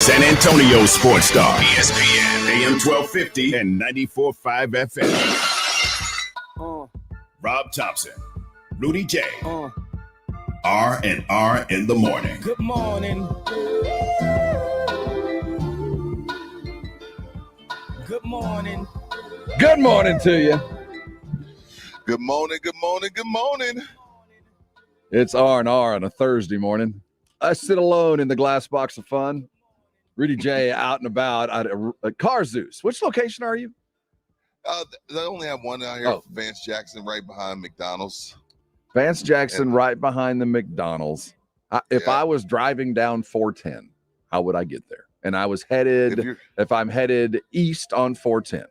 San Antonio sports star, ESPN, AM 1250 and 94.5 FM. Rob Thompson, Rudy J. R&R in the morning. Good morning. Good morning. Good morning to you. Good morning, good morning, good morning. It's R&R on a Thursday morning. I sit alone in the glass box of fun. Rudy J out and about at Car Zeus. Which location are you? They only have one out here, Vance Jackson, right behind McDonald's. Vance Jackson, right behind the McDonald's. If I was driving down 410, how would I get there? And I was headed, if I'm headed east on 410,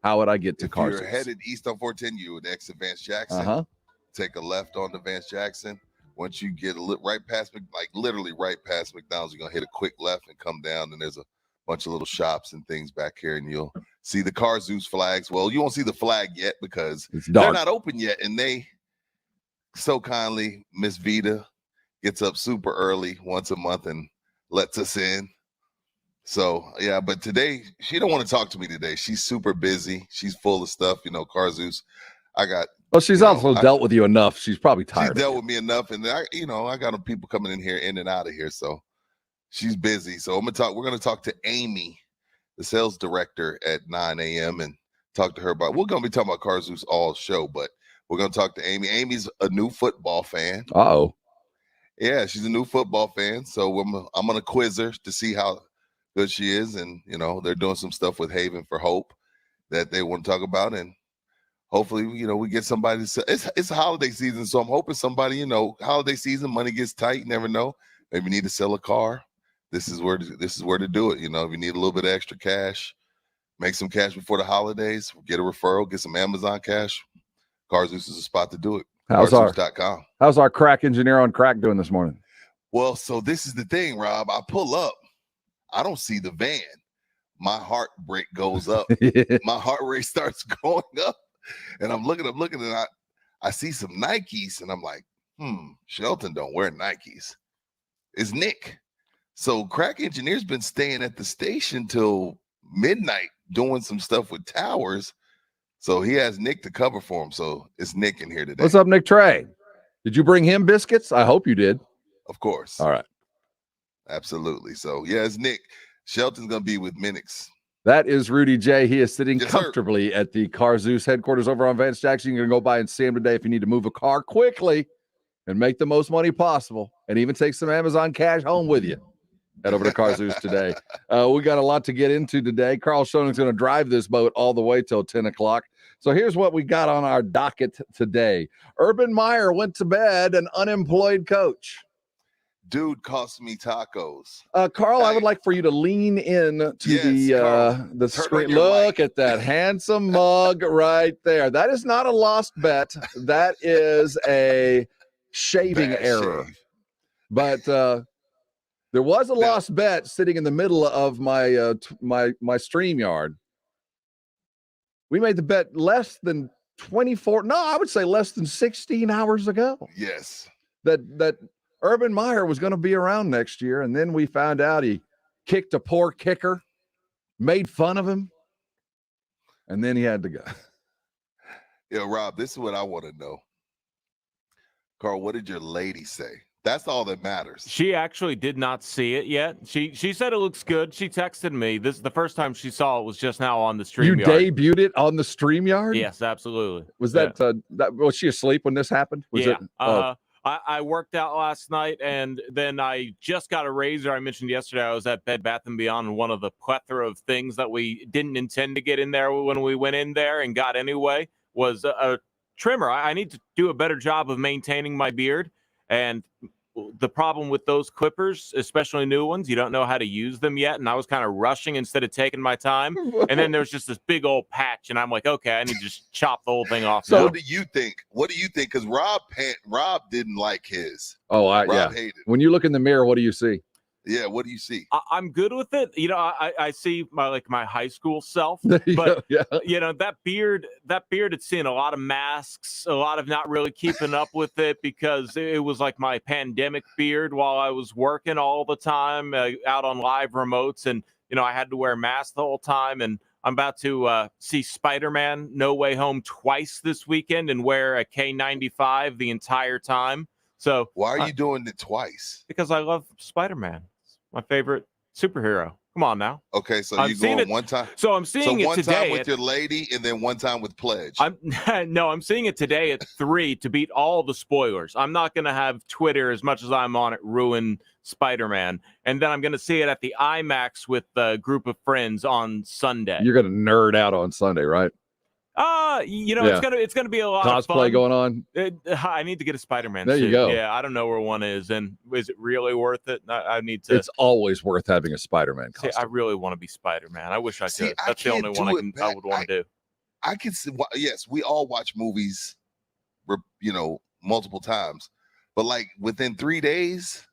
how would I get to Car Zeus? If you're headed east on 410, you would exit Vance Jackson, take a left onto Vance Jackson. Once you get right past, literally right past McDonald's, you're going to hit a quick left and come down, and there's a bunch of little shops and things back here, and you'll see the Car Zeus flags. Well, you won't see the flag yet because they're not open yet, and they so kindly, Miss Vita gets up super early once a month and lets us in. So, yeah, but today, she don't want to talk to me today. She's super busy. She's full of stuff, Car Zeus. Well, she's also dealt with you enough. She's probably tired. She's dealt with me enough, and I got people coming in and out of here, so she's busy. So we're gonna talk to Amy, the sales director, at 9 a.m. and talk to her about. We're gonna be talking about Car Zeus all show, but we're gonna talk to Amy. Amy's a new football fan. Yeah, she's a new football fan. So I'm gonna quiz her to see how good she is, and they're doing some stuff with Haven for Hope that they want to talk about, and hopefully, we get somebody. It's a holiday season, so I'm hoping somebody, holiday season, money gets tight. You never know. Maybe you need to sell a car. This is where to do it. If you need a little bit of extra cash, make some cash before the holidays. Get a referral. Get some Amazon cash. Car Zeus is a spot to do it. CarZeus.com. How's our crack engineer on crack doing this morning? Well, so this is the thing, Rob. I pull up. I don't see the van. My heart rate goes up. My heart rate starts going up. And I'm looking, and I see some Nikes, and I'm like, Shelton don't wear Nikes. It's Nick. So Crack Engineer's been staying at the station till midnight doing some stuff with towers. So he has Nick to cover for him. So it's Nick in here today. What's up, Nick Trey? Did you bring him biscuits? I hope you did. Of course. All right. Absolutely. So, yeah, it's Nick. Shelton's going to be with Minix. That is Rudy J. He is sitting comfortably at the Car Zeus headquarters over on Vance Jackson. You can go by and see him today if you need to move a car quickly and make the most money possible, and even take some Amazon cash home with you. Head over to Car Zeus today. We got a lot to get into today. Karl Schoning's going to drive this boat all the way till 10 o'clock. So here's what we got on our docket today. Urban Meyer went to bed an unemployed coach. Dude cost me tacos. Karl, I would like for you to lean in to the screen. Look at that handsome mug right there. That is not a lost bet. That is a shaving error. But there was a lost bet sitting in the middle of my my StreamYard. We made the bet less than 16 hours ago. Yes. That Urban Meyer was going to be around next year, and then we found out he kicked a poor kicker, made fun of him, and then he had to go. Yeah, Rob, this is what I want to know. Karl, what did your lady say? That's all that matters. She actually did not see it yet. She said it looks good. She texted me. This is the first time she saw it was just now on the StreamYard. You debuted it on the StreamYard? Yes, absolutely. Was that was she asleep when this happened? I worked out last night, and then I just got a razor. I mentioned yesterday I was at Bed Bath & Beyond, and one of the plethora of things that we didn't intend to get in there when we went in there and got anyway was a trimmer. I need to do a better job of maintaining my beard, and the problem with those clippers, especially new ones, you don't know how to use them yet, and I was kind of rushing instead of taking my time, and then there's just this big old patch, and I'm like, okay, I need to just chop the whole thing off. So what do you think? Because Rob didn't like his. Rob hated it. When you look in the mirror, what do you see? Yeah, what do you see? I'm good with it. You know, I see my high school self, There you but go. Yeah. you know, that beard, it's seeing a lot of masks, a lot of not really keeping up with it because it was like my pandemic beard while I was working all the time out on live remotes. And, you know, I had to wear a mask the whole time. And I'm about to see Spider-Man No Way Home twice this weekend and wear a K95 the entire time. So Why are you doing it twice? because I love Spider-Man. It's my favorite superhero. Come on now. Okay, so I'm you seeing going it- one time. So I'm seeing it one today. time with your lady, and then one time with Pledge. I'm seeing it today at 3 to beat all the spoilers. I'm not going to have Twitter as much as I'm on it ruin Spider-Man, and then I'm going to see it at the IMAX with a group of friends on Sunday. You're gonna nerd out on Sunday, right? You know, Yeah. it's gonna be a lot of Cosplay fun. going on. I need to get a Spider-Man There suit. you go. Yeah, I don't know where one is, and is it really worth it? I need to. It's always worth having a Spider-Man See, costume. I really want to be Spider-Man. I wish I See, could. I That's the only can't one do I it can. back. I would want to do. I can see. Yes, we all watch movies, you know, multiple times, but like within 3 days.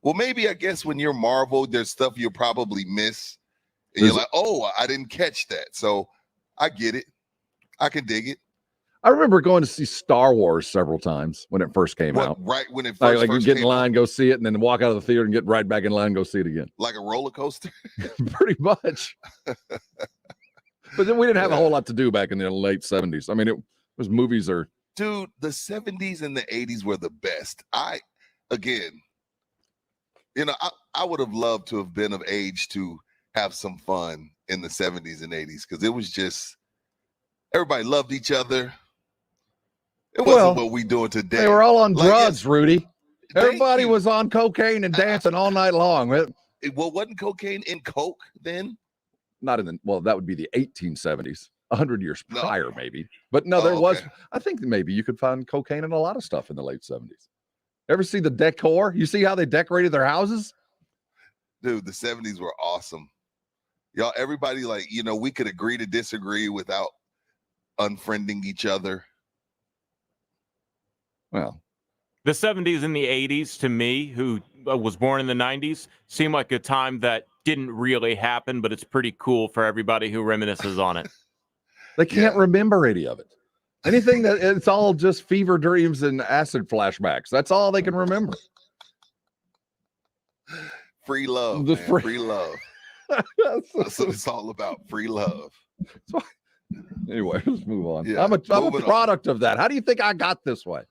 Well, maybe I guess when you're Marvel, there's stuff you'll probably miss, and you're like, "Oh, I didn't catch that." So I get it. I can dig it. I remember going to see Star Wars several times when it first came out. Right when it Like, first, you first get in came line, out, go see it, and then walk out of the theater and get right back in line and go see it again. like a roller coaster. Pretty much. But then we didn't have a whole lot to do back in the late 70s. I mean, it was movies or Dude, the 70s and the 80s were the best. Again, you know, I would have loved to have been of age to have some fun in the 70s and 80s because it was just everybody loved each other. It wasn't what we doing today. They were all on Like, drugs, yes, Rudy. Everybody you. was on cocaine and dancing all night long. Well, wasn't cocaine in Coke then? Not in the, well, that would be the 1870s, 100 years No. prior, maybe. But no, there was, Okay. I think that maybe you could find cocaine in a lot of stuff in the late 70s. Ever see the decor? You see how they decorated their houses? Dude, the 70s were awesome. Y'all, everybody, like, you know, we could agree to disagree without unfriending each other. Well, The 70s and the 80s, to me, who was born in the 90s, seem like a time that didn't really happen, but it's pretty cool for everybody who reminisces on it. they can't Yeah. remember any of it. Anything that it's all just fever dreams and acid flashbacks. That's all they can remember. Free love, The man. Free love. That's what it's all about. Free love. Anyway, let's move on. Yeah, I'm a moving on. product of that. How do you think I got this way?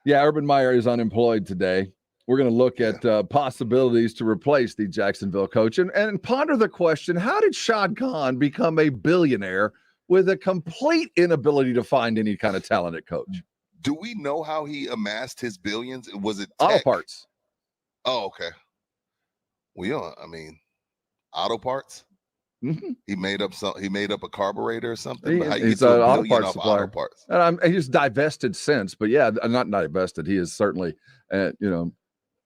Yeah, Urban Meyer is unemployed today. We're going to look at possibilities to replace the Jacksonville coach and ponder the question, how did Shad Khan become a billionaire with a complete inability to find any kind of talented coach? Do we know how he amassed his billions? Was it Auto tech? parts. Oh, okay. Well, yeah, I mean, auto parts. Mhm. He made up a carburetor or something. But how you He's get to an a auto billion parts off supplier. auto parts? And he's divested since, but yeah, not divested. He has certainly,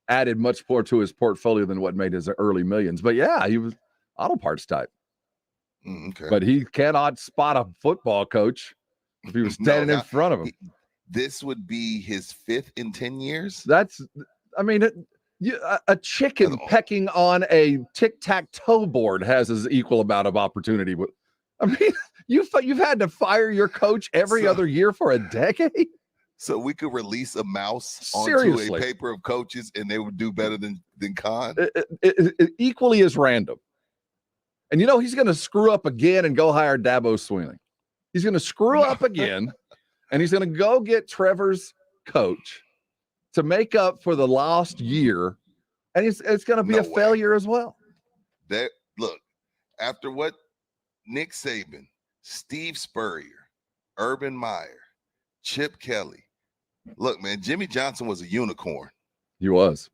added much more to his portfolio than what made his early millions. But yeah, he was auto parts type. Okay. But he cannot spot a football coach if he was No, standing in not- front of him. This would be his 5th in 10 years. A chicken That's all. pecking on a tic-tac-toe board has his equal amount of opportunity. You've had to fire your coach every other year for a decade. So we could release a mouse onto Seriously. a paper of coaches, and they would do better than Khan. It equally as random. And he's going to screw up again and go hire Dabo Swinney. He's going to screw up again, and he's going to go get Trevor's coach to make up for the lost year, and it's going to be No a way. failure as well. Look, after what Nick Saban, Steve Spurrier, Urban Meyer, Chip Kelly. Look, man, Jimmy Johnson was a unicorn. He was.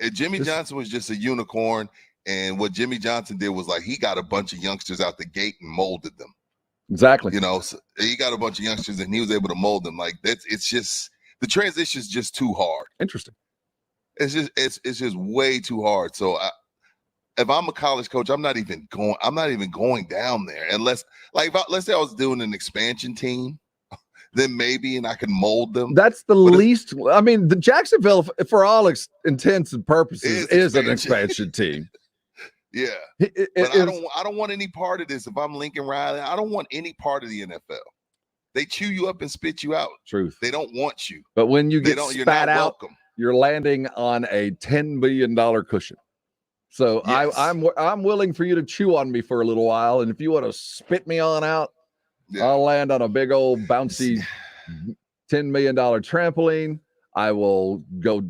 And Jimmy Johnson was just a unicorn. And what Jimmy Johnson did was like he got a bunch of youngsters out the gate and molded them. Exactly. So he got a bunch of youngsters and he was able to mold them. Like it's just the transition is just too hard. Interesting. It's just way too hard. So if I'm a college coach, I'm not even going down there unless let's say I was doing an expansion team. then maybe, and I can mold them. That's the least. I mean, the Jacksonville, for all intents and purposes, is an expansion team. Yeah, but I don't want any part of this. If I'm Lincoln Riley, I don't want any part of the NFL. They chew you up and spit you out. Truth. They don't want you. But when you get spat out, welcome. You're landing on a $10 billion cushion. So yes. I'm willing for you to chew on me for a little while, and if you want to spit me on out, I'll land on a big old bouncy $10 million trampoline. I will go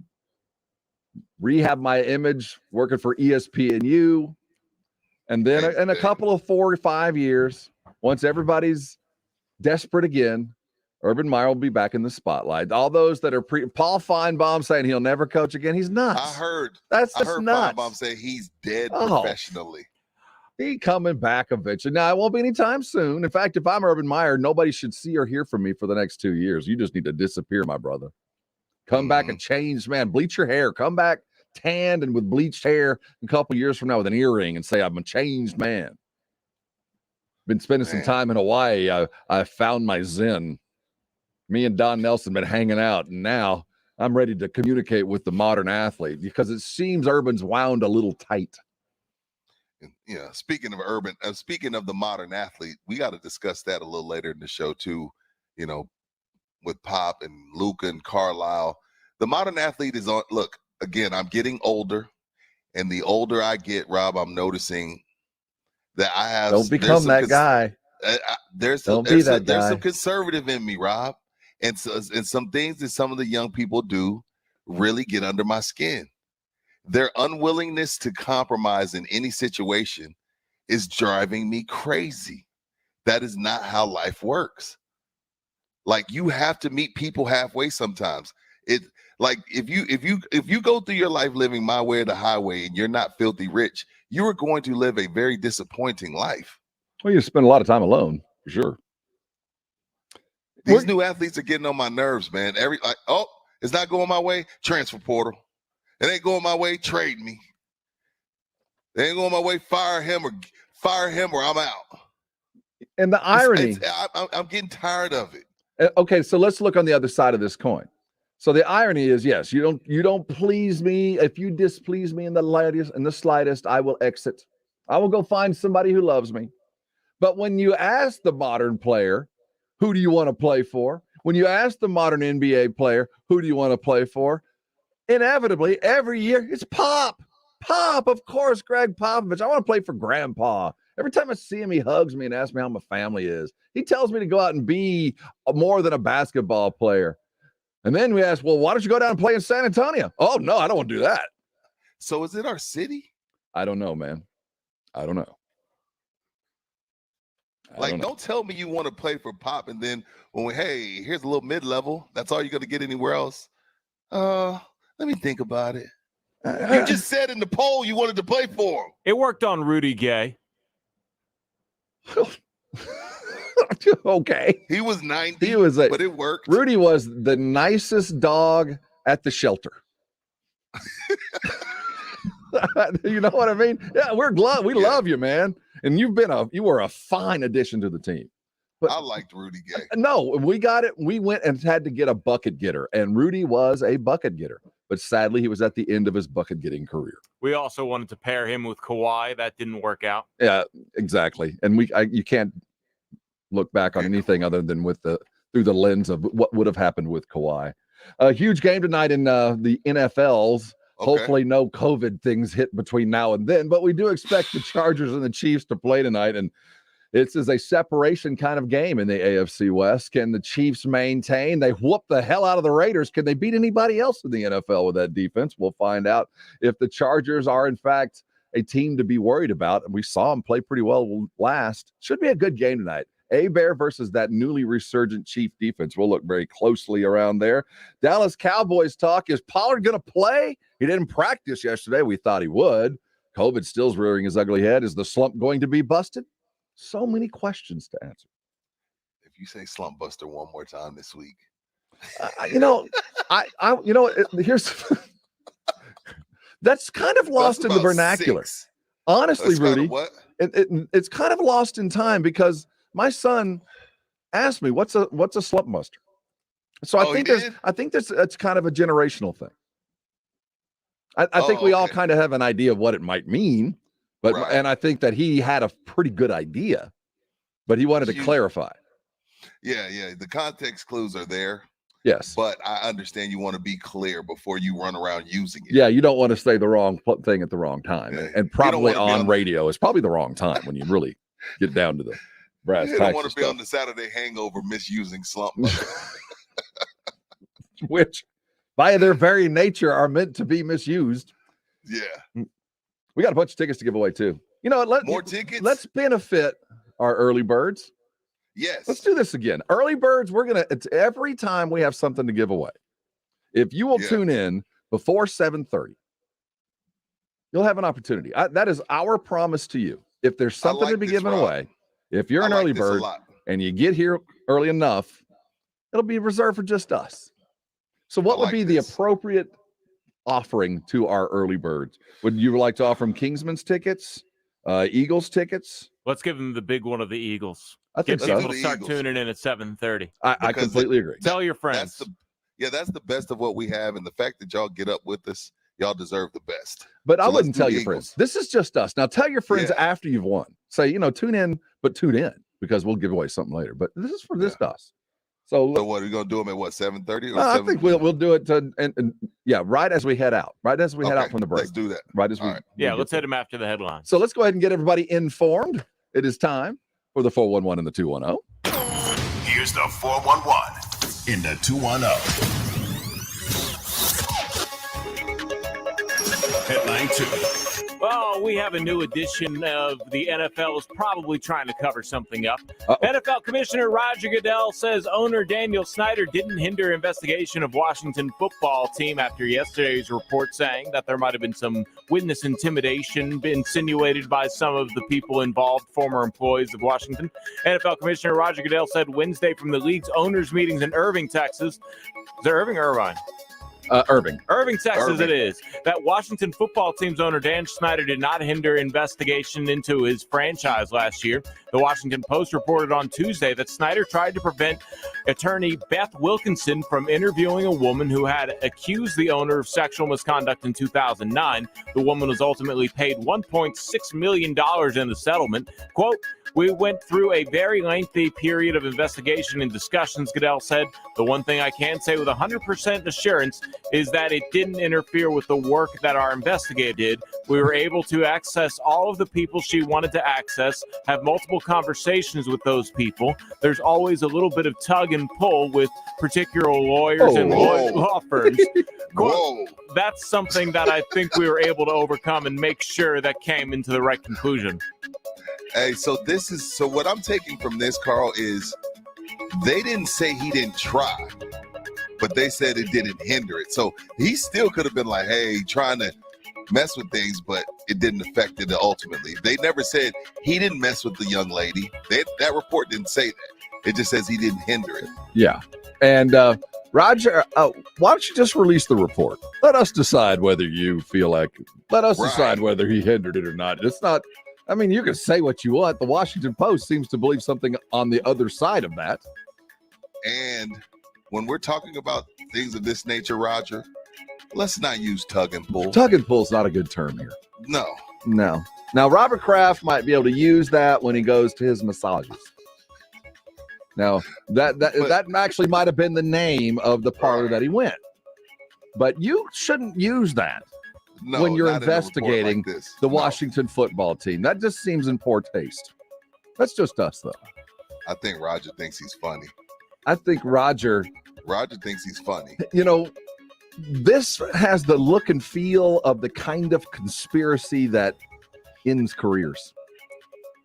rehab my image working for ESPNU, and then in a couple of 4 or 5 years, once everybody's desperate again, Urban Meyer will be back in the spotlight. All those that are Paul Feinbaum saying he'll never coach again, he's nuts. I heard nuts. Feinbaum say he's dead professionally. He coming back eventually. Now, it won't be anytime soon. In fact, if I'm Urban Meyer, nobody should see or hear from me for the next 2 years. You just need to disappear, my brother. Come back a changed man. Bleach your hair. Come back tanned and with bleached hair a couple years from now with an earring and say, I'm a changed man. Been spending some time in Hawaii. I found my zen. Me and Don Nelson been hanging out, and now I'm ready to communicate with the modern athlete because it seems Urban's wound a little tight. Yeah, speaking of Urban, speaking of the modern athlete, we got to discuss that a little later in the show too, you know, with Pop and Luka and Carlisle. The modern athlete is on, look, again, I'm getting older, and the older I get, Rob, I'm noticing that I have. Don't become that guy. There's some conservative in me, Rob. And some things that some of the young people do really get under my skin. Their unwillingness to compromise in any situation is driving me crazy. That is not how life works. Like, you have to meet people halfway sometimes. It like if you go through your life living my way or the highway and you're not filthy rich, you are going to live a very disappointing life. Well, you spend a lot of time alone, for sure. These new athletes are getting on my nerves, man. It's not going my way, transfer portal. It ain't going my way, trade me. It ain't going my way, fire him or I'm out. And the irony, I'm getting tired of it. Okay, so let's look on the other side of this coin. So the irony is, yes, you don't please me. If you displease me in the slightest, I will exit. I will go find somebody who loves me. But when you ask the modern player, who do you want to play for? When you ask the modern NBA player, who do you want to play for? Inevitably, every year, it's Pop. Pop, of course, Greg Popovich. I want to play for Grandpa. Every time I see him, he hugs me and asks me how my family is. He tells me to go out and be more than a basketball player. And then we ask, well, why don't you go down and play in San Antonio? Oh, no, I don't want to do that. So is it our city? I don't know, man. I don't know. Don't tell me you want to play for Pop, and then here's a little mid-level. That's all you're going to get anywhere else. Let me think about it. You just said in the poll you wanted to play for him. It worked on Rudy Gay. Okay. He was 90, but it worked. Rudy was the nicest dog at the shelter. You know what I mean? Yeah, we love you, man. And you were a fine addition to the team. But I liked Rudy Gay. No, we got it. We went and had to get a bucket getter, and Rudy was a bucket getter. But sadly, he was at the end of his bucket getting career. We also wanted to pair him with Kawhi. That didn't work out. Yeah, exactly. And you can't look back on anything other than through the lens of what would have happened with Kawhi. A huge game tonight in the NFLs. Okay. Hopefully no COVID things hit between now and then, but we do expect the Chargers and the Chiefs to play tonight, and it's a separation kind of game in the AFC West. Can the Chiefs maintain? They whoop the hell out of the Raiders. Can they beat anybody else in the NFL with that defense? We'll find out if the Chargers are, in fact, a team to be worried about. We saw them play pretty well last. Should be a good game tonight. A-Bear versus that newly resurgent Chief defense. We'll look very closely around there. Dallas Cowboys talk. Is Pollard going to play? He didn't practice yesterday. We thought he would. COVID still's rearing his ugly head. Is the slump going to be busted? So many questions to answer. If you say slump buster one more time this week. Here's that's kind of lost in the vernacular. 6. Honestly, Rudy, it's kind of lost in time because my son asked me, what's a slump buster? So I think that's kind of a generational thing. I think we all kind of have an idea of what it might mean, but and I think that he had a pretty good idea, but he wanted to clarify. Yeah. The context clues are there. Yes. But I understand you want to be clear before you run around using it. Yeah, you don't want to say the wrong thing at the wrong time. And probably on radio is probably the wrong time when you really get down to the brass tacks. You don't want to be on the Saturday hangover misusing slump buster. Which, by their very nature, are meant to be misused. Yeah. We got a bunch of tickets to give away, too. You know what? More tickets? Let's benefit our early birds. Yes. Let's do this again. Early birds, it's every time we have something to give away. If you will tune in before 7:30, you'll have an opportunity. That is our promise to you. If there's something to be given away, if you're an early bird and you get here early enough, it'll be reserved for just us. So what would be the appropriate offering to our early birds? Would you like to offer them Kingsman's tickets, Eagles tickets? Let's give them the big one of the Eagles. I think people to start tuning in at 7:30. I completely agree. Tell your friends. That's the best of what we have, and the fact that y'all get up with us, y'all deserve the best. But I wouldn't tell your friends. This is just us. Now tell your friends after you've won. Say, tune in, but tune in because we'll give away something later. But this is for this us. So what are we gonna do them at 7:30? I think we'll do it right as we head out. Right as we head out from the break. Let's do that. Right as we let's hit them after the headline. So let's go ahead and get everybody informed. It is time for the 411 and the 210. Here's the 411 in the 210. Headline 2. Well, we have a new edition of the NFL is probably trying to cover something up. Uh-oh. NFL Commissioner Roger Goodell says owner Daniel Snyder didn't hinder investigation of Washington football team after yesterday's report saying that there might have been some witness intimidation insinuated by some of the people involved, former employees of Washington. NFL Commissioner Roger Goodell said Wednesday from the league's owners' meetings in Irving, Texas. Is it Irving or Irvine? Irving, Texas. It is that Washington football team's owner Dan Snyder did not hinder investigation into his franchise last year. The Washington Post reported on Tuesday that Snyder tried to prevent attorney Beth Wilkinson from interviewing a woman who had accused the owner of sexual misconduct in 2009. The woman was ultimately paid $1.6 million in the settlement. Quote, "We went through a very lengthy period of investigation and discussions," Goodell said. "The one thing I can say with 100% assurance is that it didn't interfere with the work that our investigator did. We were able to access all of the people she wanted to access, have multiple conversations with those people. There's always a little bit of tug and pull with particular lawyers and law firms." Quote, "That's something that I think we were able to overcome and make sure that came into the right conclusion." Hey, so what I'm taking from this, Karl, is they didn't say he didn't try, but they said it didn't hinder it. So he still could have been like, hey, trying to mess with things, but it didn't affect it ultimately. They never said he didn't mess with the young lady. That report didn't say that. It just says he didn't hinder it. Yeah. And Roger, why don't you just release the report? Let us decide whether you feel like, decide whether he hindered it or not. It's not, I mean, you can say what you want. The Washington Post seems to believe something on the other side of that. And when we're talking about things of this nature, Roger, let's not use tug and pull. Tug and pull is not a good term here. No. Now, Robert Kraft might be able to use that when he goes to his massages. Now, that actually might have been the name of the parlor that he went. But you shouldn't use that when you're investigating the Washington football team. That just seems in poor taste. That's just us, though. I think Roger thinks he's funny. I think Roger thinks he's funny. You know, this has the look and feel of the kind of conspiracy that ends careers.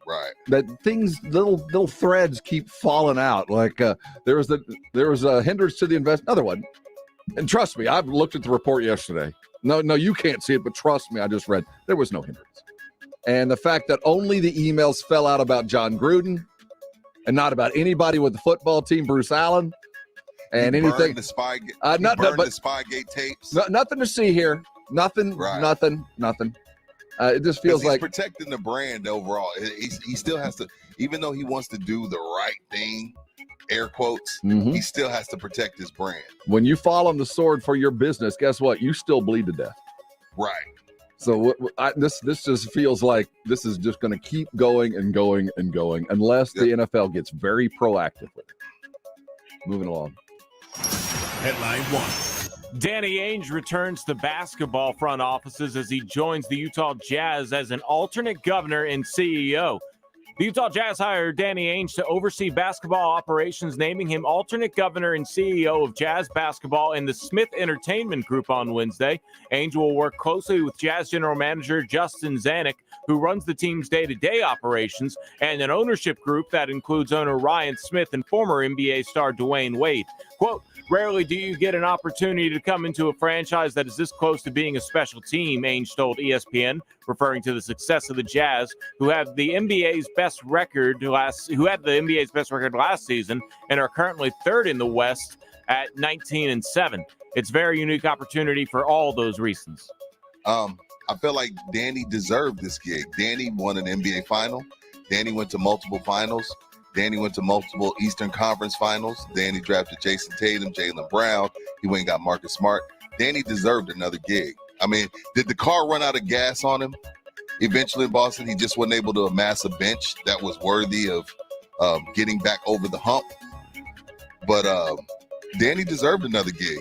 Right. That things, little threads keep falling out. Like there was a hindrance to the another one. And trust me, I've looked at the report yesterday. No, you can't see it, but trust me, I just read there was no hindrance. And the fact that only the emails fell out about John Gruden and not about anybody with the football team, Bruce Allen, and anything. The Spygate, the Spygate tapes. Nothing to see here. Nothing. Right. Nothing. It just feels he's like protecting the brand overall. He still has to, even though he wants to do the right thing, air quotes, Mhm. he still has to protect his brand. When you fall on the sword for your business, guess what? You still bleed to death. Right. So this just feels like this is just going to keep going and going and going unless the NFL gets very proactive with it. Moving along. Headline 1. Danny Ainge returns to basketball front offices as he joins the Utah Jazz as an alternate governor and CEO. The Utah Jazz hired Danny Ainge to oversee basketball operations, naming him alternate governor and CEO of Jazz Basketball and the Smith Entertainment Group on Wednesday. Ainge will work closely with Jazz general manager Justin Zanuck, who runs the team's day-to-day operations, and an ownership group that includes owner Ryan Smith and former NBA star Dwayne Wade. Quote, "Rarely do you get an opportunity to come into a franchise that is this close to being a special team," Ainge told ESPN, referring to the success of the Jazz, who had the NBA's best record last season and are currently third in the West at 19-7. It's a very unique opportunity for all those reasons. I feel like Danny deserved this gig. Danny won an NBA final. Danny went to multiple finals. Danny went to multiple Eastern Conference finals. Danny drafted Jason Tatum, Jaylen Brown. He went and got Marcus Smart. Danny deserved another gig. I mean, did the car run out of gas on him? Eventually in Boston, he just wasn't able to amass a bench that was worthy of getting back over the hump. But Danny deserved another gig.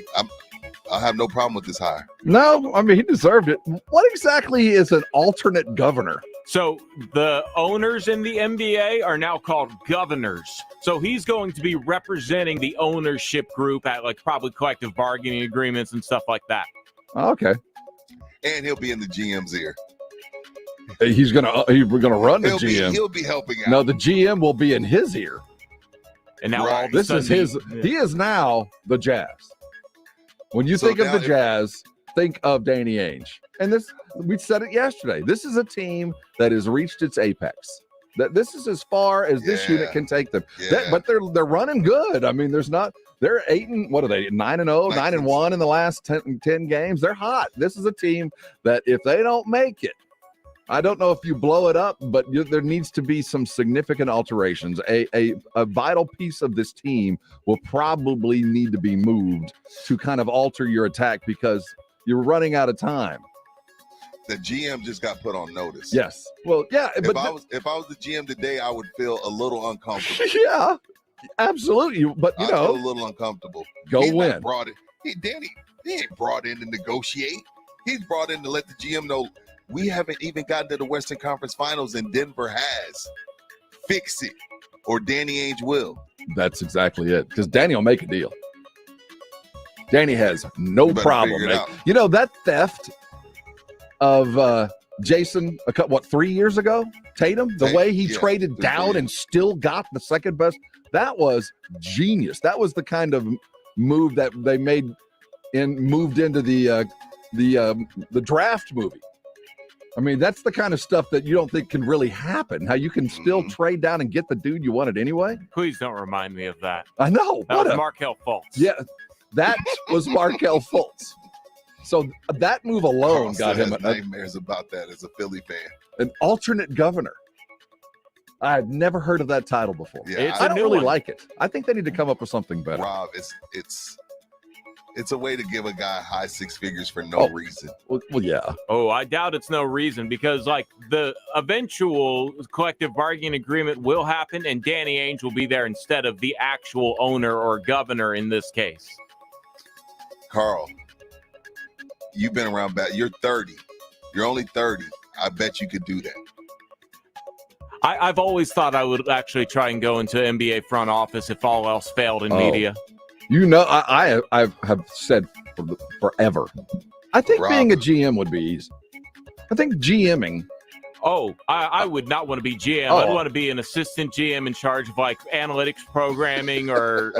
I have no problem with this hire. No, I mean, he deserved it. What exactly is an alternate governor? So the owners in the NBA are now called governors. So he's going to be representing the ownership group at like probably collective bargaining agreements and stuff like that. Okay. And he'll be in the GM's ear. We're gonna run the GM. He'll be helping out. No, the GM will be in his ear. And now Right. all of a This sudden is his. He is now the Jazz. When you think of the Jazz, think of Danny Ainge. And this, we said it yesterday. This is a team that has reached its apex. That this is as far as this unit can take them. Yeah. But they're running good. I mean, they're 9-0, 9-1 in the last 10 games. They're hot. This is a team that if they don't make it, I don't know if you blow it up, but there needs to be some significant alterations. A vital piece of this team will probably need to be moved to kind of alter your attack because you're running out of time. The GM just got put on notice. Yes. Well, yeah. If I was the GM today, I would feel a little uncomfortable. Yeah, absolutely. But I feel a little uncomfortable. Danny ain't brought in to negotiate. He's brought in to let the GM know we haven't even gotten to the Western Conference Finals, and Denver has. Fix it, or Danny Ainge will. That's exactly it. Because Danny will make a deal. Danny has no problem. That theft of Jason 3 years ago, Tatum, the way he traded down and still got the second best, that was genius. That was the kind of move that they moved into the draft movie. I mean, that's the kind of stuff that you don't think can really happen. How you can still trade down and get the dude you wanted anyway. Please don't remind me of that. I know. That was Markelle Fultz. Yeah, that was Markelle Fultz. So that move alone got him nightmares about that as a Philly fan. An alternate governor. I've never heard of that title before. Yeah, I don't really like it. I think they need to come up with something better. Rob, it's a way to give a guy high six figures for no reason. Well, yeah. Oh, I doubt it's no reason because like the eventual collective bargaining agreement will happen and Danny Ainge will be there instead of the actual owner or governor in this case. Karl, you've been around you're 30. You're only 30. I bet you could do that. I've always thought I would actually try and go into NBA front office if all else failed in media. I have said forever. I think being a GM would be easy. I think GMing. I would not want to be GM. I'd want to be an assistant GM in charge of like analytics programming or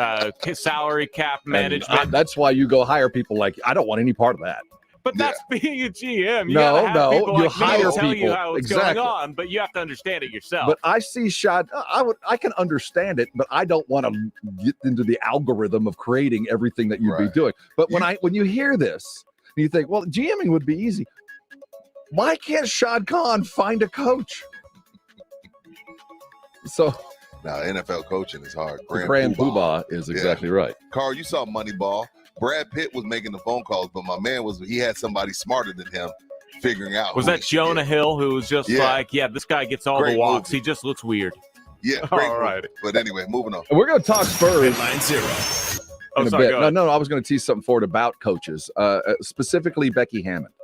salary cap management. That's why you go hire people I don't want any part of that. But that's being a GM. You No, have people you like hire me to tell you people. how it's going on, but you have to understand it yourself. But I see I can understand it, but I don't want to get into the algorithm of creating everything that you'd be doing. But when you hear this, you think, well, GMing would be easy. Why can't Shad Khan find a coach? So Now, NFL coaching is hard. Grand Poobah is exactly right. Karl, you saw Moneyball. Brad Pitt was making the phone calls, but my man he had somebody smarter than him figuring out. Was that Jonah Hill who was just this guy gets all the walks. Movie. He just looks weird. Yeah, all right. But anyway, moving on. We're going to talk Spurs. Headline 0. In a bit. No, I was going to tease something forward about coaches, specifically Becky Hammond.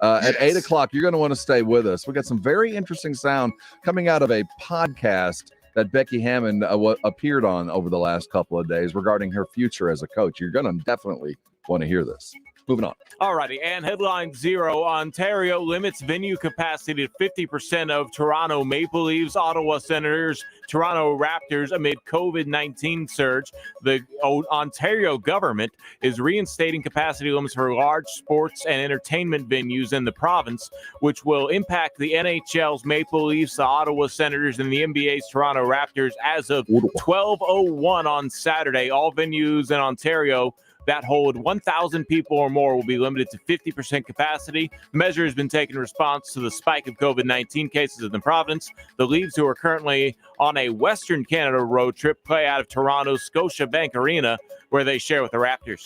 At 8 o'clock, you're going to want to stay with us. We got some very interesting sound coming out of a podcast that Becky Hammond appeared on over the last couple of days regarding her future as a coach. You're going to definitely want to hear this. Moving on. All righty. And headline 0, Ontario limits venue capacity to 50% of Toronto Maple Leafs, Ottawa Senators, Toronto Raptors amid COVID-19 surge. The Ontario government is reinstating capacity limits for large sports and entertainment venues in the province, which will impact the NHL's Maple Leafs, the Ottawa Senators, and the NBA's Toronto Raptors as of 12:01 on Saturday. All venues in Ontario that hold 1,000 people or more will be limited to 50% capacity. The measure has been taken in response to the spike of COVID-19 cases in the province. The Leafs, who are currently on a Western Canada road trip, play out of Toronto's Scotiabank Arena, where they share with the Raptors.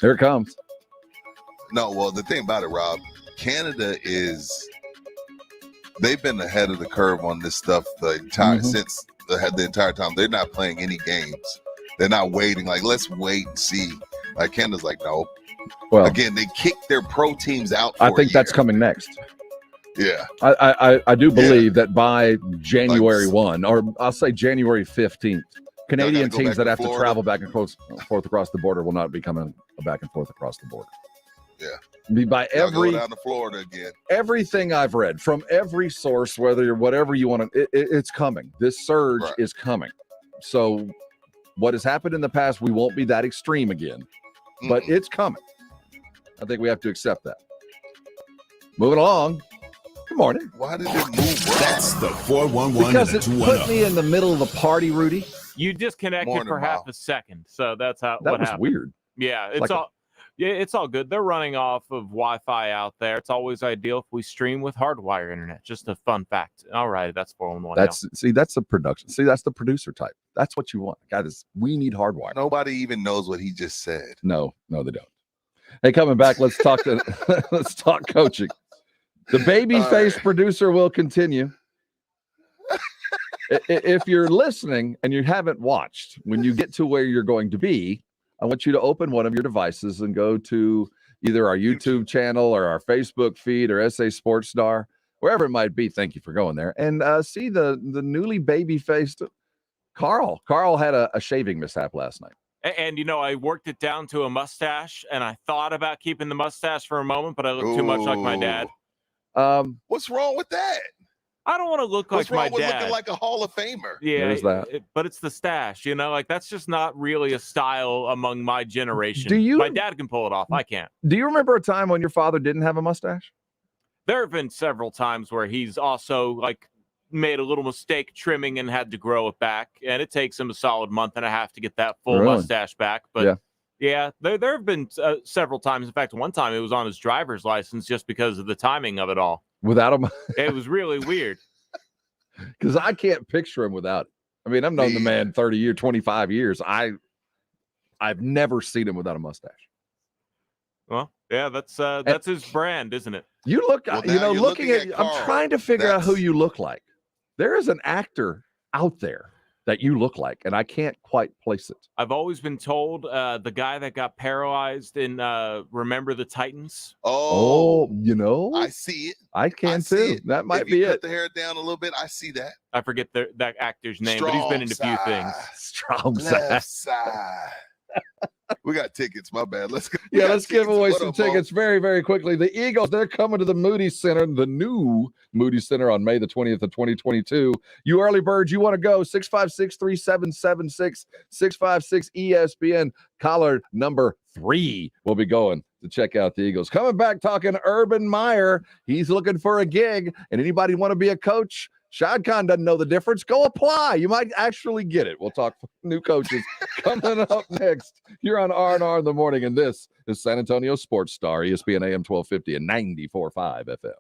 Here it comes. No, well, the thing about it, Rob, Canada they've been ahead of the curve on this stuff since the entire time. They're not playing any games. They're not waiting. Like, let's wait and see. Like, Canada's like, no. Well, again, they kicked their pro teams out. I think that's coming next. Yeah. I do believe that by January 1, or I'll say January 15th, Canadian teams that have to travel back and forth across the border will not be coming back and forth across the border. Yeah. By go down to Florida again. Everything I've read from every source, whatever you want to, it's coming. This surge is coming. So what has happened in the past, we won't be that extreme again, but it's coming. I think we have to accept that. Moving along. Good morning. Why did it move? That's the 411 because it put me in the middle of the party, Rudy. You disconnected for half a second, so that's what was happened. Weird. Yeah, it's all good. They're running off of Wi-Fi out there. It's always ideal if we stream with hardwire internet. Just a fun fact. All right, that's 411. That's the production. That's the producer type. That's what you want. Guys, we need hardwire. Nobody even knows what he just said. No, they don't. Hey, coming back, let's talk let's talk coaching. The baby-faced producer will continue. If you're listening and you haven't watched, when you get to where you're going to be, I want you to open one of your devices and go to either our YouTube channel or our Facebook feed or SA Sports Star, wherever it might be. Thank you for going there. And see the newly baby-faced Karl. Karl had a shaving mishap last night. And, I worked it down to a mustache, and I thought about keeping the mustache for a moment, but I looked too much like my dad. What's wrong with that? I don't want to look like my dad. What's wrong with looking like a Hall of Famer? Yeah, there's that. But it's the stash, that's just not really a style among my generation. My dad can pull it off. I can't. Do you remember a time when your father didn't have a mustache? There have been several times where he's also made a little mistake trimming and had to grow it back, and it takes him a solid month and a half to get that full mustache back. But yeah, there have been several times. In fact, one time it was on his driver's license just because of the timing of it all. Without him, it was really weird. Because I can't picture him without it. I mean, I've known the man 30 years, 25 years. I've never seen him without a mustache. Well, yeah, that's his brand, isn't it? You look, looking at Karl, I'm trying to figure out who you look like. There is an actor out there that you look like, and I can't quite place it. I've always been told the guy that got paralyzed in Remember the Titans. Oh, I see it. I can too. That might be it. Cut the hair down a little bit. I see that. I forget that actor's name, but he's been in a few things. Strong side. We got tickets. My bad. Let's go. Yeah, let's give away some tickets very, very quickly. The Eagles, they're coming to the Moody Center, the new Moody Center on May the 20th of 2022. You early birds, you want to go 656-3776, 656 ESPN. Caller number 3 will be going to check out the Eagles. Coming back, talking Urban Meyer. He's looking for a gig. And anybody want to be a coach? Shad Khan doesn't know the difference. Go apply. You might actually get it. We'll talk new coaches coming up next. You're on R&R in the morning, and this is San Antonio Sports Star, ESPN AM 1250 and 94.5 FM.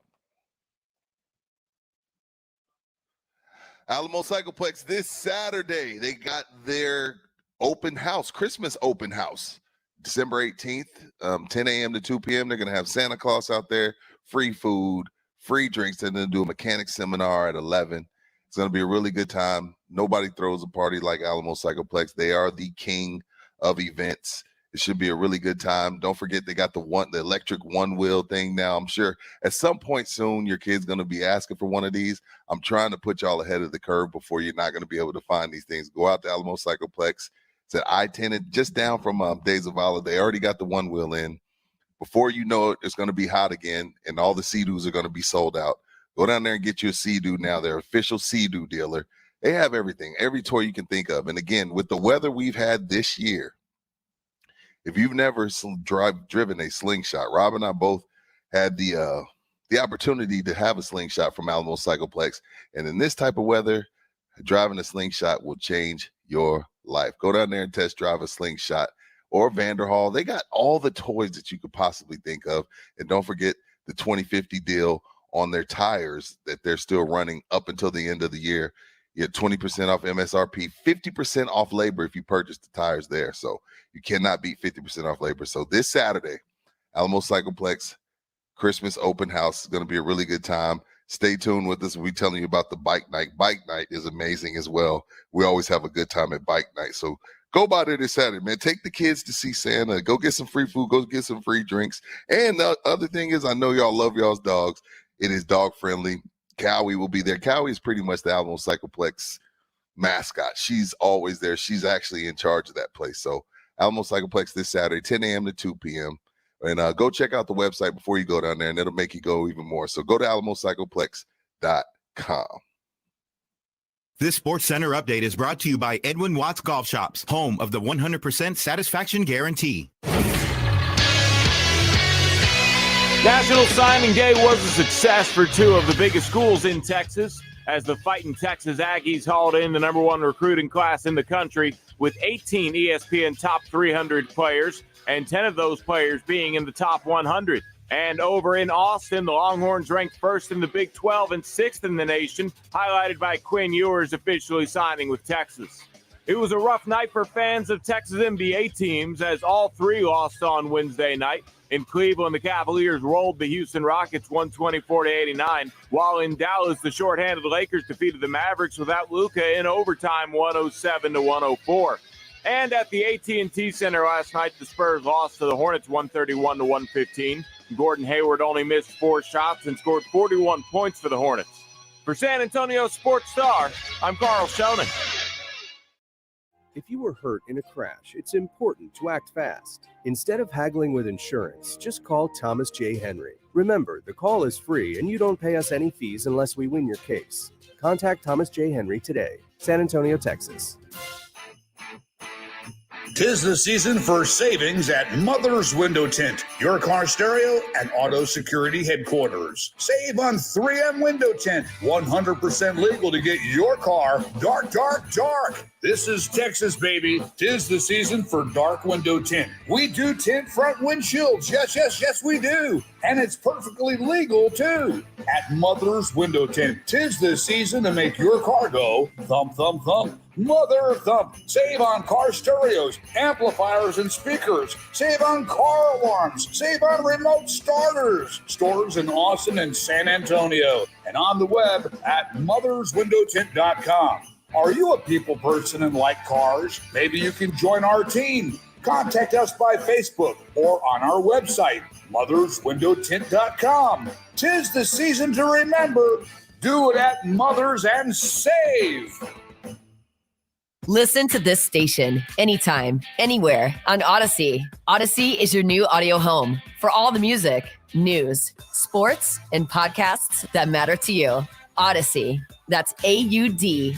Alamo Cycleplex this Saturday. They got their open house, Christmas open house, December 18th, 10 a.m. to 2 p.m. They're going to have Santa Claus out there, free food, free drinks. They're going to do a mechanic seminar at 11. It's going to be a really good time. Nobody throws a party like Alamo Cycleplex. They are the king of events. It should be a really good time. Don't forget they got the electric one-wheel thing now. I'm sure at some point soon your kid's going to be asking for one of these. I'm trying to put y'all ahead of the curve before you're not going to be able to find these things. Go out to Alamo Cycleplex. It's at I-10, just down from Days of Olive. They already got the one-wheel in. Before you know it, it's going to be hot again, and all the Sea-Doos are going to be sold out. Go down there and get you a Sea-Doo now. They're official Sea-Doo dealer. They have everything, every toy you can think of. And again, with the weather we've had this year, if you've never driven a slingshot, Rob and I both had the opportunity to have a slingshot from Alamo Cycleplex. And in this type of weather, driving a slingshot will change your life. Go down there and test drive a slingshot or Vanderhall. They got all the toys that you could possibly think of. And don't forget the 2050 deal on their tires that they're still running up until the end of the year. You get 20% off MSRP, 50% off labor if you purchase the tires there. So you cannot beat 50% off labor. So this Saturday, Alamo Cycleplex Christmas open house is going to be a really good time. Stay tuned with us. We'll be telling you about the bike night. Bike night is amazing as well. We always have a good time at bike night. So go by there this Saturday, man. Take the kids to see Santa. Go get some free food. Go get some free drinks. And the other thing is, I know y'all love y'all's dogs. It is dog friendly. Cowie will be there. Cowie is pretty much the Alamo Cycleplex mascot. She's always there. She's actually in charge of that place. So Alamo Cycleplex this Saturday, 10 a.m. to 2 p.m. And go check out the website before you go down there, and it'll make you go even more. So go to alamocycleplex.com. This Sports Center update is brought to you by Edwin Watts Golf Shops, home of the 100% satisfaction guarantee. National Signing Day was a success for two of the biggest schools in Texas, as the Fighting Texas Aggies hauled in the number one recruiting class in the country with 18 ESPN top 300 players, and 10 of those players being in the top 100. And over in Austin, the Longhorns ranked first in the Big 12 and sixth in the nation, highlighted by Quinn Ewers officially signing with Texas. It was a rough night for fans of Texas NBA teams, as all three lost on Wednesday night. In Cleveland, the Cavaliers rolled the Houston Rockets 124-89, while in Dallas, the shorthanded Lakers defeated the Mavericks without Luka in overtime 107-104. And at the AT&T Center last night, the Spurs lost to the Hornets 131-115. Gordon Hayward only missed 4 shots and scored 41 points for the Hornets. For San Antonio Sports Star, I'm Karl Schoening. If you were hurt in a crash, it's important to act fast. Instead of haggling with insurance, just call Thomas J. Henry. Remember, the call is free and you don't pay us any fees unless we win your case. Contact Thomas J. Henry today. San Antonio, Texas. 'Tis the season for savings at Mother's Window Tint, your car stereo and auto security headquarters. Save on 3M Window Tint, 100% legal to get your car dark, dark, dark. This is Texas, baby. 'Tis the season for dark window tint. We do tint front windshields. Yes, yes, yes, we do. And it's perfectly legal, too. At Mother's Window Tint, 'tis the season to make your car go thump, thump, thump. Mother thump. Save on car stereos, amplifiers, and speakers. Save on car alarms. Save on remote starters. Stores in Austin and San Antonio. And on the web at motherswindowtint.com. Are you a people person and like cars? Maybe you can join our team. Contact us by Facebook or on our website, motherswindowtint.com. 'Tis the season to remember. Do it at Mothers and save. Listen to this station anytime, anywhere on Odyssey. Odyssey is your new audio home for all the music, news, sports, and podcasts that matter to you. Odyssey. That's AUDACY.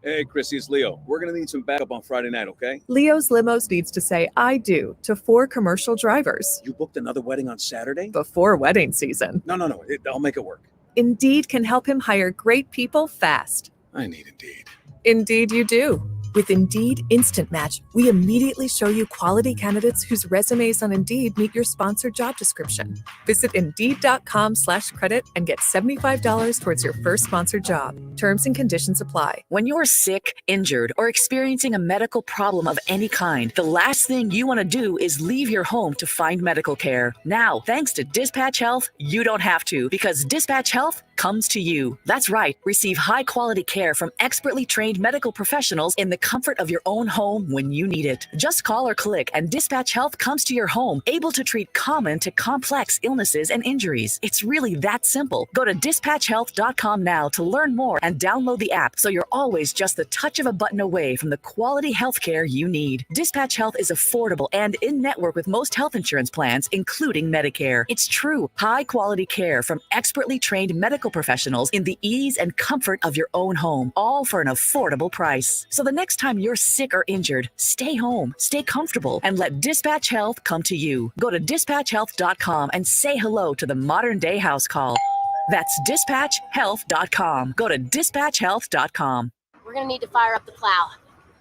Hey, Chrissy, it's Leo. We're going to need some backup on Friday night, okay? Leo's Limos needs to say I do to 4 commercial drivers. You booked another wedding on Saturday? Before wedding season. No. I'll make it work. Indeed can help him hire great people fast. I need Indeed. Indeed you do. With Indeed Instant Match, we immediately show you quality candidates whose resumes on Indeed meet your sponsored job description. Visit Indeed.com/credit and get $75 towards your first sponsored job. Terms and conditions apply. When you're sick, injured, or experiencing a medical problem of any kind, the last thing you want to do is leave your home to find medical care. Now, thanks to Dispatch Health, you don't have to, because Dispatch Health comes to you. That's right. Receive high-quality care from expertly trained medical professionals in the comfort of your own home when you need it. Just call or click, and Dispatch Health comes to your home, able to treat common to complex illnesses and injuries. It's really that simple. Go to dispatchhealth.com now to learn more and download the app so you're always just the touch of a button away from the quality health care you need. Dispatch Health is affordable and in-network with most health insurance plans, including Medicare. It's true, high-quality care from expertly trained medical professionals in the ease and comfort of your own home, all for an affordable price. So the next time you're sick or injured, stay home, stay comfortable, and let Dispatch Health come to you. Go to dispatchhealth.com and say hello to the modern-day house call. That's dispatchhealth.com. Go to dispatchhealth.com. We're going to need to fire up the plow,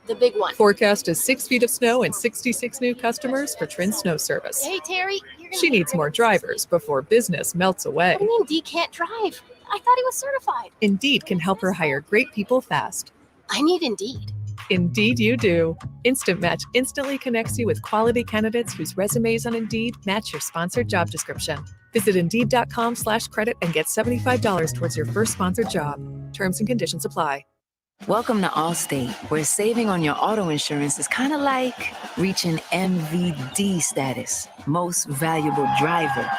the big one. Forecast is 6 feet of snow and 66 new customers for Trin Snow Service. Hey, Terry. She needs more drivers before business melts away. What do you mean Dee can't drive? I thought he was certified. Indeed can help her hire great people fast. I need Indeed. Indeed you do. Instant Match instantly connects you with quality candidates whose resumes on Indeed match your sponsored job description. Visit Indeed.com/credit and get $75 towards your first sponsored job. Terms and conditions apply. Welcome to Allstate, where saving on your auto insurance is kind of like reaching MVD status, most valuable driver.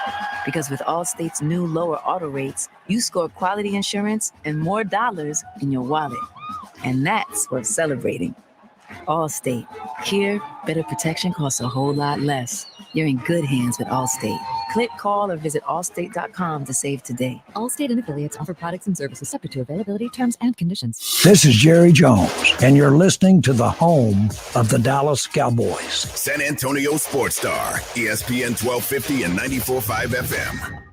Because with Allstate's new lower auto rates, you score quality insurance and more dollars in your wallet. And that's worth celebrating. Allstate. Here, better protection costs a whole lot less. You're in good hands with Allstate. Click, call, or visit allstate.com to save today. Allstate and affiliates offer products and services subject to availability, terms, and conditions. This is Jerry Jones, and you're listening to the home of the Dallas Cowboys. San Antonio Sports Star, ESPN 1250 and 94.5 FM.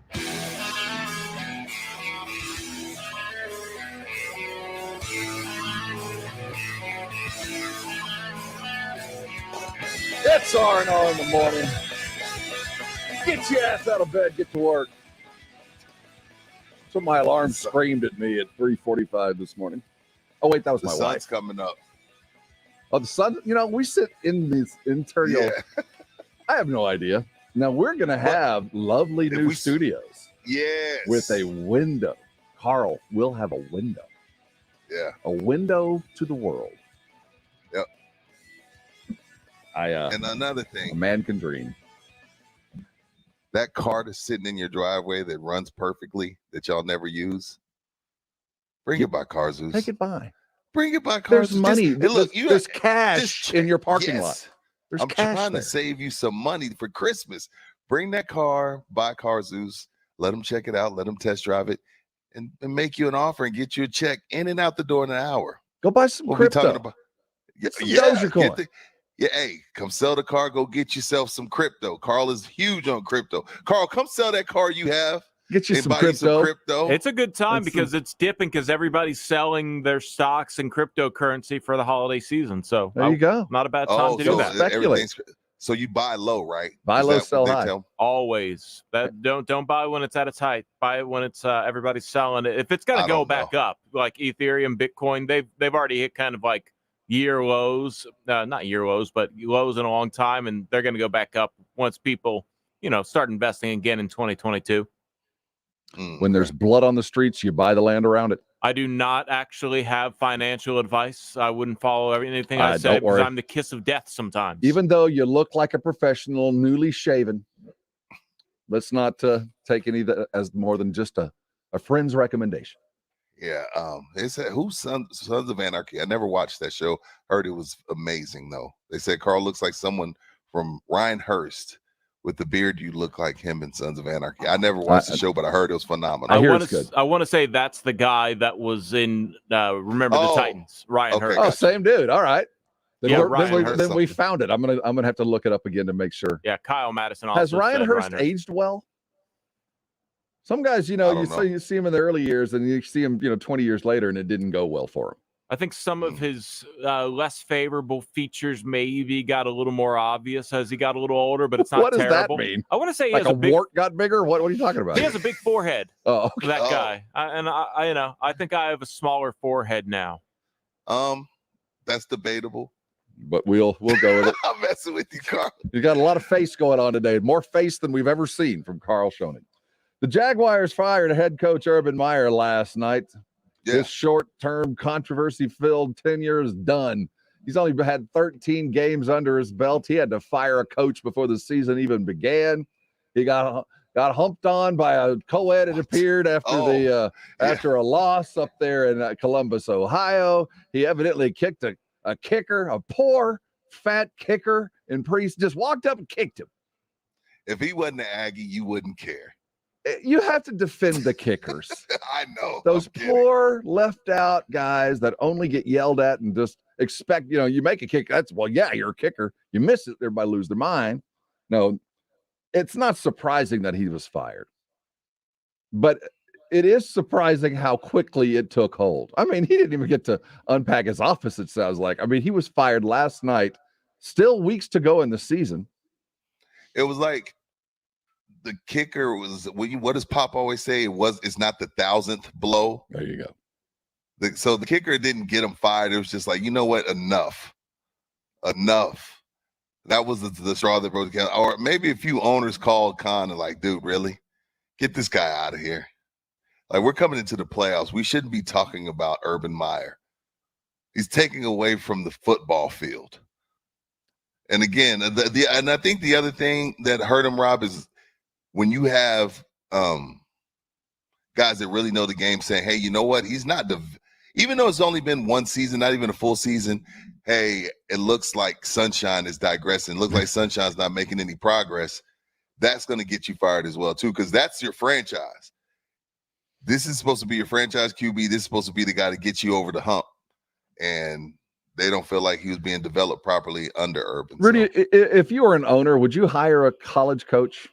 It's R&R in the morning. Get your ass out of bed, get to work. So my alarm screamed at me at 3:45 this morning. Oh, wait, that was my wife. The sun's coming up. Oh, the sun? You know, we sit in this interior. Yeah. I have no idea. Now, we're going to have lovely new studios. Yes. With a window. Karl will have a window. Yeah. A window to the world. Yep. And another a thing, man can dream. That car that's sitting in your driveway that runs perfectly that y'all never use, bring it by Car Zeus. Take it by. Bring it by Car There's Zeus. money. Look, there's cash in your parking lot. There's I'm cash trying there. to save you some money for Christmas. Bring that car by Car Zeus. Let them check it out. Let them test drive it, and make you an offer and get you a check in and out the door in an hour. Go buy some crypto. Talking about, hey, come sell the car. Go get yourself some crypto. Karl is huge on crypto. Karl, come sell that car you have. Get you and some buy crypto. You some crypto. It's a good time because it's dipping because everybody's selling their stocks and cryptocurrency for the holiday season. So there you go. Not a bad time to do that. Speculate. So you buy low, right? Buy low, sell high. Always. That don't buy when it's at its height. Buy it when it's everybody's selling it. If it's going to go back up, like Ethereum, Bitcoin, they've already hit kind of like year lows, not year lows, but lows in a long time, and they're going to go back up once people, start investing again in 2022. When there's blood on the streets, you buy the land around it. I do not actually have financial advice. I wouldn't follow anything I say because I'm the kiss of death sometimes. Even though you look like a professional, newly shaven, let's not take any as more than just a friend's recommendation. Yeah. They said, who's Sons of Anarchy? I never watched that show. Heard it was amazing, though. They said Karl looks like someone from Ryan Hurst. With the beard, you look like him in Sons of Anarchy. I never watched the show, but I heard it was phenomenal. I want to say that's the guy that was in Remember the Titans, Ryan Hurst. Oh, same dude. All right. Then we Hurst. found it. I'm gonna have to look it up again to make sure. Yeah, Kyle Madison. Also Has Ryan Hurst aged well? Some guys, you see him in the early years, and you see him, 20 years later, and it didn't go well for him. I think some of his less favorable features maybe got a little more obvious as he got a little older, but it's not What does terrible. that mean? I want to say he Like has a wart got bigger? What are you talking about? He has a big forehead. Oh, okay. That guy. I think I have a smaller forehead now. That's debatable. But we'll go with it. I'm messing with you, Karl. You got a lot of face going on today. More face than we've ever seen from Karl Schoening. The Jaguars fired head coach Urban Meyer last night. Yeah. His short-term, controversy-filled tenure is done. He's only had 13 games under his belt. He had to fire a coach before the season even began. He got humped on by a co-ed, it appeared, after a loss up there in Columbus, Ohio. He evidently kicked a kicker, a poor, fat kicker, and Priest just walked up and kicked him. If he wasn't an Aggie, you wouldn't care. You have to defend the kickers. I know. Those poor left out guys that only get yelled at and just expect, you make a kick. You're a kicker. You miss it, everybody lose their mind. No, it's not surprising that he was fired. But it is surprising how quickly it took hold. I mean, he didn't even get to unpack his office, it sounds like. I mean, he was fired last night, still weeks to go in the season. It was like, the kicker was, what does Pop always say? It's not the 1,000th blow. There you go. So the kicker didn't get him fired. It was just like, you know what? Enough. That was the straw that broke the camel's back. Or maybe a few owners called Khan and like, dude, really? Get this guy out of here. Like, we're coming into the playoffs. We shouldn't be talking about Urban Meyer. He's taking away from the football field. And again, and I think the other thing that hurt him, Rob, is when you have guys that really know the game saying, hey, you know what? He's not even though it's only been one season, not even a full season. Hey, it looks like Sunshine is digressing. It looks like Sunshine's not making any progress. That's going to get you fired as well, too, because that's your franchise. This is supposed to be your franchise QB. This is supposed to be the guy to get you over the hump. And they don't feel like he was being developed properly under Urban. Rudy, if you were an owner, would you hire a college coach?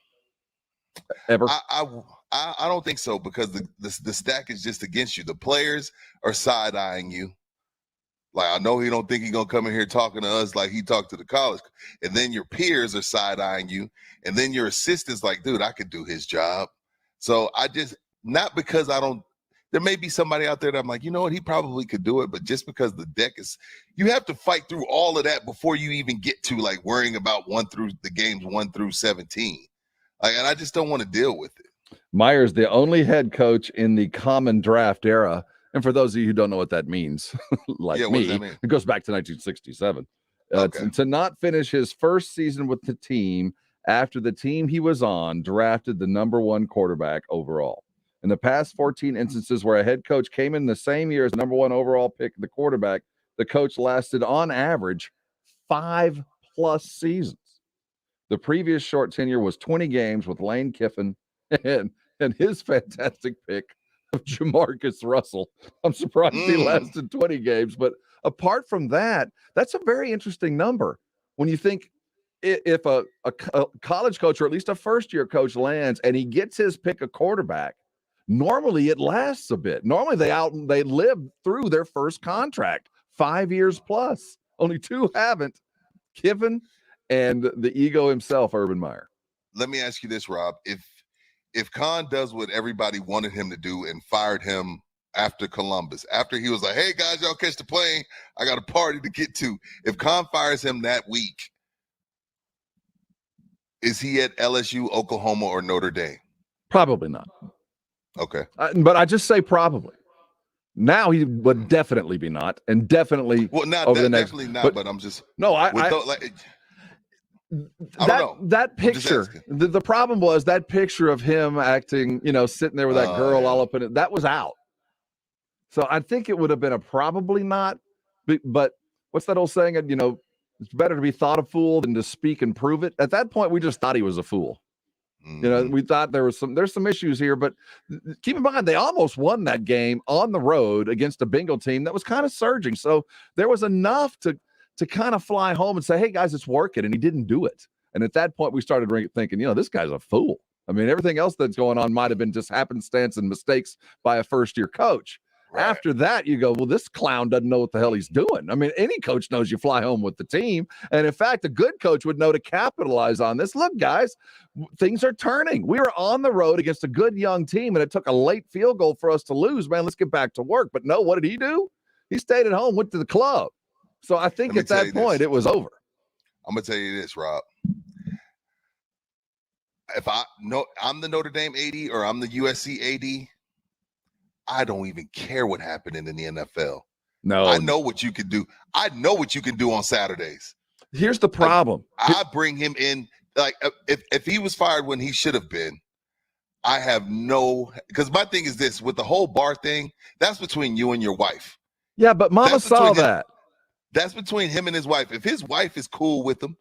Ever? I don't think so, because the stack is just against you. The players are side-eyeing you. Like, I know he don't think he's going to come in here talking to us like he talked to the college. And then your peers are side-eyeing you. And then your assistant's like, dude, I could do his job. So not because there may be somebody out there that I'm like, you know what, he probably could do it. But just because the deck you have to fight through all of that before you even get to like worrying about the games 1 through 17. And I just don't want to deal with it. Meyer's the only head coach in the common draft era. And for those of you who don't know what that means, like me, it goes back to 1967. To not finish his first season with the team after the team he was on drafted the number 1 quarterback overall. In the past 14 instances where a head coach came in the same year as the number 1 overall pick, the quarterback, the coach lasted on average 5+ seasons. The previous short tenure was 20 games with Lane Kiffin and his fantastic pick of Jamarcus Russell. I'm surprised he lasted 20 games. But apart from that, that's a very interesting number. When you think if a college coach or at least a first-year coach lands and he gets his pick of quarterback, normally it lasts a bit. Normally they live through their first contract, 5 years plus. Only 2 haven't. Kiffin and the ego himself, Urban Meyer. Let me ask you this, Rob. If Khan does what everybody wanted him to do and fired him after Columbus, after he was like, hey, guys, y'all catch the plane. I got a party to get to. If Khan fires him that week, is he at LSU, Oklahoma, or Notre Dame? Probably not. Okay. But I just say probably. Now he would definitely be not, and definitely over the next. Definitely not. But I'm just that picture. The problem was that picture of him acting, sitting there with that girl all up in it. That was out. So I think it would have been a probably not. But what's that old saying? It's better to be thought a fool than to speak and prove it. At that point, we just thought he was a fool. We thought there's some issues here, but keep in mind they almost won that game on the road against a Bengal team that was kind of surging. So there was enough to kind of fly home and say, hey guys, it's working. And he didn't do it. And at that point we started thinking, this guy's a fool. I mean, everything else that's going on might've been just happenstance and mistakes by a first-year coach. After that, you go, well, this clown doesn't know what the hell he's doing. I mean, any coach knows you fly home with the team. And in fact, a good coach would know to capitalize on this. Look, guys, things are turning. We were on the road against a good young team, and it took a late field goal for us to lose. Man, let's get back to work. But no, what did he do? He stayed at home, went to the club. So I think at that point, it was over. I'm going to tell you this, Rob. If I'm the Notre Dame AD or I'm the USC AD, I don't even care what happened in the NFL. No. I know what you can do. I know what you can do on Saturdays. Here's the problem. I bring him in. Like, if he was fired when he should have been, I have because my thing is this, with the whole bar thing, that's between you and your wife. Yeah, but Mama saw that. That's between him and his wife. If his wife is cool with him,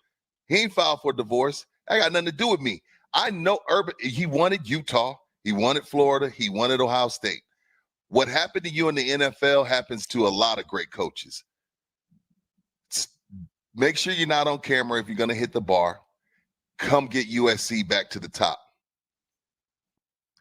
he ain't filed for divorce. That got nothing to do with me. I know Urban, he wanted Utah. He wanted Florida. He wanted Ohio State. What happened to you in the NFL happens to a lot of great coaches. Make sure you're not on camera if you're going to hit the bar. Come get USC back to the top.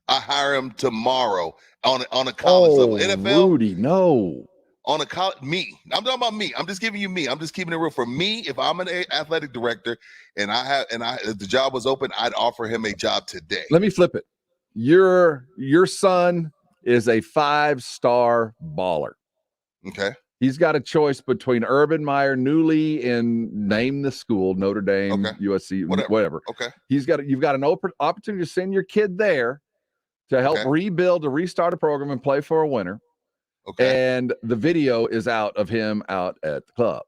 I hire him tomorrow on a college level. NFL, Rudy, no. On a college, me. I'm talking about me. I'm just giving you me. I'm just keeping it real. For me, if I'm an athletic director and if the job was open, I'd offer him a job today. Let me flip it. Your son is a 5-star baller. Okay. He's got a choice between Urban Meyer, newly in name the school, Notre Dame, USC, whatever. Okay. You've got an open opportunity to send your kid there to help rebuild, to restart a program and play for a winner. Okay. And the video is out of him out at the club.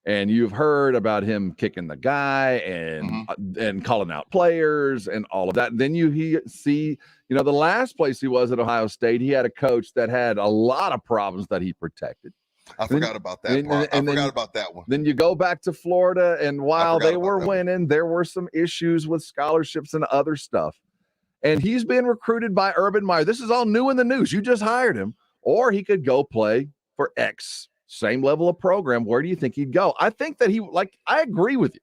And you've heard about him kicking the guy and calling out players and all of that. And then you see, the last place he was at Ohio State, he had a coach that had a lot of problems that he protected. I forgot about that part. I forgot about that one. Then you go back to Florida, and while they were winning, there were some issues with scholarships and other stuff. And he's been recruited by Urban Meyer. This is all new in the news. You just hired him. Or he could go play for X, same level of program. Where do you think he'd go? I think that I agree with you.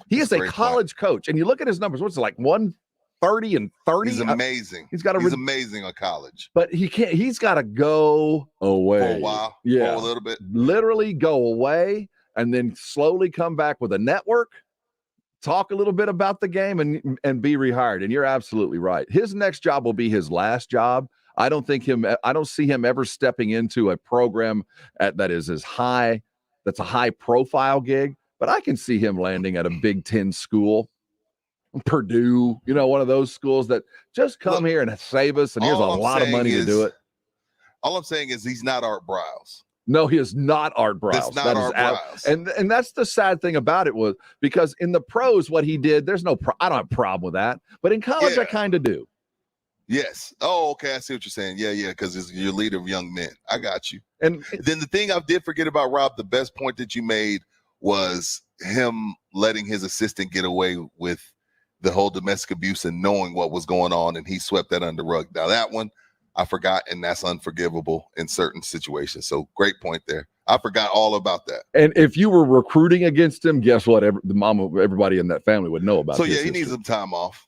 He is a college coach. And you look at his numbers, what's it like, 130 and 30? He's amazing. He's amazing on college. But he's got to go away. For a while. Yeah. For a little bit. Literally go away and then slowly come back with a network, talk a little bit about the game and be rehired. And you're absolutely right. His next job will be his last job. I don't see him ever stepping into a program that is as high, that's a high profile gig, but I can see him landing at a Big Ten school, Purdue, one of those schools that just come here and save us. And here's a lot of money to do it. All I'm saying is he's not Art Briles. No, he is not Art Briles. It's not Art Briles. And that's the sad thing about it was because in the pros, what he did, I don't have a problem with that. But in college, I kind of do. Yes. Oh, okay. I see what you're saying. Yeah, because it's your leader of young men. I got you. And then the thing I did forget about, Rob, the best point that you made was him letting his assistant get away with the whole domestic abuse and knowing what was going on, and he swept that under the rug. Now, that one I forgot, and that's unforgivable in certain situations. So great point there. I forgot all about that. And if you were recruiting against him, guess what? Everybody in that family would know about. So, yeah, he needs some time off.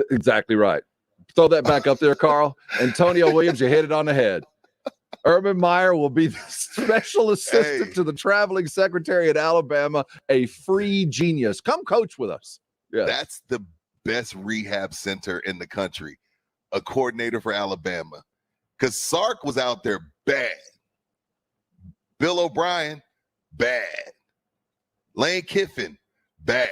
Exactly right. Throw that back up there, Karl. Antonio Williams, you hit it on the head. Urban Meyer will be the special assistant to the traveling secretary at Alabama, a free genius. Come coach with us. Yes. That's the best rehab center in the country, a coordinator for Alabama. Because Sark was out there bad. Bill O'Brien, bad. Lane Kiffin, bad.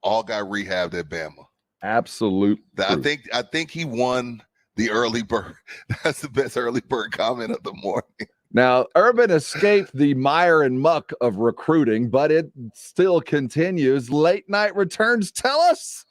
All got rehabbed at Bama. Absolute. I think he won the early bird. That's the best early bird comment of the morning. Now, Urban escaped the mire and muck of recruiting, but it still continues. Late night returns tell us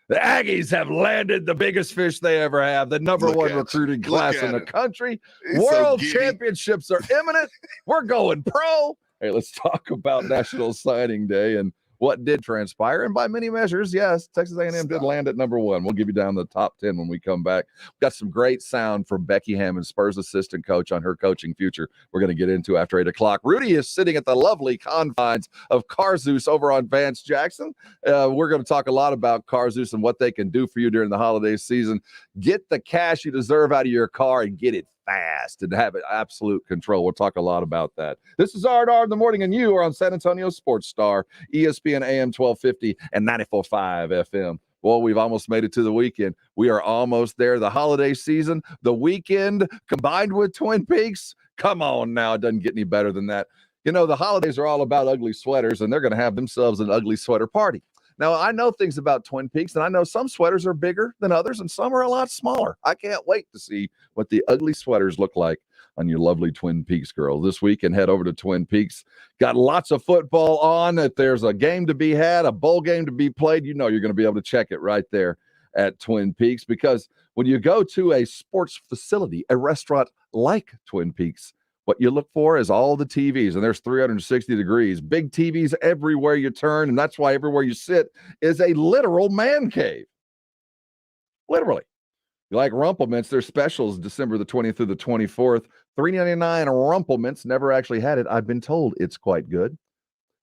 the Aggies have landed the biggest fish they ever have, the number one recruiting class in the country. World championships are imminent. We're going pro. Hey, let's talk about National Signing Day and what did transpire. And by many measures, yes, Texas A&M did land at number one. We'll give you down the top 10 when we come back. We've got some great sound from Becky Hammond, Spurs assistant coach, on her coaching future we're going to get into after 8 o'clock. Rudy is sitting at the lovely confines of Car Zeus over on Vance Jackson. We're going to talk a lot about Car Zeus and what they can do for you during the holiday season. Get the cash you deserve out of your car and get it fast and have absolute control. We'll talk a lot about that. This is R&R in the Morning, and you are on San Antonio Sports Star, ESPN AM 1250 and 94.5 FM. Well, we've almost made it to the weekend. We are almost there. The holiday season, the weekend combined with Twin Peaks. Come on now. It doesn't get any better than that. You know, the holidays are all about ugly sweaters, and they're going to have themselves an ugly sweater party. Now, I know things about Twin Peaks, and I know some sweaters are bigger than others, and some are a lot smaller. I can't wait to see what the ugly sweaters look like on your lovely Twin Peaks girls. This weekend, head over to Twin Peaks. Got lots of football on. If there's a game to be had, a bowl game to be played, you know you're going to be able to check it right there at Twin Peaks, because when you go to a sports facility, a restaurant like Twin Peaks, what you look for is all the TVs, and there's 360 degrees, big TVs everywhere you turn, and that's why everywhere you sit is a literal man cave. Literally. You like Rumple Mints, their specials December the 20th through the 24th, $3.99 Rumple Mints. Never actually had it. I've been told it's quite good.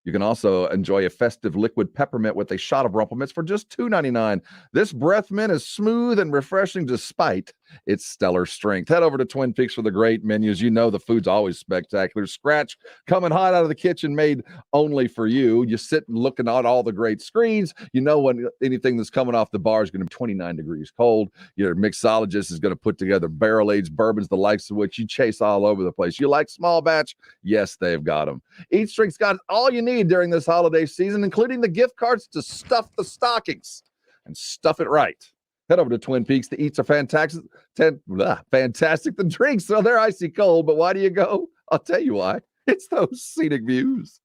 You can also enjoy a festive liquid peppermint with a shot of Rumple Mints for just $2.99. This breath mint is smooth and refreshing despite its stellar strength. Head over to Twin Peaks for the great menus. You know the food's always spectacular. Scratch coming hot out of the kitchen, made only for you. You sit looking at all the great screens. You know when anything that's coming off the bar is going to be 29 degrees cold. Your mixologist is going to put together barrel-aged bourbons, the likes of which you chase all over the place. You like small batch? Yes, they've got them. Each drink's got all you need during this holiday season, including the gift cards to stuff the stockings and stuff it right. Head over to Twin Peaks. The eats are fantastic. Fantastic. The drinks, so they're icy cold. But why do you go? I'll tell you why. It's those scenic views.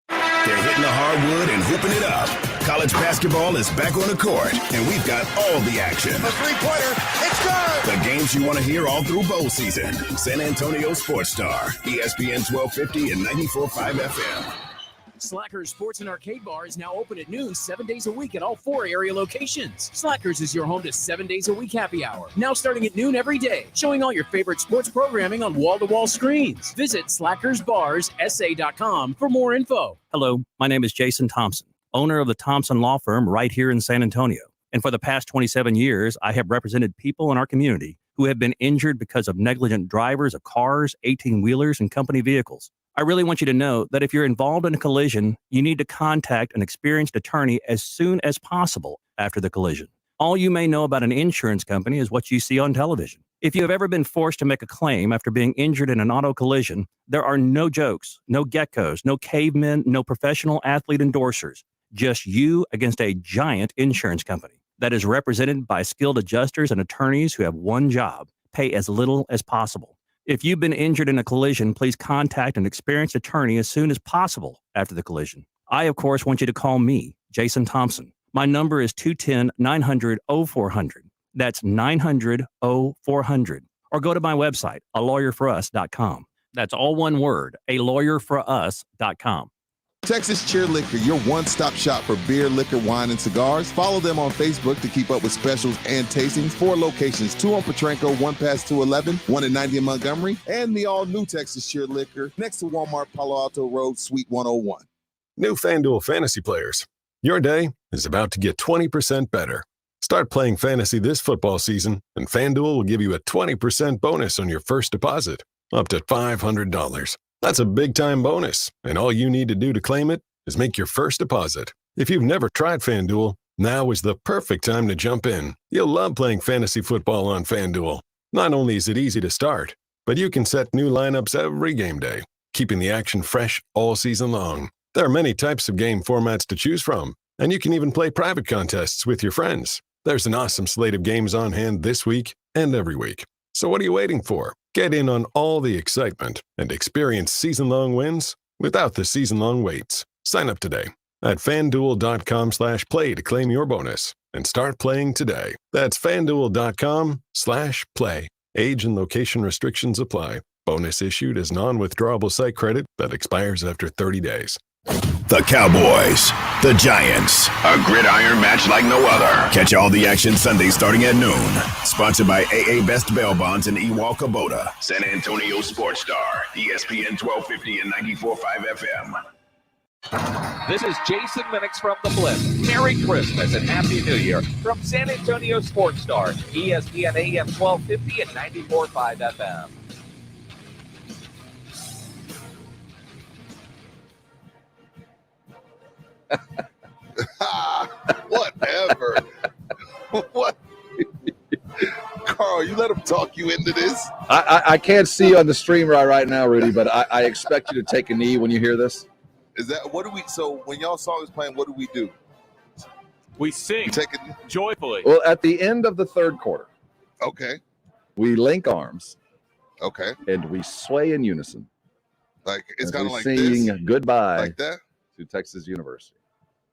They're hitting the hardwood and hooping it up. College basketball is back on the court, and we've got all the action. A three-pointer. It's good. The games you want to hear all through bowl season. San Antonio Sports Star, ESPN 1250 and 94.5 FM. Slackers Sports and Arcade Bar is now open at noon 7 days a week at all 4 area locations. Slackers is your home to 7 days a week happy hour, now starting at noon every day, showing all your favorite sports programming on wall-to-wall screens. Visit slackersbarssa.com for more info. Hello, my name is Jason Thompson, owner of the Thompson Law Firm right here in San Antonio. And for the past 27 years, I have represented people in our community who have been injured because of negligent drivers of cars, 18-wheelers, and company vehicles. I really want you to know that if you're involved in a collision, you need to contact an experienced attorney as soon as possible after the collision. All you may know about an insurance company is what you see on television. If you have ever been forced to make a claim after being injured in an auto collision, there are no jokes, no geckos, no cavemen, no professional athlete endorsers. Just you against a giant insurance company that is represented by skilled adjusters and attorneys who have one job: pay as little as possible. If you've been injured in a collision, please contact an experienced attorney as soon as possible after the collision. I, of course, want you to call me, Jason Thompson. My number is 210-900-0400. That's 900-0400. Or go to my website, alawyerforus.com. That's all one word, alawyerforus.com. Texas Cheer Liquor, your one-stop shop for beer, liquor, wine, and cigars. Follow them on Facebook to keep up with specials and tastings. 4 locations, 2 on Petranco, 1 past 211, 1 in 90 in Montgomery, and the all-new Texas Cheer Liquor next to Walmart, Palo Alto Road, Suite 101. New FanDuel fantasy players, your day is about to get 20% better. Start playing fantasy this football season, and FanDuel will give you a 20% bonus on your first deposit, up to $500. That's a big-time bonus, and all you need to do to claim it is make your first deposit. If you've never tried FanDuel, now is the perfect time to jump in. You'll love playing fantasy football on FanDuel. Not only is it easy to start, but you can set new lineups every game day, keeping the action fresh all season long. There are many types of game formats to choose from, and you can even play private contests with your friends. There's an awesome slate of games on hand this week and every week. So what are you waiting for? Get in on all the excitement and experience season-long wins without the season-long waits. Sign up today at FanDuel.com/play to claim your bonus and start playing today. That's FanDuel.com/play. Age and location restrictions apply. Bonus issued as non-withdrawable site credit that expires after 30 days. The Cowboys, the Giants, a gridiron match like no other. Catch all the action Sunday starting at noon. Sponsored by AA Best Bail Bonds and Ewald Kubota. San Antonio Sports Star, ESPN 1250 and 94.5 FM. This is Jason Minix from The Blitz. Merry Christmas and Happy New Year from San Antonio Sports Star, ESPN AM 1250 and 94.5 FM. Whatever. What? Karl, you let him talk you into this? I can't see on the stream right now, Rudy, but I expect you to take a knee when you hear this. Is that what do we? So when y'all song is playing, what do we do? We sing joyfully. Well, at the end of the third quarter, okay, we link arms, okay, and we sway in unison. Like it's kind of like singing this, goodbye like that to Texas University.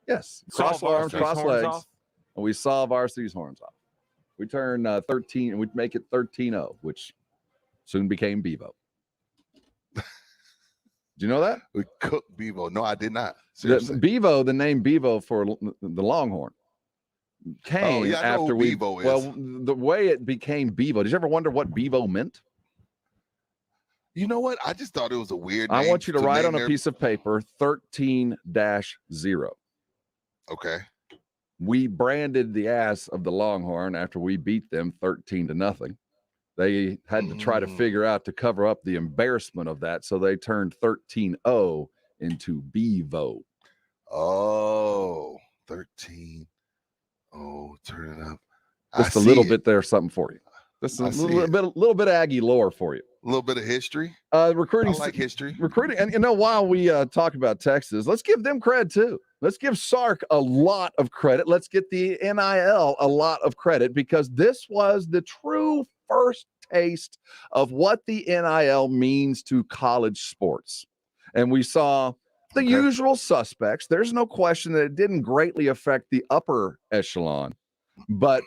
Yes, cross arms, cross legs, and we saw varsity's horns off. We turn 13, and we'd make it 13-0, which soon became Bevo. Did you know that? We cooked Bevo. No, I did not. Bevo, the name Bevo for the Longhorn, came after we. Bevo is. Well, the way it became Bevo. Did you ever wonder what Bevo meant? You know what? I just thought it was a weird name. I want you to write on a piece of paper 13-0. Okay. We branded the ass of the Longhorn after we beat them 13-0. They had to try to figure out to cover up the embarrassment of that, so they turned 13-0 into Bevo. Oh, 13. Oh, turn it up. Just a little bit there, something for you. Just a little bit of Aggie lore for you. A little bit of history. Recruiting. I like history. Recruiting. And while we talk about Texas, let's give them credit too. Let's give Sark a lot of credit. Let's get the NIL a lot of credit, because this was the true first taste of what the NIL means to college sports. And we saw the usual suspects. There's no question that it didn't greatly affect the upper echelon, but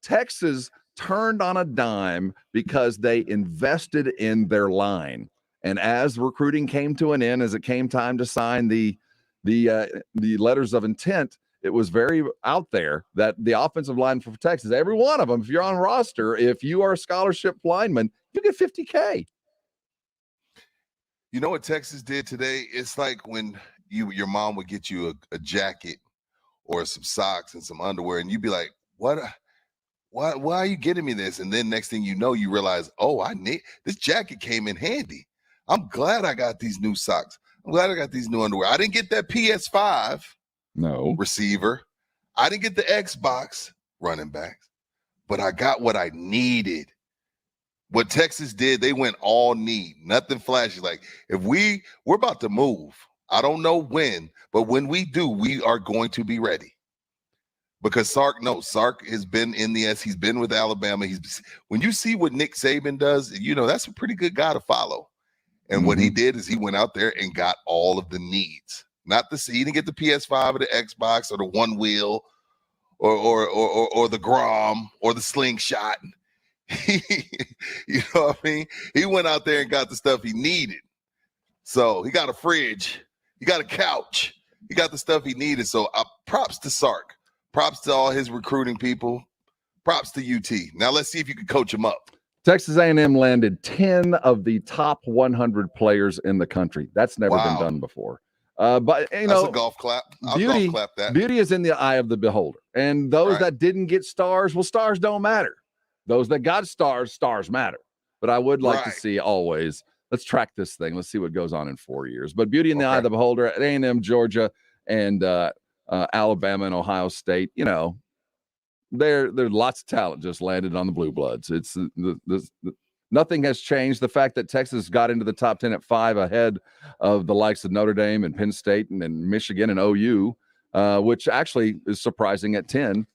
Texas turned on a dime because they invested in their line. And as recruiting came to an end, as it came time to sign the letters of intent, it was very out there that the offensive line for Texas, every one of them, if you're on roster, if you are a scholarship lineman, you get $50K. You know what Texas did today? It's like when your mom would get you a jacket or some socks and some underwear, and you'd be like, why are you getting me this? And then next thing you know, you realize, oh, I need this jacket came in handy. I'm glad I got these new socks. I'm glad I got these new underwear. I didn't get that PS5 receiver. I didn't get the Xbox running backs, but I got what I needed. What Texas did, they went all need, nothing flashy. Like if we're about to move, I don't know when, but when we do, we are going to be ready. Because Sark has been in the S. He's been with Alabama. When you see what Nick Saban does, you know that's a pretty good guy to follow. And what he did is he went out there and got all of the needs. He didn't get the PS5 or the Xbox or the one wheel or the Grom or the slingshot. You know what I mean? He went out there and got the stuff he needed. So he got a fridge, he got a couch, he got the stuff he needed. So props to Sark. Props to all his recruiting people. Props to UT. Now let's see if you can coach him up. Texas A&M landed 10 of the top 100 players in the country. That's never been done before. But you know, that's a golf clap. I'll golf clap that. Beauty is in the eye of the beholder. And those that didn't get stars, well, stars don't matter. Those that got stars, stars matter. But I would like to see always, let's track this thing. Let's see what goes on in 4 years. But beauty in the eye of the beholder at A&M, Georgia, and Alabama and Ohio State, you know, there's lots of talent just landed on the Blue Bloods. It's nothing has changed. The fact that Texas got into the top 10 at 5 ahead of the likes of Notre Dame and Penn State and Michigan and OU, which actually is surprising at 10.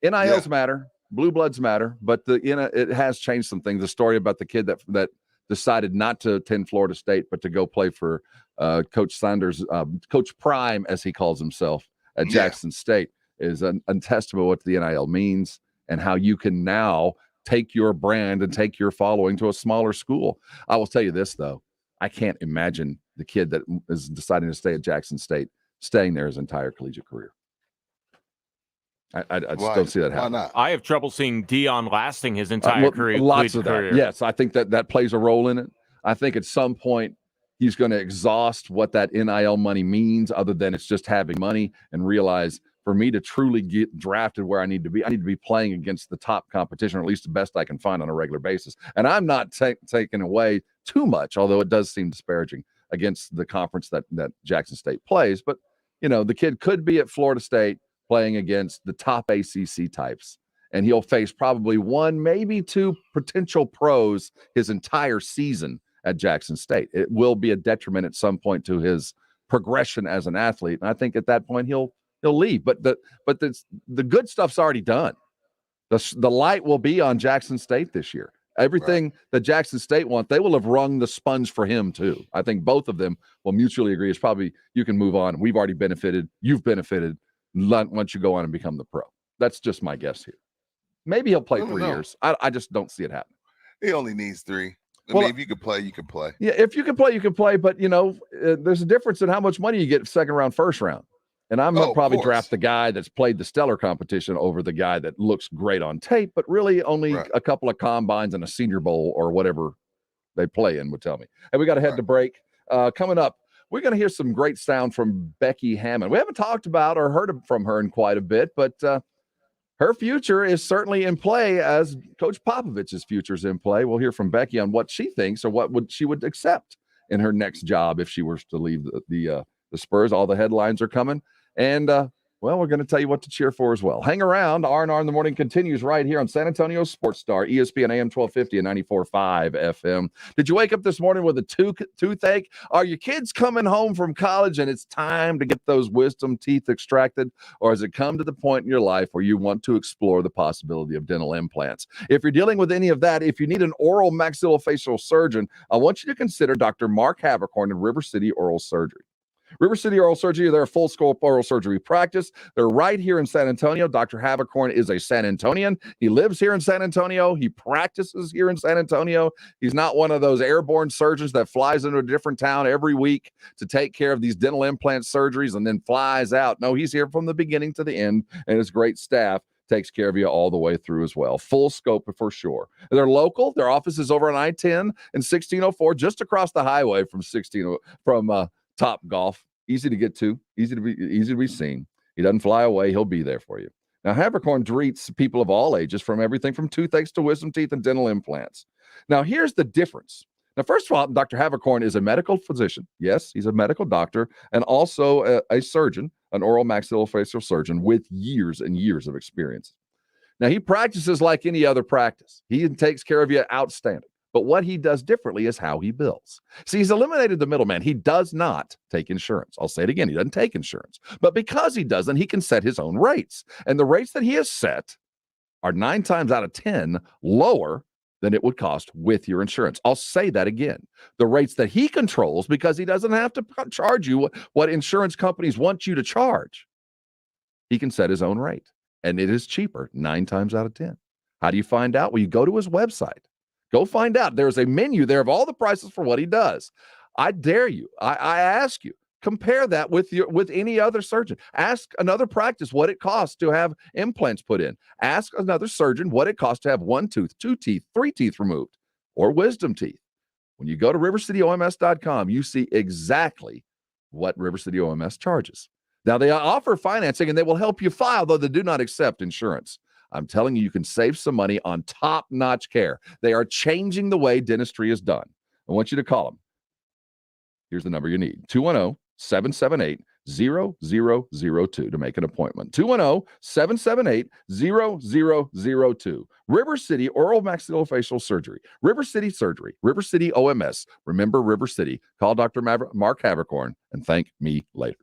NILs matter, Blue Bloods matter, but it has changed some things. The story about the kid that decided not to attend Florida State, but to go play for Coach Sanders, Coach Prime, as he calls himself, at Jackson State, is a testament what the NIL means and how you can now take your brand and take your following to a smaller school. I will tell you this, though. I can't imagine the kid that is deciding to stay at Jackson State staying there his entire collegiate career. I just don't see that happening. Why not? I have trouble seeing Dion lasting his entire career. Lots of that. Yes, I think that plays a role in it. I think at some point he's going to exhaust what that NIL money means other than it's just having money and realize for me to truly get drafted where I need to be playing against the top competition, or at least the best I can find on a regular basis. And I'm not taking away too much, although it does seem disparaging against the conference that Jackson State plays. But, the kid could be at Florida State playing against the top ACC types, and he'll face probably one, maybe two potential pros his entire season at Jackson State. It will be a detriment at some point to his progression as an athlete. And I think at that point he'll leave. But the good stuff's already done. The light will be on Jackson State this year. Everything that Jackson State want, they will have wrung the sponge for him too. I think both of them will mutually agree. It's probably, you can move on. We've already benefited. You've benefited once you go on and become the pro. That's just my guess here. Maybe he'll play 3 years. I just don't see it happening. He only needs 3. I mean, if you could play, you can play. Yeah, if you can play, you can play. But, there's a difference in how much money you get second round, first round. And I'm going to probably draft the guy that's played the stellar competition over the guy that looks great on tape, but really only a couple of combines and a Senior Bowl or whatever they play in would tell me. Hey, we got to head to break. Coming up, we're going to hear some great sound from Becky Hammond. We haven't talked about or heard from her in quite a bit, but her future is certainly in play as Coach Popovich's future is in play. We'll hear from Becky on what she thinks or what she would accept in her next job if she were to leave the Spurs. All the headlines are coming. And, we're going to tell you what to cheer for as well. Hang around. R&R in the Morning continues right here on San Antonio Sports Star, ESPN AM 1250 and 94.5 FM. Did you wake up this morning with a toothache? Are your kids coming home from college and it's time to get those wisdom teeth extracted? Or has it come to the point in your life where you want to explore the possibility of dental implants? If you're dealing with any of that, if you need an oral maxillofacial surgeon, I want you to consider Dr. Mark Havercorn in River City Oral Surgery. River City Oral Surgery, they're a full-scope oral surgery practice. They're right here in San Antonio. Dr. Havercorn is a San Antonian. He lives here in San Antonio. He practices here in San Antonio. He's not one of those airborne surgeons that flies into a different town every week to take care of these dental implant surgeries and then flies out. No, he's here from the beginning to the end, and his great staff takes care of you all the way through as well. Full scope for sure. They're local. Their office is over on I-10 and 1604, just across the highway from Top Golf. Easy to get to, easy to be seen. He doesn't fly away. He'll be there for you. Now, Havercorn treats people of all ages, from everything from toothaches to wisdom teeth and dental implants. Now, here's the difference. Now, first of all, Dr. Havercorn is a medical physician. Yes, he's a medical doctor and also a surgeon, an oral maxillofacial surgeon with years and years of experience. Now, he practices like any other practice. He takes care of you outstanding. But what he does differently is how he bills. See, he's eliminated the middleman. He does not take insurance. I'll say it again. He doesn't take insurance. But because he doesn't, he can set his own rates. And the rates that he has set are 9 times out of 10 lower than it would cost with your insurance. I'll say that again. The rates that he controls, because he doesn't have to charge you what insurance companies want you to charge, he can set his own rate. And it is cheaper 9 times out of 10. How do you find out? Well, you go to his website. Go find out. There's a menu there of all the prices for what he does. I dare you. I ask you, compare that with any other surgeon. Ask another practice what it costs to have implants put in. Ask another surgeon what it costs to have 1 tooth, 2 teeth, 3 teeth removed, or wisdom teeth. When you go to rivercityoms.com, you see exactly what River City OMS charges. Now, they offer financing and they will help you file, though they do not accept insurance. I'm telling you, you can save some money on top-notch care. They are changing the way dentistry is done. I want you to call them. Here's the number you need, 210-778-0002 to make an appointment. 210-778-0002. River City Oral Maxillofacial Surgery. River City Surgery. River City OMS. Remember River City. Call Dr. Mark Havercorn and thank me later.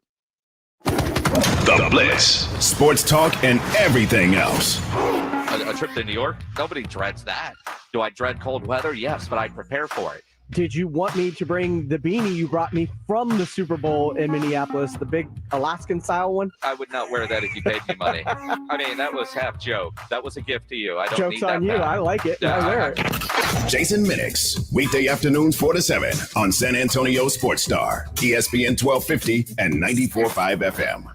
The Blitz. Sports talk and everything else. A trip to New York? Nobody dreads that. Do I dread cold weather? Yes, but I prepare for it. Did you want me to bring the beanie you brought me from the Super Bowl in Minneapolis, the big Alaskan style one? I would not wear that if you paid me money. I mean, that was half joke. That was a gift to you. I don't Joke's need that on you. back. I like it. I wear it. Jason Minix, weekday afternoons 4 to 7 on San Antonio Sports Star, ESPN 1250 and 94.5 FM.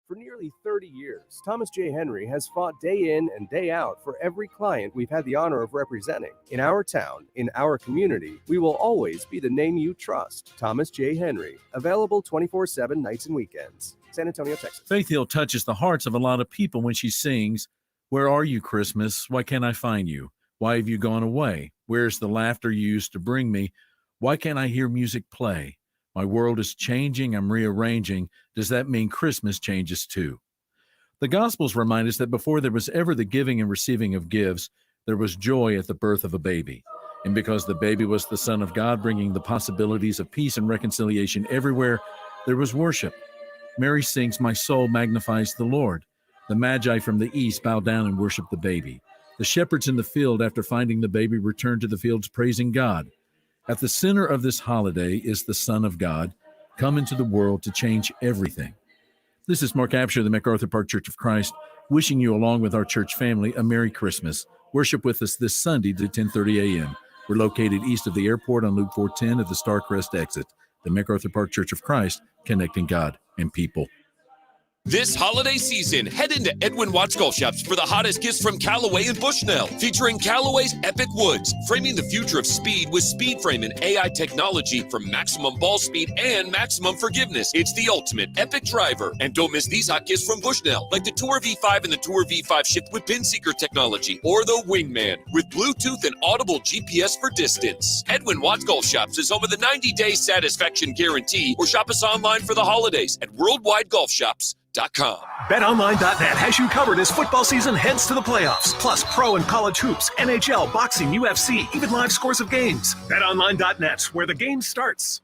For nearly 30 30 years, Thomas J. Henry has fought day in and day out for every client we've had the honor of representing. In our town, in our community, we will always be the name you trust. Thomas J. Henry, available 24/7 nights and weekends. San Antonio, Texas. Faith Hill touches the hearts of a lot of people when she sings, "Where are you, Christmas? Why can't I find you? Why have you gone away? Where's the laughter you used to bring me? Why can't I hear music play? My world is changing, I'm rearranging. Does that mean Christmas changes too?" The Gospels remind us that before there was ever the giving and receiving of gifts, there was joy at the birth of a baby. And because the baby was the Son of God, bringing the possibilities of peace and reconciliation everywhere, there was worship. Mary sings, "My soul magnifies the Lord." The Magi from the east bow down and worship the baby. The shepherds in the field, after finding the baby, return to the fields praising God. At the center of this holiday is the Son of God, come into the world to change everything. This is Mark Absher of the MacArthur Park Church of Christ, wishing you, along with our church family, a Merry Christmas. Worship with us this Sunday at 10:30 a.m. We're located east of the airport on Loop 410 at the Starcrest exit. The MacArthur Park Church of Christ, connecting God and people. This holiday season, head into Edwin Watts Golf Shops for the hottest gifts from Callaway and Bushnell, featuring Callaway's Epic Woods, framing the future of speed with speed frame and AI technology for maximum ball speed and maximum forgiveness. It's the ultimate epic driver. And don't miss these hot gifts from Bushnell, like the Tour V5 and the Tour V5 shipped with pin seeker technology, or the Wingman with Bluetooth and audible GPS for distance. Edwin Watts Golf Shops is home of the 90-day satisfaction guarantee, or shop us online for the holidays at worldwidegolfshops.com. BetOnline.net has you covered as football season heads to the playoffs. Plus pro and college hoops, NHL, boxing, UFC, even live scores of games. BetOnline.net, where the game starts.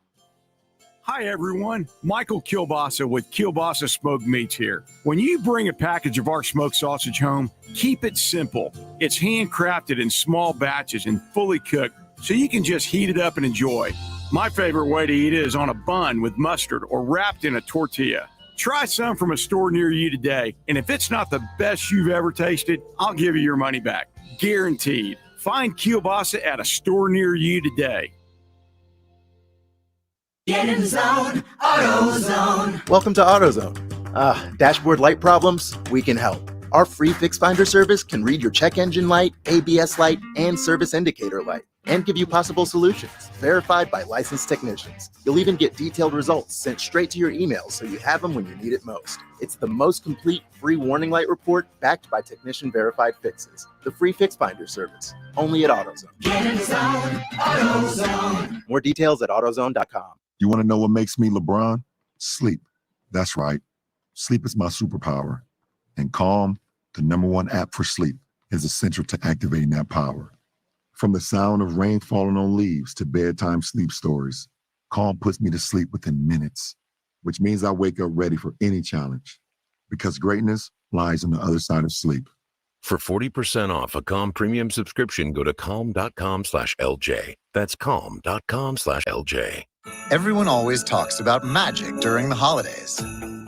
Hi, everyone. Michael Kielbasa with Kielbasa Smoked Meats here. When you bring a package of our smoked sausage home, keep it simple. It's handcrafted in small batches and fully cooked, so you can just heat it up and enjoy. My favorite way to eat it is on a bun with mustard or wrapped in a tortilla. Try some from a store near you today, and if it's not the best you've ever tasted, I'll give you your money back. Guaranteed. Find Kielbasa at a store near you today. Get in the zone, AutoZone. Welcome to AutoZone. Dashboard light problems? We can help. Our free Fix Finder service can read your check engine light, ABS light, and service indicator light, and give you possible solutions, verified by licensed technicians. You'll even get detailed results sent straight to your email so you have them when you need it most. It's the most complete free warning light report backed by technician-verified fixes. The free Fix Finder service, only at AutoZone. Get in the zone, AutoZone. More details at AutoZone.com. You want to know what makes me LeBron? Sleep. That's right. Sleep is my superpower. And Calm, the #1 app for sleep, is essential to activating that power. From the sound of rain falling on leaves to bedtime sleep stories, Calm puts me to sleep within minutes, which means I wake up ready for any challenge. Because greatness lies on the other side of sleep. For 40% off a Calm premium subscription, go to calm.com/LJ. That's calm.com/LJ. Everyone always talks about magic during the holidays.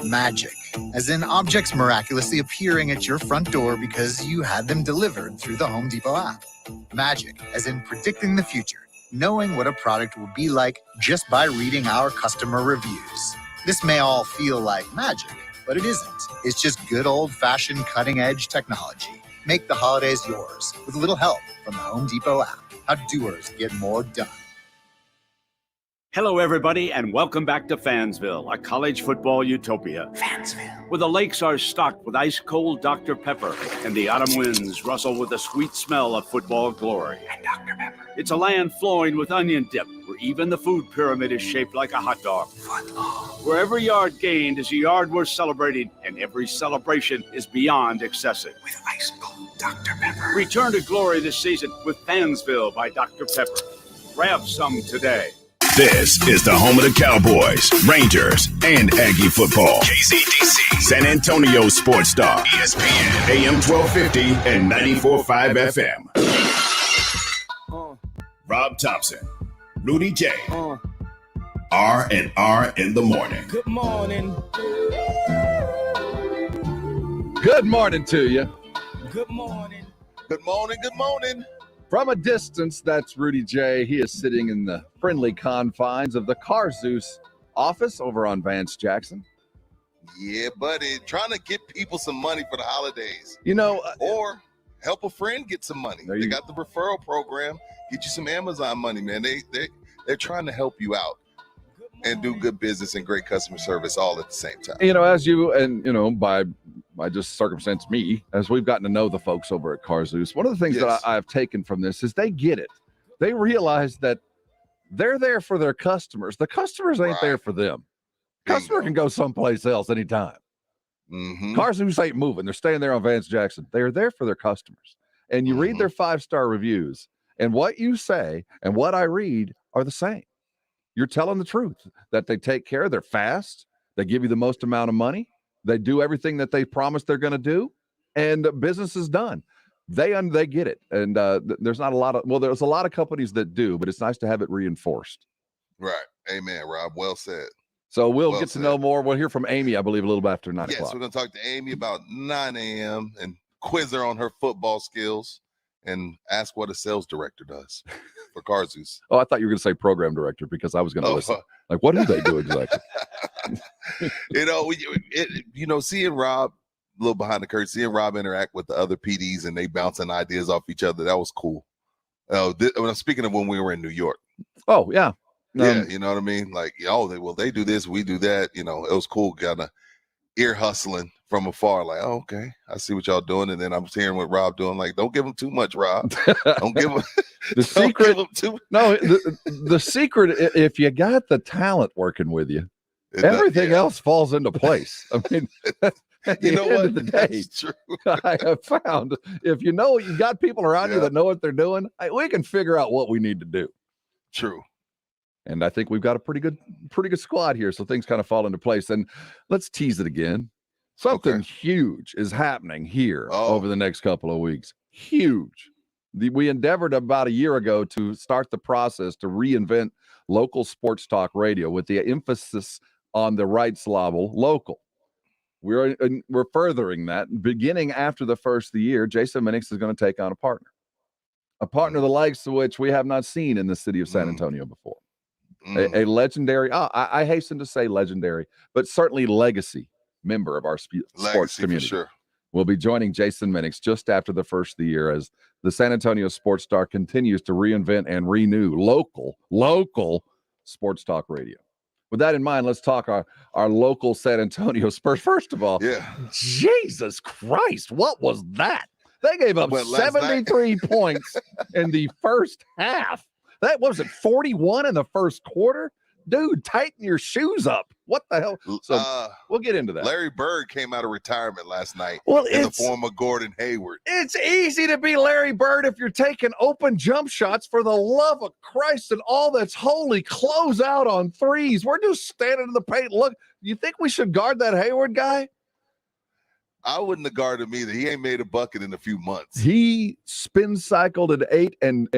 Magic, as in objects miraculously appearing at your front door because you had them delivered through the Home Depot app. Magic, as in predicting the future, knowing what a product will be like just by reading our customer reviews. This may all feel like magic, but it isn't. It's just good old-fashioned cutting-edge technology. Make the holidays yours with a little help from the Home Depot app. How doers get more done. Hello, everybody, and welcome back to Fansville, a college football utopia. Fansville. Where the lakes are stocked with ice-cold Dr. Pepper, and the autumn winds rustle with the sweet smell of football glory. And Dr. Pepper. It's a land flowing with onion dip, where even the food pyramid is shaped like a hot dog. Football. Where every yard gained is a yard worth celebrating, and every celebration is beyond excessive. With ice-cold Dr. Pepper. Return to glory this season with Fansville by Dr. Pepper. Grab some today. This is the home of the Cowboys, Rangers, and Aggie football. KZDC, San Antonio Sports Star, ESPN, AM 1250 and 94.5 FM. Rob Thompson, Rudy J, R&R in the morning. Good morning. Good morning to you. Good morning. Good morning. Good morning. From a distance, that's Rudy J. He is sitting in the friendly confines of the Car Zeus office over on Vance Jackson. Yeah, buddy. Trying to get people some money for the holidays. Or help a friend get some money. They got the referral program. Get you some Amazon money, man. They're trying to help you out and do good business and great customer service all at the same time. As you and by just circumstance me, as we've gotten to know the folks over at Car Zeus, one of the things that I've taken from this is they get it. They realize that they're there for their customers. The customers ain't there for them. Customer can go someplace else anytime. Car Zeus ain't moving. They're staying there on Vance Jackson. They're there for their customers. And you read their 5-star reviews, and what you say and what I read are the same. You're telling the truth that they take care. They're fast. They give you the most amount of money. They do everything that they promise they're going to do, and business is done. They get it. And there's not a lot of, there's a lot of companies that do, but it's nice to have it reinforced. Right. Amen, Rob. Well said. So we'll get to know more. We'll hear from Amy, I believe, a little bit after 9 o'clock. Yes, we're going to talk to Amy about 9 a.m. and quiz her on her football skills and ask what a sales director does for Car Zeus. Oh, I thought you were going to say program director because I was going to listen. Like, what do they do exactly? Seeing Rob, a little behind the curtain, seeing Rob interact with the other PDs and they bouncing ideas off each other, that was cool. I'm speaking of when we were in New York. Oh, yeah. Yeah, you know what I mean? Like, they do this, we do that. It was cool kind of ear hustling from afar. Like, oh, okay, I see what y'all doing. And then I'm hearing what Rob doing. Like, don't give him too much, Rob. Don't give him the secret. The secret, if you got the talent working with you, everything else falls into place. I mean, at the end of the day, that's true. I have found if you got people around you that know what they're doing, we can figure out what we need to do. True. And I think we've got a pretty good squad here, so things kind of fall into place. And let's tease it again. Something huge is happening here over the next couple of weeks. Huge. We endeavored about a year ago to start the process to reinvent local sports talk radio with the emphasis on the right syllable, local. We're furthering that. Beginning after the first of the year, Jason Minix is going to take on a partner the likes of which we have not seen in the city of San Antonio before. A legendary, I hasten to say legendary, but certainly legacy member of our sports community. For sure. Will be joining Jason Minix just after the first of the year as the San Antonio Sports Star continues to reinvent and renew local sports talk radio. With that in mind, let's talk our local San Antonio Spurs. First of all, Jesus Christ, what was that? They gave up 73 points in the first half. That was 41 in the first quarter. Dude, tighten your shoes up. What the hell? So we'll get into that. Larry Bird came out of retirement last night in the form of Gordon Hayward. It's easy to be Larry Bird if you're taking open jump shots. For the love of Christ and all that's holy, close out on threes. We're just standing in the paint. Look, you think we should guard that Hayward guy? I wouldn't have guarded him either. He ain't made a bucket in a few months. He spin cycled at 8 and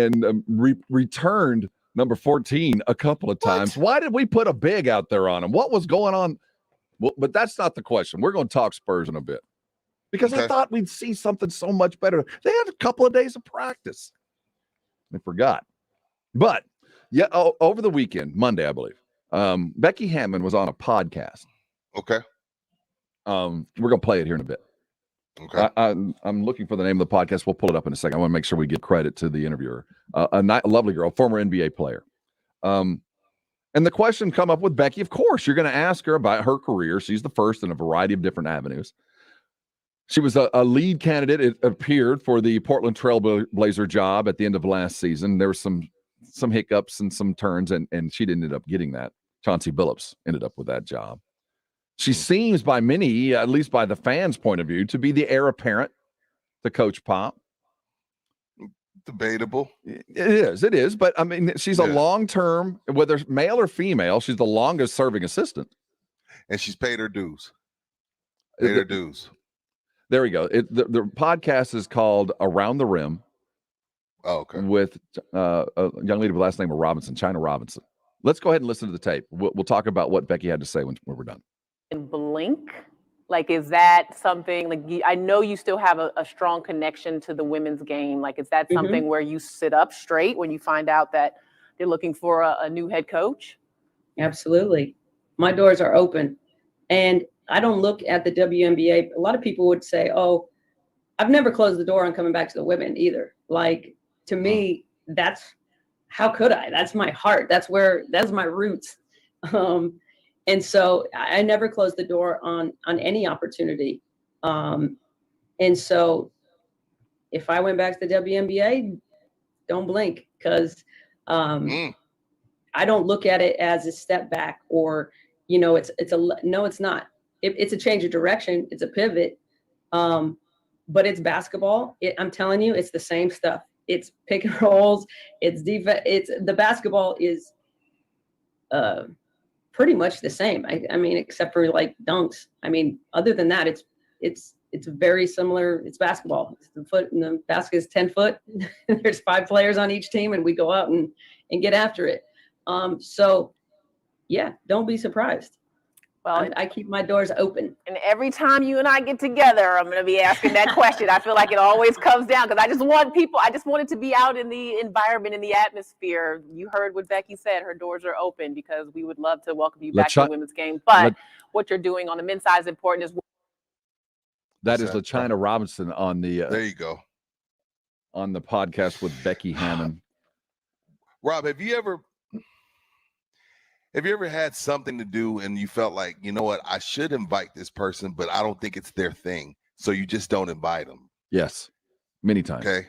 returned number 14 a couple of times. Why did we put a big out there on him? What was going on? Well, but that's not the question. We're going to talk Spurs in a bit because I thought we'd see something so much better. They had a couple of days of practice. They forgot. But over the weekend, Monday, I believe, Becky Hammond was on a podcast. Okay. We're going to play it here in a bit. Okay. I'm looking for the name of the podcast. We'll pull it up in a second. I want to make sure we give credit to the interviewer. A lovely girl, former NBA player. And the question come up with Becky. Of course, you're going to ask her about her career. She's the first in a variety of different avenues. She was a lead candidate. It appeared for the Portland Trailblazer job at the end of last season. There were some hiccups and some turns, and she ended up getting that. Chauncey Billups ended up with that job. She seems by many, at least by the fans' point of view, to be the heir apparent to Coach Pop. Debatable. It is. But, I mean, she's a long-term, whether male or female, she's the longest-serving assistant. And she's paid her dues. There we go. The podcast is called Around the Rim. Oh, okay. With a young lady with the last name of Robinson, China Robinson. Let's go ahead and listen to the tape. We'll talk about what Becky had to say when we're done. Blink? Like, is that something, like, I know you still have a strong connection to the women's game. Like, is that something where you sit up straight when you find out that they're looking for a new head coach? Absolutely. My doors are open. And I don't look at the WNBA. A lot of people would say, oh, I've never closed the door on coming back to the women either. Like, to me, that's, how could I? That's my heart. That's my roots. And so I never closed the door on any opportunity. And so if I went back to the WNBA, don't blink, because I don't look at it as a step back, or, no, it's not. It's a change of direction. It's a pivot. But it's basketball. I'm telling you, it's the same stuff. It's pick and rolls. It's defense. The basketball is pretty much the same. I mean, except for like dunks. I mean, other than that, it's very similar. It's basketball. It's the foot, and the basket is 10 foot. There's 5 players on each team, and we go out and get after it. So yeah, don't be surprised. Well, I keep my doors open. And every time you and I get together, I'm going to be asking that question. I feel like it always comes down, because I just want it to be out in the environment, in the atmosphere. You heard what Becky said. Her doors are open, because we would love to welcome you back to the women's game. But what you're doing on the men's side is important as well. That is LaChina Robinson on the there you go, on the podcast with Becky Hammond. Rob, have you ever had something to do and you felt like, you know what, I should invite this person, but I don't think it's their thing, so you just don't invite them? Yes, many times. Okay.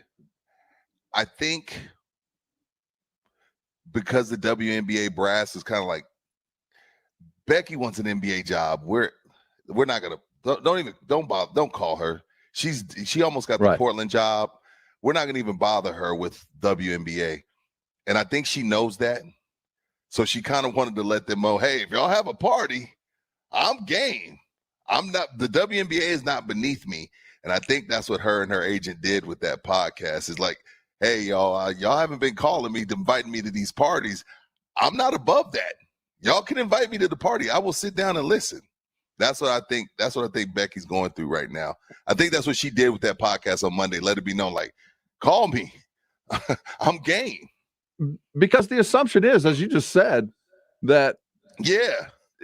I think because the WNBA brass is kind of like, Becky wants an NBA job. We're not gonna, don't call her. She almost got the Portland job. We're not gonna even bother her with WNBA, and I think she knows that. So she kind of wanted to let them know, hey, if y'all have a party, I'm game. The WNBA is not beneath me. And I think that's what her and her agent did with that podcast. Is like, hey, y'all haven't been calling me, inviting me to these parties. I'm not above that. Y'all can invite me to the party. I will sit down and listen. That's what I think. That's what I think Becky's going through right now. I think that's what she did with that podcast on Monday. Let it be known, like, call me. I'm game. Because the assumption is, as you just said, that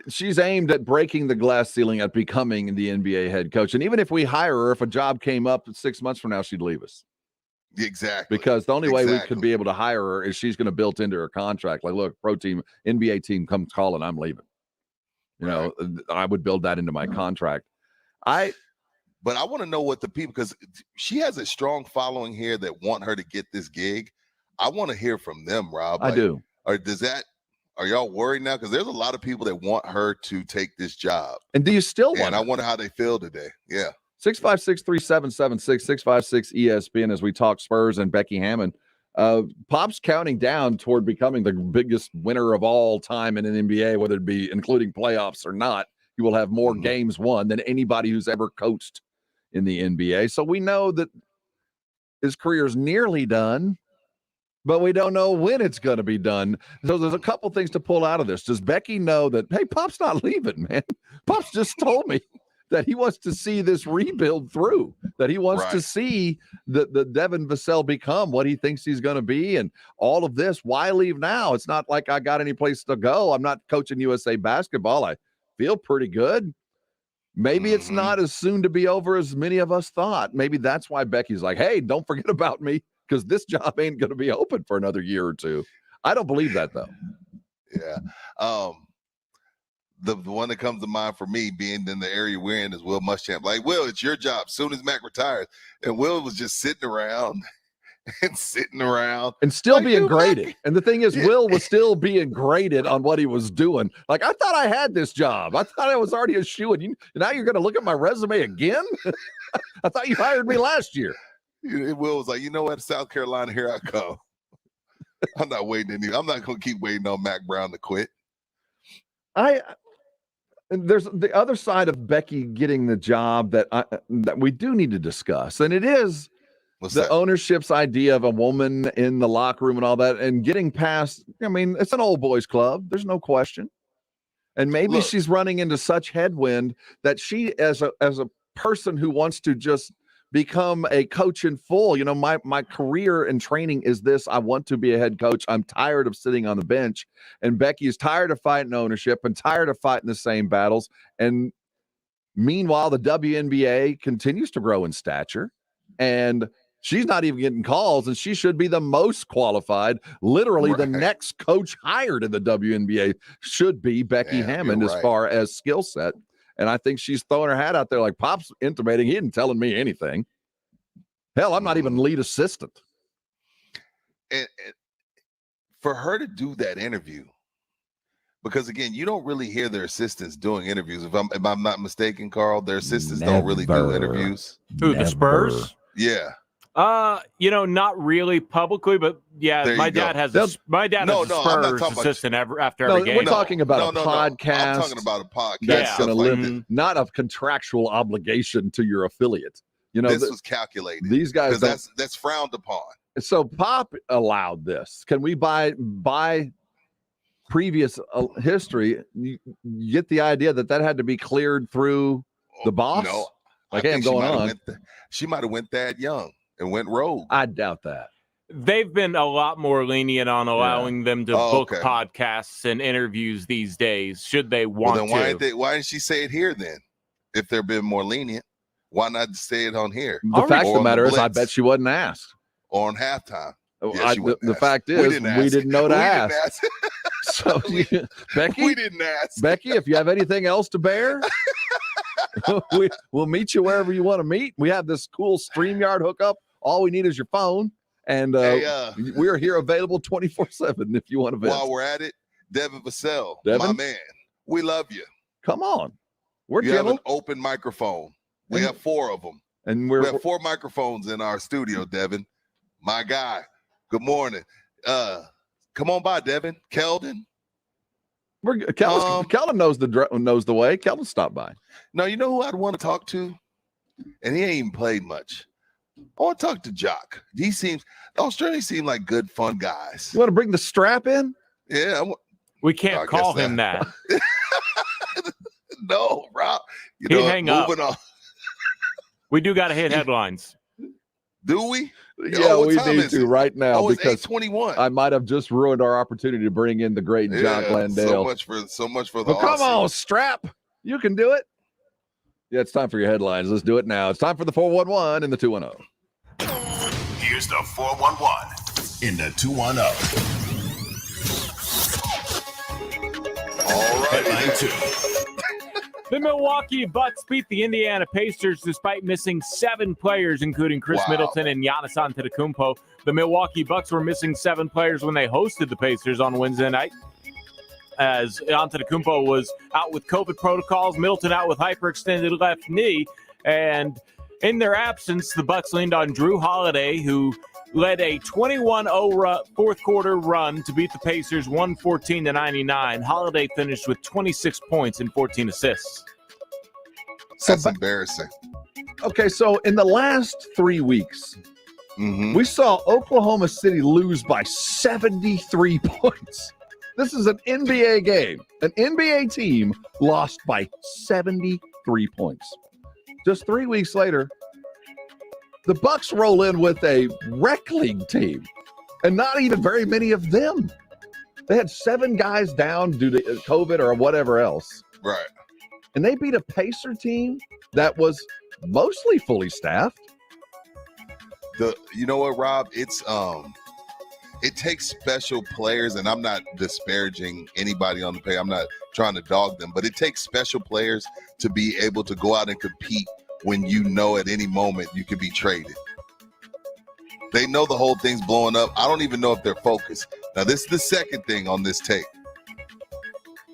she's aimed at breaking the glass ceiling at becoming the NBA head coach. And even if we hire her, if a job came up 6 months from now, she'd leave us. Exactly. Because the only way we could be able to hire her is she's going to build into her contract. Like, look, pro team, NBA team comes calling, I'm leaving. You know, I would build that into my contract. But I want to know what the people, because she has a strong following here that want her to get this gig. I want to hear from them, Rob. I do. Or are y'all worried now? Because there's a lot of people that want her to take this job. And do you still want And I wonder how they feel today. Yeah. 656-3776, 656 ESPN, as we talk Spurs and Becky Hammond. Pop's counting down toward becoming the biggest winner of all time in an NBA, whether it be including playoffs or not. He will have more games won than anybody who's ever coached in the NBA. So we know that his career is nearly done, but we don't know when it's going to be done. So there's a couple things to pull out of this. Does Becky know that, hey, Pop's not leaving, man? Pop's just told me that he wants to see this rebuild through, that he wants to see the Devin Vassell become what he thinks he's going to be, and all of this. Why leave now? It's not like I got any place to go. I'm not coaching USA basketball. I feel pretty good. Maybe it's not as soon to be over as many of us thought. Maybe that's why Becky's like, hey, don't forget about me, because this job ain't going to be open for another year or two. I don't believe that, though. Yeah. The one that comes to mind for me, being in the area we're in, is Will Muschamp. Like, Will, it's your job soon as Mac retires. And Will was just sitting around and still like, being graded. And the thing is, Will was still being graded on what he was doing. Like, I thought I had this job. I thought I was already a shoo-in. Now you're going to look at my resume again? I thought you hired me last year. Will was like, you know what, South Carolina, here I come. I'm not waiting. I'm not going to keep waiting on Mac Brown to quit. There's the other side of Becky getting the job that we do need to discuss, and it is ownership's idea of a woman in the locker room and all that, and getting past. I mean, it's an old boys club. There's no question, and maybe she's running into such headwind that she, as a person who wants to just become a coach in full. You know, my career and training is this. I want to be a head coach. I'm tired of sitting on the bench. And Becky is tired of fighting ownership and tired of fighting the same battles. And Meanwhile, the WNBA continues to grow in stature, and she's not even getting calls, and she should be the most qualified. Literally, the next coach hired in the WNBA should be Becky Hammond as far as skill set. And I think she's throwing her hat out there like Pop's intimating. He isn't telling me anything. Hell, I'm not even lead assistant. And for her to do that interview, because again, you don't really hear their assistants doing interviews. If I'm not mistaken, Karl, their assistants don't really do interviews. Who, the Spurs? Yeah. Not really publicly, but yeah, my dad has a Spurs assistant after every game. We're talking about a podcast. I'm talking about a podcast. That's going to limit, not a contractual obligation to your affiliate. This was calculated. These guys, that's frowned upon. So Pop allowed this. Can we buy previous history? You get the idea that had to be cleared through the boss. No, hey, I'm going on. She might have went that young and went rogue. I doubt that. They've been a lot more lenient on allowing them to book podcasts and interviews these days, should they want to. Why didn't she say it here then? If they're being more lenient, why not say it on here? The fact of the matter is, I bet she wasn't asked. Or on halftime. Yeah, the fact is, we didn't know to ask. So, Becky, we didn't ask. Becky, if you have anything else to bear, we'll meet you wherever you want to meet. We have this cool StreamYard hookup. All we need is your phone, and we are here available 24/7 if you want to visit. While we're at it, Devin Vassell, my man, we love you. Come on, you have an open microphone. We have 4 of them, and we have 4 microphones in our studio. Devin, my guy. Good morning. Come on by, Devin. Keldon. Keldon knows the way. Keldon stopped by. No, you know who I'd want to talk to? And he ain't even played much. I want to talk to Jock. The Australians seem like good, fun guys. You want to bring the strap in? Yeah. We can't call him that. No, Rob. He'd hang up. We do got to hit headlines. Do we? Yeah, we need to right now because 8:21. I might have just ruined our opportunity to bring in the great Jock Landale. So much for the come on, strap. You can do it. Yeah, it's time for your headlines. Let's do it now. It's time for the 411 and the 210. Here's the 411 in the 210. All right. Headline 2. The Milwaukee Bucks beat the Indiana Pacers despite missing 7 players, including Chris Middleton and Giannis Antetokounmpo. The Milwaukee Bucks were missing 7 players when they hosted the Pacers on Wednesday night, as Antetokounmpo was out with COVID protocols, Middleton out with hyperextended left knee, and in their absence, the Bucks leaned on Drew Holiday, who led a 21-0 fourth quarter run to beat the Pacers 114-99. Holiday finished with 26 points and 14 assists. That's embarrassing. Okay, so in the last 3 weeks, we saw Oklahoma City lose by 73 points. This is an NBA game. An NBA team lost by 73 points. Just 3 weeks later, the Bucks roll in with a rec league team, and not even very many of them. They had 7 guys down due to COVID or whatever else. Right. And they beat a Pacer team that was mostly fully staffed. You know what, Rob? It's it takes special players, and I'm not disparaging anybody on the pay. I'm not trying to dog them, but it takes special players to be able to go out and compete when you know at any moment you could be traded. They know the whole thing's blowing up. I don't even know if they're focused. Now, this is the second thing on this tape.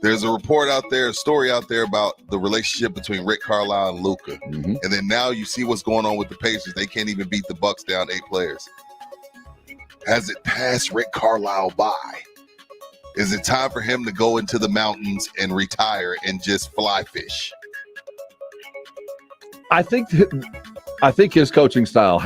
There's a report out there, a story out there about the relationship between Rick Carlisle and Luka. And then now you see what's going on with the Pacers. They can't even beat the Bucks down 8 players. Has it passed Rick Carlisle by? Is it time for him to go into the mountains and retire and just fly fish? I think his coaching style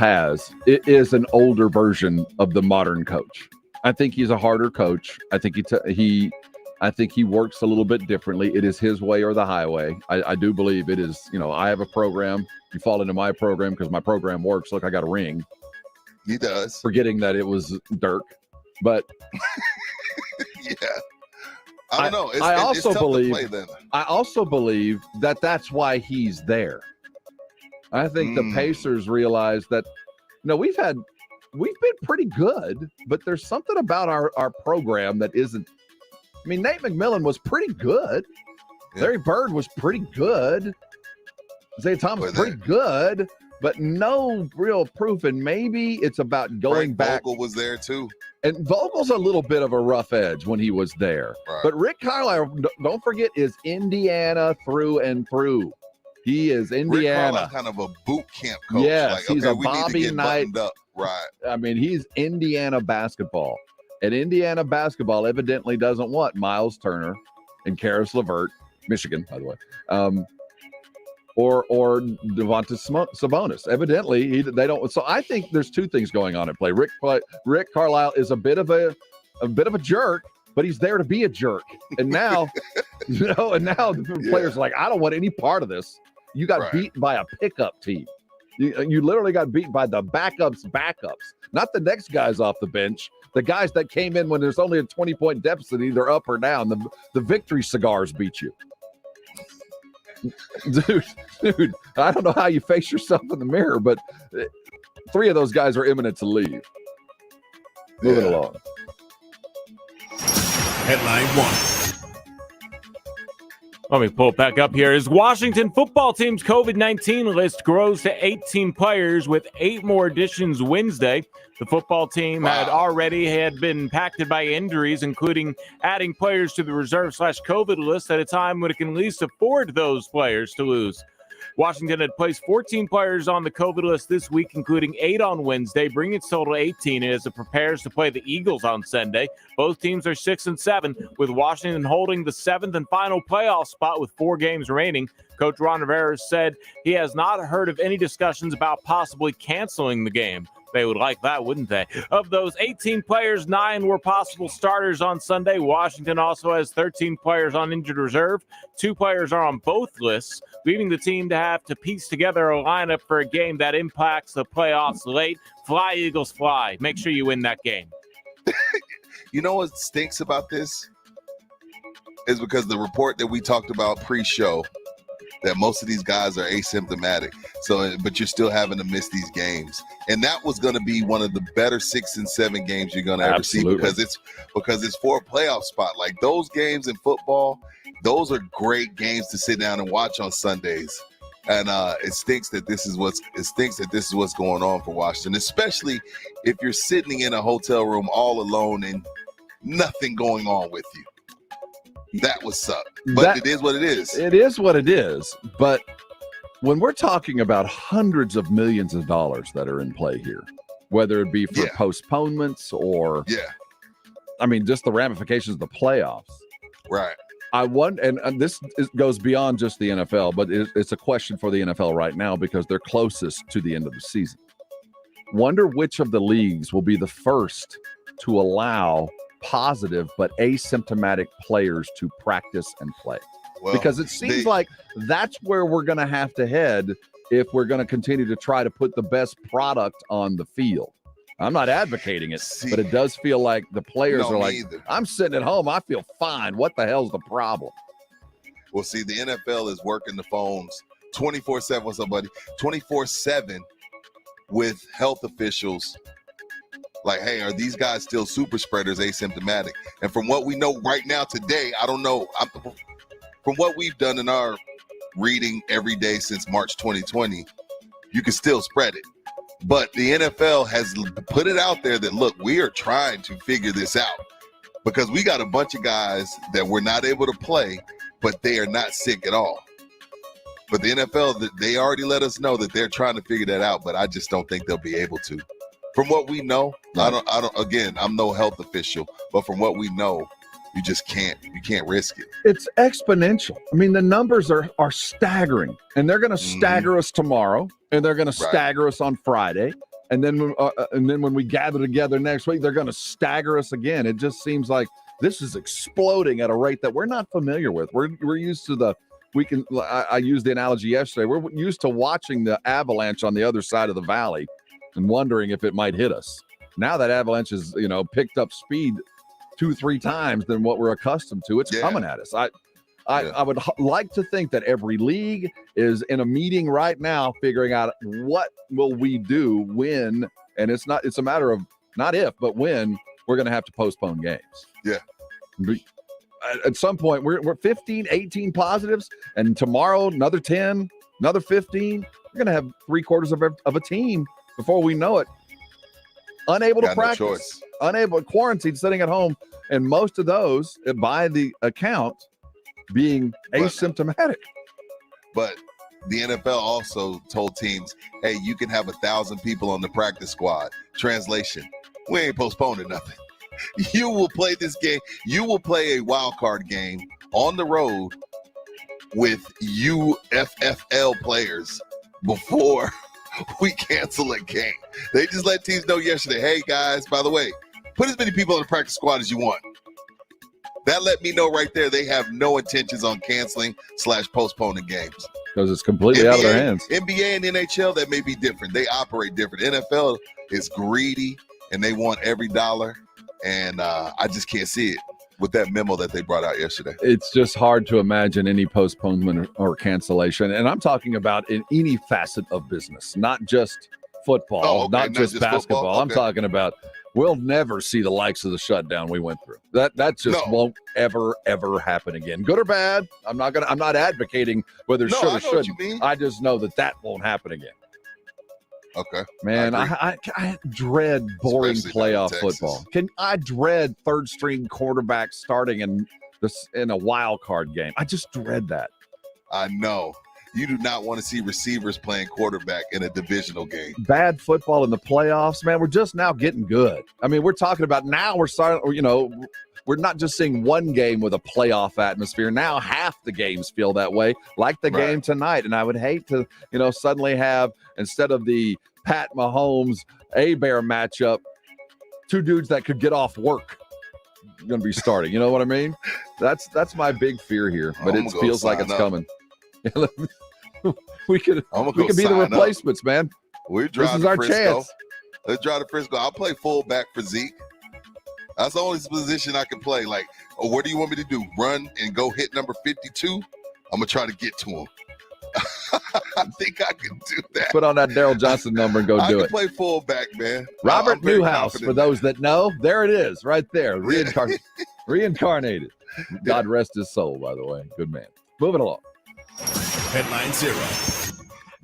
is an older version of the modern coach. I think he's a harder coach. I think he works a little bit differently. It is his way or the highway. I do believe it is. I have a program. You fall into my program because my program works. Look, I got a ring. He does. Forgetting that it was Dirk, but yeah. I don't know. I it's also tough believe. to play then. I also believe that that's why he's there. I think the Pacers realize that. We've been pretty good, but there's something about our program that isn't. I mean, Nate McMillan was pretty good. Yeah. Larry Bird was pretty good. Isaiah Thomas pretty good, but no real proof. And maybe it's about going back. Vogel was there too. And Vogel's a little bit of a rough edge when he was there. Right. But Rick Carlisle, don't forget, is Indiana through and through. He is Indiana. Rick Carlisle, kind of a boot camp coach. Yes, he's a Bobby Knight. Right. I mean, he's Indiana basketball. And Indiana basketball evidently doesn't want Miles Turner and Karis LeVert, Michigan, by the way, or Domantas Sabonis. Evidently, they don't. So I think there's two things going on at play. Rick Carlisle is a bit of a jerk, but he's there to be a jerk. And now, the players are like, I don't want any part of this. You got beaten by a pickup team. You literally got beat by the backups, not the next guys off the bench. The guys that came in when there's only a 20-point deficit, either up or down. The victory cigars beat you. Dude, I don't know how you face yourself in the mirror, but 3 of those guys are imminent to leave. Moving along. Headline 1. Let me pull it back up here. His Washington football team's COVID-19 list grows to 18 players with 8 more additions Wednesday. The football team had been impacted by injuries, including adding players to the reserve/COVID list at a time when it can least afford those players to lose. Washington had placed 14 players on the COVID list this week, including 8 on Wednesday, bringing its total to 18 as it prepares to play the Eagles on Sunday. Both teams are 6-7, with Washington holding the 7th and final playoff spot with 4 games remaining. Coach Ron Rivera said he has not heard of any discussions about possibly canceling the game. They would like that, wouldn't they? Of those 18 players, 9 were possible starters on Sunday. Washington also has 13 players on injured reserve. 2 players are on both lists, leaving the team to have to piece together a lineup for a game that impacts the playoffs late. Fly, Eagles, fly. Make sure you win that game. You know what stinks about this? Is because the report that we talked about pre-show, that most of these guys are asymptomatic. So, but you're still having to miss these games. And that was going to be one of the better 6 and 7 games you're going to ever see because it's for a playoff spot. Like those games in football, those are great games to sit down and watch on Sundays. And it stinks that this is what's going on for Washington, especially if you're sitting in a hotel room all alone and nothing going on with you. That would suck. But it is what it is. It is what it is. But when we're talking about hundreds of millions of dollars that are in play here, whether it be for postponements or, I mean, just the ramifications of the playoffs. Right. I want, and this goes beyond just the NFL, but it's a question for the NFL right now because they're closest to the end of the season. Wonder which of the leagues will be the first to allow positive but asymptomatic players to practice and play. Well, because it seems like that's where we're going to have to head if we're going to continue to try to put the best product on the field. I'm not advocating it, but it does feel like the players are like, I'm sitting at home, I feel fine. What the hell's the problem? Well, see, the NFL is working the phones 24/7 with somebody, 24/7 with health officials. Like, hey, are these guys still super spreaders, asymptomatic? And from what we know right now today, I don't know. From what we've done in our reading every day since March 2020, you can still spread it. But the NFL has put it out there that, look, we are trying to figure this out because we got a bunch of guys that we're not able to play, but they are not sick at all. But the NFL, they already let us know that they're trying to figure that out, but I just don't think they'll be able to. From what we know, I don't. Again, I'm no health official, but from what we know, you can't risk it. It's exponential. I mean, the numbers are staggering, and they're going to stagger us tomorrow, and they're going to stagger us on Friday, and then when we gather together next week, they're going to stagger us again. It just seems like this is exploding at a rate that we're not familiar with. We're used to I used the analogy yesterday. We're used to watching the avalanche on the other side of the valley and wondering if it might hit us. Now that avalanche has, picked up speed 2-3 times than what we're accustomed to. It's coming at us. I would like to think that every league is in a meeting right now figuring out what will we do when, and it's a matter of not if, but when we're going to have to postpone games. Yeah. At some point, we're 15, 18 positives, and tomorrow another 10, another 15. We're going to have 3/4 of a team before we know it. Unable to practice, unable to quarantine, sitting at home, and most of those, by the account, being asymptomatic. But the NFL also told teams, hey, you can have 1,000 people on the practice squad. Translation, we ain't postponing nothing. You will play this game. You will play a wild card game on the road with UFFL players before we cancel a game. They just let teams know yesterday, hey, guys, by the way, put as many people on the practice squad as you want. That let me know right there they have no intentions on canceling / postponing games. Because it's completely out of their hands. NBA and NHL, that may be different. They operate different. NFL is greedy, and they want every dollar. And I just can't see it with that memo that they brought out yesterday. It's just hard to imagine any postponement or cancellation. And I'm talking about in any facet of business, not just football, not just basketball. Football? I'm talking about we'll never see the likes of the shutdown we went through. That just won't ever happen again. Good or bad, I'm not advocating whether it should or shouldn't. I just know that won't happen again. Okay. Man, I dread boring playoff football. I dread third string quarterbacks starting in a wild card game. I just dread that. I know. You do not want to see receivers playing quarterback in a divisional game. Bad football in the playoffs, man. We're just now getting good. I mean, we're talking about now we're starting, we're not just seeing one game with a playoff atmosphere. Now half the games feel that way, like the game tonight. And I would hate to, suddenly have, instead of the Pat Mahomes A-Bear matchup, two dudes that could get off work going to be starting. You know what I mean? That's my big fear here, but it feels like it's coming. we could be the replacements, man. This is our chance. Let's drive to Frisco. I'll play fullback for Zeke. That's the only position I can play. Like, what do you want me to do? Run and go hit number 52? I'm going to try to get to him. I think I can do that. Put on that Daryl Johnson number and go do I it. can play fullback, man. Robert Newhouse, for those that know. There it is, right there. Reincarnated. God rest his soul, by the way. Good man. Moving along. Headline 0.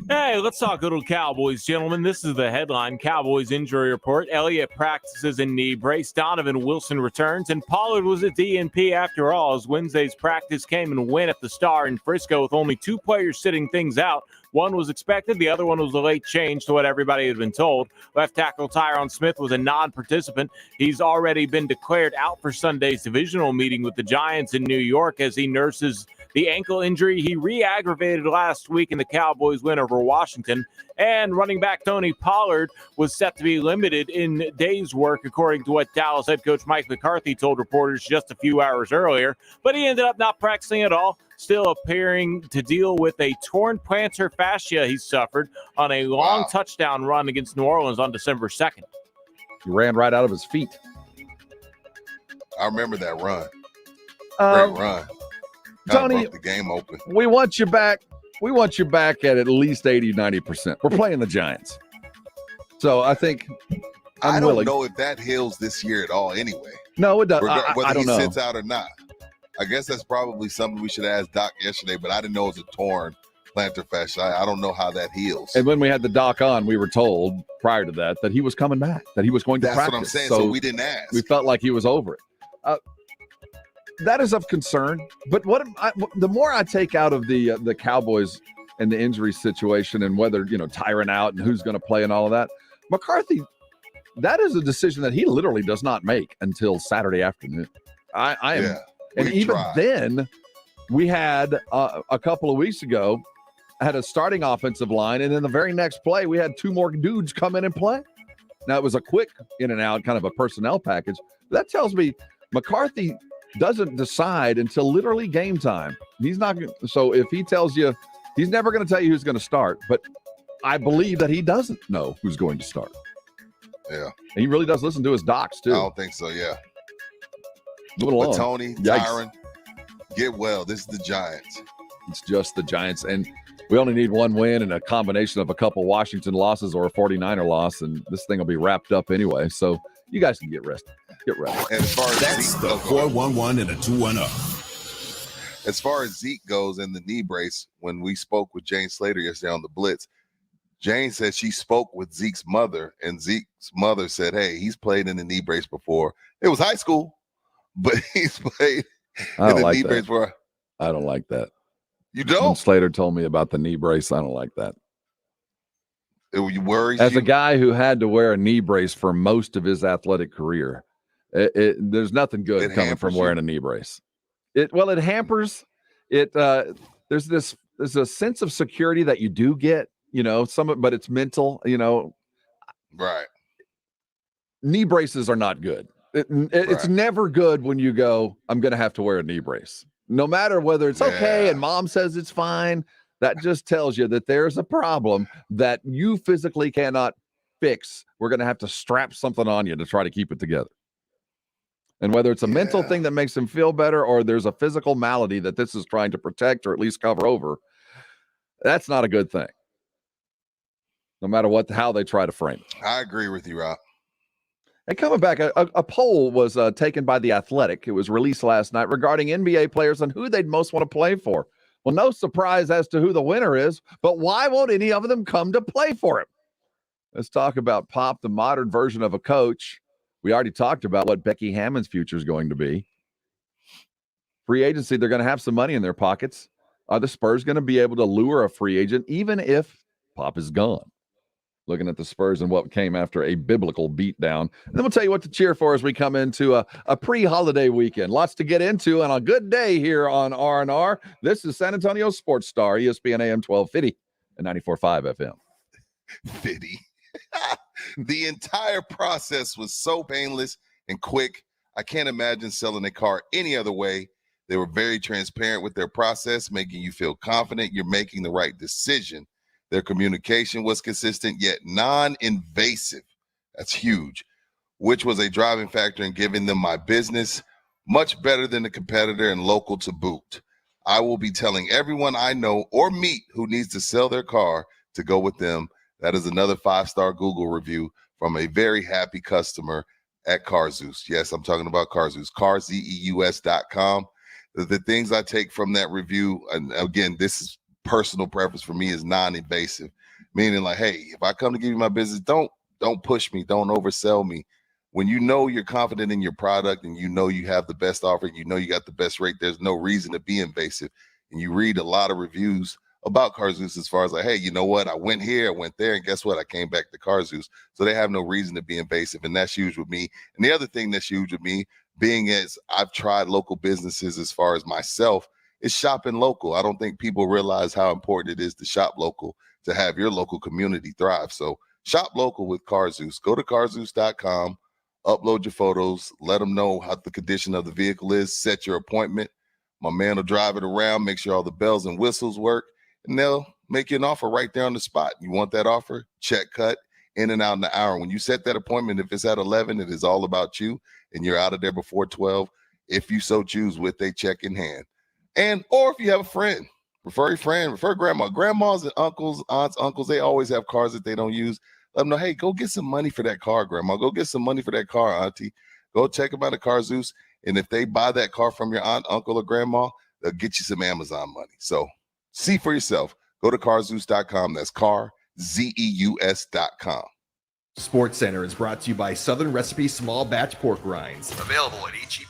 Hey, let's talk little Cowboys, gentlemen. This is the headline. Cowboys injury report. Elliott practices in knee brace. Donovan Wilson returns. And Pollard was at DNP after all, as Wednesday's practice came and went at the Star in Frisco with only 2 players sitting things out. One was expected. The other one was a late change to what everybody had been told. Left tackle Tyron Smith was a non-participant. He's already been declared out for Sunday's divisional meeting with the Giants in New York as he nurses the ankle injury he re-aggravated last week in the Cowboys win over Washington. And running back Tony Pollard was set to be limited in days' work, according to what Dallas head coach Mike McCarthy told reporters just a few hours earlier. But he ended up not practicing at all, still appearing to deal with a torn plantar fascia he suffered on a long touchdown run against New Orleans on December 2nd. He ran right out of his feet. I remember that run. Great run. Tony, broke the game open. We want you back. We want you back at least 80, 90%. We're playing the Giants. So I think I don't know if that heals this year at all anyway. No, it doesn't. Whether I don't know. He sits out or not. I guess that's probably something we should ask Doc yesterday, but I didn't know it was a torn plantar fascia. I don't know how that heals. And when we had the Doc on, we were told prior to that he was coming back, that he was going to practice. That's what I'm saying. So we didn't ask. We felt like he was over it. That is of concern. But the more I take out of the Cowboys and the injury situation and whether, Tyron out and who's going to play and all of that, McCarthy, that is a decision that he literally does not make until Saturday afternoon. And even then, we had a couple of weeks ago, had a starting offensive line, and in the very next play, we had 2 more dudes come in and play. Now, it was a quick in and out, kind of a personnel package. That tells me McCarthy doesn't decide until literally game time. He's not going to. So if he tells you, he's never going to tell you who's going to start. But I believe that he doesn't know who's going to start. Yeah. And he really does listen to his docs, too. I don't think so, yeah. But Tony, Tyron, get well. This is the Giants. It's just the Giants. And we only need one win and a combination of a couple Washington losses or a 49er loss, and this thing will be wrapped up anyway. So you guys can get rested. Get ready. And as far as That's Zeke the goes, 411 and a 210. as far as Zeke goes and the knee brace, when we spoke with Jane Slater yesterday on the Blitz, Jane said she spoke with Zeke's mother, and Zeke's mother said, hey, he's played in the knee brace before. It was high school, but he's played in the knee brace before. I don't like that. You don't? When Slater told me about the knee brace, I don't like that. It worries As you? a guy who had to wear a knee brace for most of his athletic career, there's nothing good coming from wearing a knee brace. It hampers it. There's a sense of security that you do get, but it's mental, Right. Knee braces are not good. It's never good when you go, I'm going to have to wear a knee brace. No matter whether it's okay and mom says it's fine, that just tells you that there's a problem that you physically cannot fix. We're going to have to strap something on you to try to keep it together. And whether it's a mental thing that makes him feel better or there's a physical malady that this is trying to protect or at least cover over, that's not a good thing. No matter how they try to frame it. I agree with you, Rob. And coming back, a poll was taken by The Athletic. It was released last night regarding NBA players and who they'd most want to play for. Well, no surprise as to who the winner is, but why won't any of them come to play for him? Let's talk about Pop, the modern version of a coach. We already talked about what Becky Hammon's future is going to be. Free agency, they're going to have some money in their pockets. Are the Spurs going to be able to lure a free agent even if Pop is gone? Looking at the Spurs and what came after a biblical beatdown. And then we'll tell you what to cheer for as we come into a pre-holiday weekend. Lots to get into on a good day here on R&R. This is San Antonio Sports Star, ESPN AM 1250 and 94.5 FM. 50. The entire process was so painless and quick. I can't imagine selling a car any other way. They were very transparent with their process, making you feel confident you're making the right decision. Their communication was consistent yet non-invasive. That's huge, which was a driving factor in giving them my business. Much better than the competitor and local to boot. I will be telling everyone I know or meet who needs to sell their car to go with them. That is another 5-star Google review from a very happy customer at Car Zeus. Yes, I'm talking about Car Zeus, carzeus.com. The things I take from that review, and again, this is personal preference for me, is non-invasive, meaning like, hey, if I come to give you my business, don't push me, don't oversell me. When you know you're confident in your product and you know you have the best offer, you know you got the best rate, there's no reason to be invasive. And you read a lot of reviews about Car Zeus as far as like, hey, you know what? I went here, I went there, and guess what? I came back to Car Zeus. So they have no reason to be invasive, and that's huge with me. And the other thing that's huge with me, being as I've tried local businesses as far as myself, is shopping local. I don't think people realize how important it is to shop local, to have your local community thrive. So shop local with Car Zeus. Go to carzeus.com, upload your photos, let them know how the condition of the vehicle is, set your appointment. My man will drive it around, make sure all the bells and whistles work, and they'll make you an offer right there on the spot. You want that offer? Check cut, in and out in an hour. When you set that appointment, if it's at 11, it is all about you, and you're out of there before 12, if you so choose, with a check in hand. Or if you have a friend, refer a friend, refer grandma. Grandmas and uncles, aunts, uncles, they always have cars that they don't use. Let them know, hey, go get some money for that car, grandma. Go get some money for that car, auntie. Go check them out at Car Zeus. And if they buy that car from your aunt, uncle, or grandma, they'll get you some Amazon money. So see for yourself. Go to carzeus.com. That's carzeus.com. Sports Center is brought to you by Southern Recipe Small Batch Pork Rinds. Available at HEB.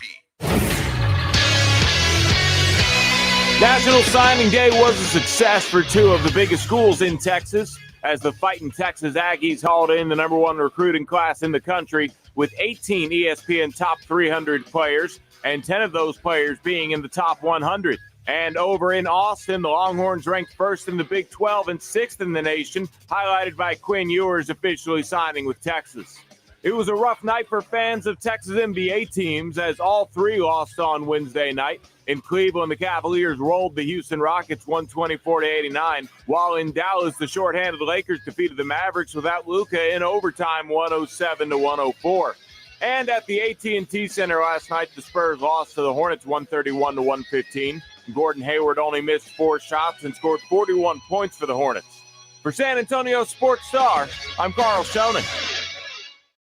National Signing Day was a success for two of the biggest schools in Texas, as the Fighting Texas Aggies hauled in the #1 recruiting class in the country with 18 ESPN top 300 players, and 10 of those players being in the top 100. And over in Austin, the Longhorns ranked first in the Big 12 and 6th in the nation, highlighted by Quinn Ewers officially signing with Texas. It was a rough night for fans of Texas NBA teams, as all three lost on Wednesday night. In Cleveland, the Cavaliers rolled the Houston Rockets 124-89, while in Dallas, the shorthanded Lakers defeated the Mavericks without Luka in overtime 107-104. And at the AT&T Center last night, the Spurs lost to the Hornets 131-115. Gordon Hayward only missed 4 shots and scored 41 points for the Hornets. For San Antonio Sports Star, I'm Karl Schoening.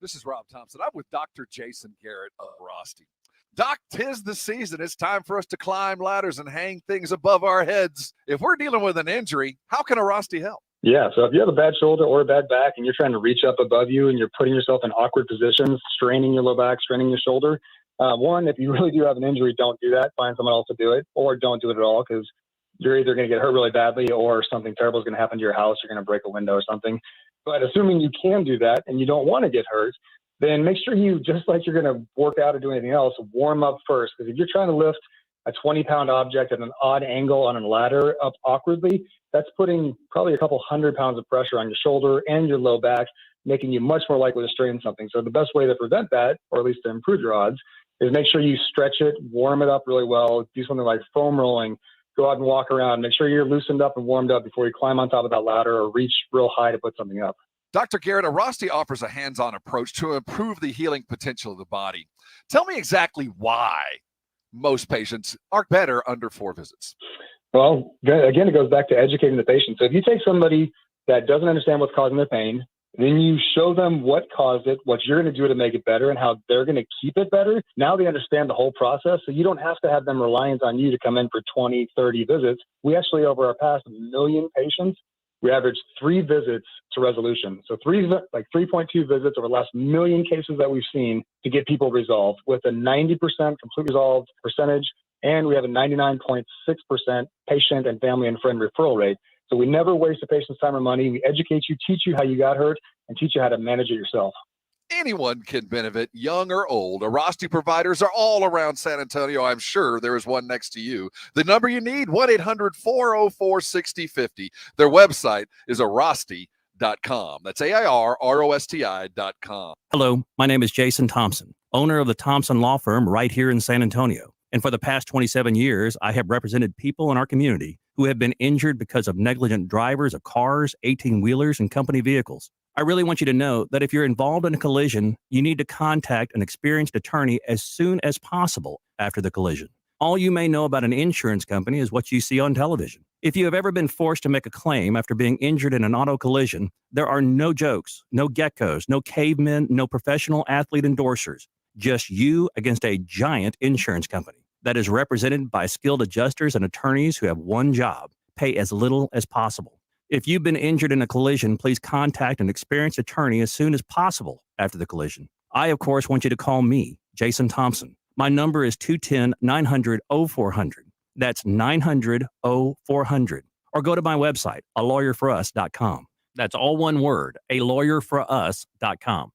This is Rob Thompson. I'm with Dr. Jason Garrett of Rosti. Doc, 'tis the season. It's time for us to climb ladders and hang things above our heads. If we're dealing with an injury, how can a Rosti help? Yeah, so if you have a bad shoulder or a bad back and you're trying to reach up above you and you're putting yourself in awkward positions, straining your low back, straining your shoulder, one, if you really do have an injury, don't do that. Find someone else to do it, or don't do it at all, because you're either going to get hurt really badly or something terrible is going to happen to your house. You're going to break a window or something. But assuming you can do that and you don't want to get hurt, then make sure you, just like you're going to work out or do anything else, warm up first. Because if you're trying to lift a 20-pound object at an odd angle on a ladder up awkwardly, that's putting probably a couple 100 pounds of pressure on your shoulder and your low back, making you much more likely to strain something. So the best way to prevent that, or at least to improve your odds, is make sure you stretch it, warm it up really well, do something like foam rolling, go out and walk around, make sure you're loosened up and warmed up before you climb on top of that ladder or reach real high to put something up. Dr. Garrett, Rosti offers a hands-on approach to improve the healing potential of the body. Tell me exactly why most patients are better under 4 visits. Well, again, it goes back to educating the patient. So if you take somebody that doesn't understand what's causing their pain, then you show them what caused it, what you're going to do to make it better, and how they're going to keep it better. Now they understand the whole process, so you don't have to have them reliant on you to come in for 20, 30 visits. We actually, over our past 1 million patients, we averaged 3 visits to resolution. So 3.2 visits over the last 1 million cases that we've seen to get people resolved, with a 90% complete resolved percentage, and we have a 99.6% patient and family and friend referral rate. So we never waste a patient's time or money. We educate you, teach you how you got hurt, and teach you how to manage it yourself. Anyone can benefit, young or old. Rosti providers are all around San Antonio. I'm sure there is one next to you. The number you need, 1-800-404-6050. Their website is Rosti.com. That's AIRROSTI.com. Hello, my name is Jason Thompson, owner of the Thompson Law Firm right here in San Antonio. And for the past 27 years, I have represented people in our community who have been injured because of negligent drivers of cars, 18-wheelers, and company vehicles. I really want you to know that if you're involved in a collision, you need to contact an experienced attorney as soon as possible after the collision. All you may know about an insurance company is what you see on television. If you have ever been forced to make a claim after being injured in an auto collision, there are no jokes, no geckos, no cavemen, no professional athlete endorsers. Just you against a giant insurance company that is represented by skilled adjusters and attorneys who have one job: pay as little as possible. If you've been injured in a collision, please contact an experienced attorney as soon as possible after the collision. I, of course, want you to call me, Jason Thompson. My number is 210-900-0400. That's 900-0400. Or go to my website, alawyerforus.com. That's all one word, alawyerforus.com.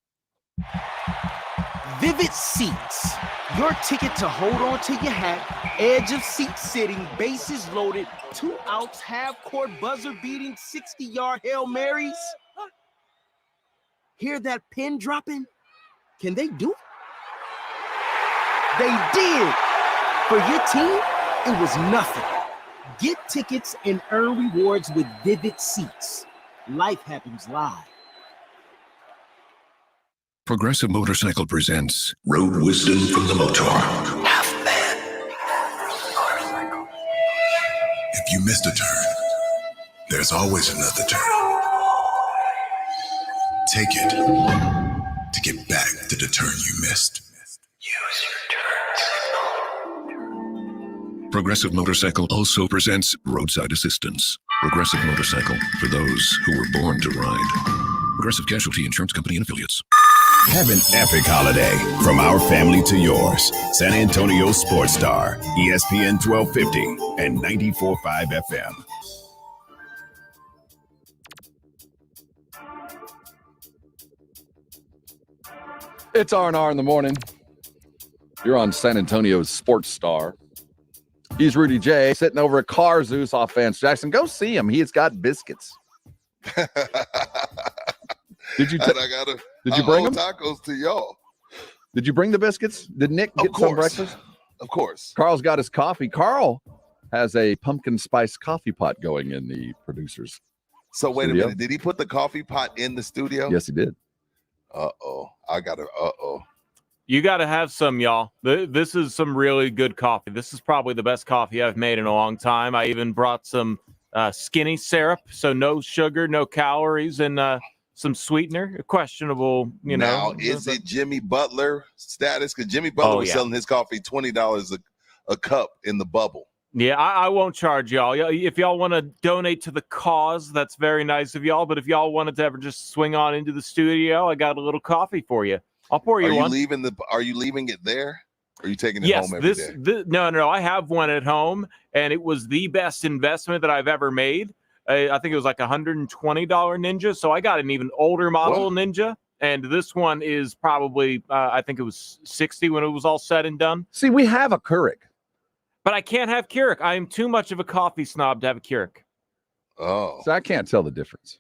Vivid Seats, your ticket to hold on to your hat, edge of seat sitting, bases loaded, 2 outs, half-court buzzer-beating, 60-yard Hail Marys. Hear that pin dropping? Can they do it? They did. For your team, it was nothing. Get tickets and earn rewards with Vivid Seats. Life happens live. Progressive Motorcycle presents Road Wisdom from the Motor. Half man, motorcycle. If you missed a turn, there's always another turn. Take it to get back to the turn you missed. Use your turn signal. Progressive Motorcycle also presents Roadside Assistance. Progressive Motorcycle, for those who were born to ride. Progressive Casualty Insurance Company and Affiliates. Have an epic holiday from our family to yours. San Antonio Sports Star, ESPN 1250 and 94.5 FM. It's R&R in the morning. You're on San Antonio's Sports Star. He's Rudy J, sitting over at Car Zeus off Vance Jackson. Go see him. He's got biscuits. Did you bring them? Tacos to y'all. Did you bring the biscuits? Did Nick get some breakfast? Of course. Karl's got his coffee. Karl has a pumpkin spice coffee pot going in the producer's So wait studio. a minute. Did he put the coffee pot in the studio? Yes, he did. Uh-oh. I got to, You got to have some, y'all. This is some really good coffee. This is probably the best coffee I've made in a long time. I even brought some skinny syrup, so no sugar, no calories, and some sweetener. Questionable, Now, is it Jimmy Butler status? Because Jimmy Butler was selling his coffee $20 a cup in the bubble. Yeah, I won't charge y'all. If y'all want to donate to the cause, that's very nice of y'all. But if y'all wanted to ever just swing on into the studio, I got a little coffee for you. I'll pour you one. Are you leaving it there? Or are you taking it home every day? No. I have one at home, and it was the best investment that I've ever made. I think it was like $120 Ninja. So I got an even older model Ninja, and this one is probably I think it was 60 when it was all said and done. See, we have a Keurig, but I can't have Keurig. I am too much of a coffee snob to have a Keurig. Oh, so I can't tell the difference.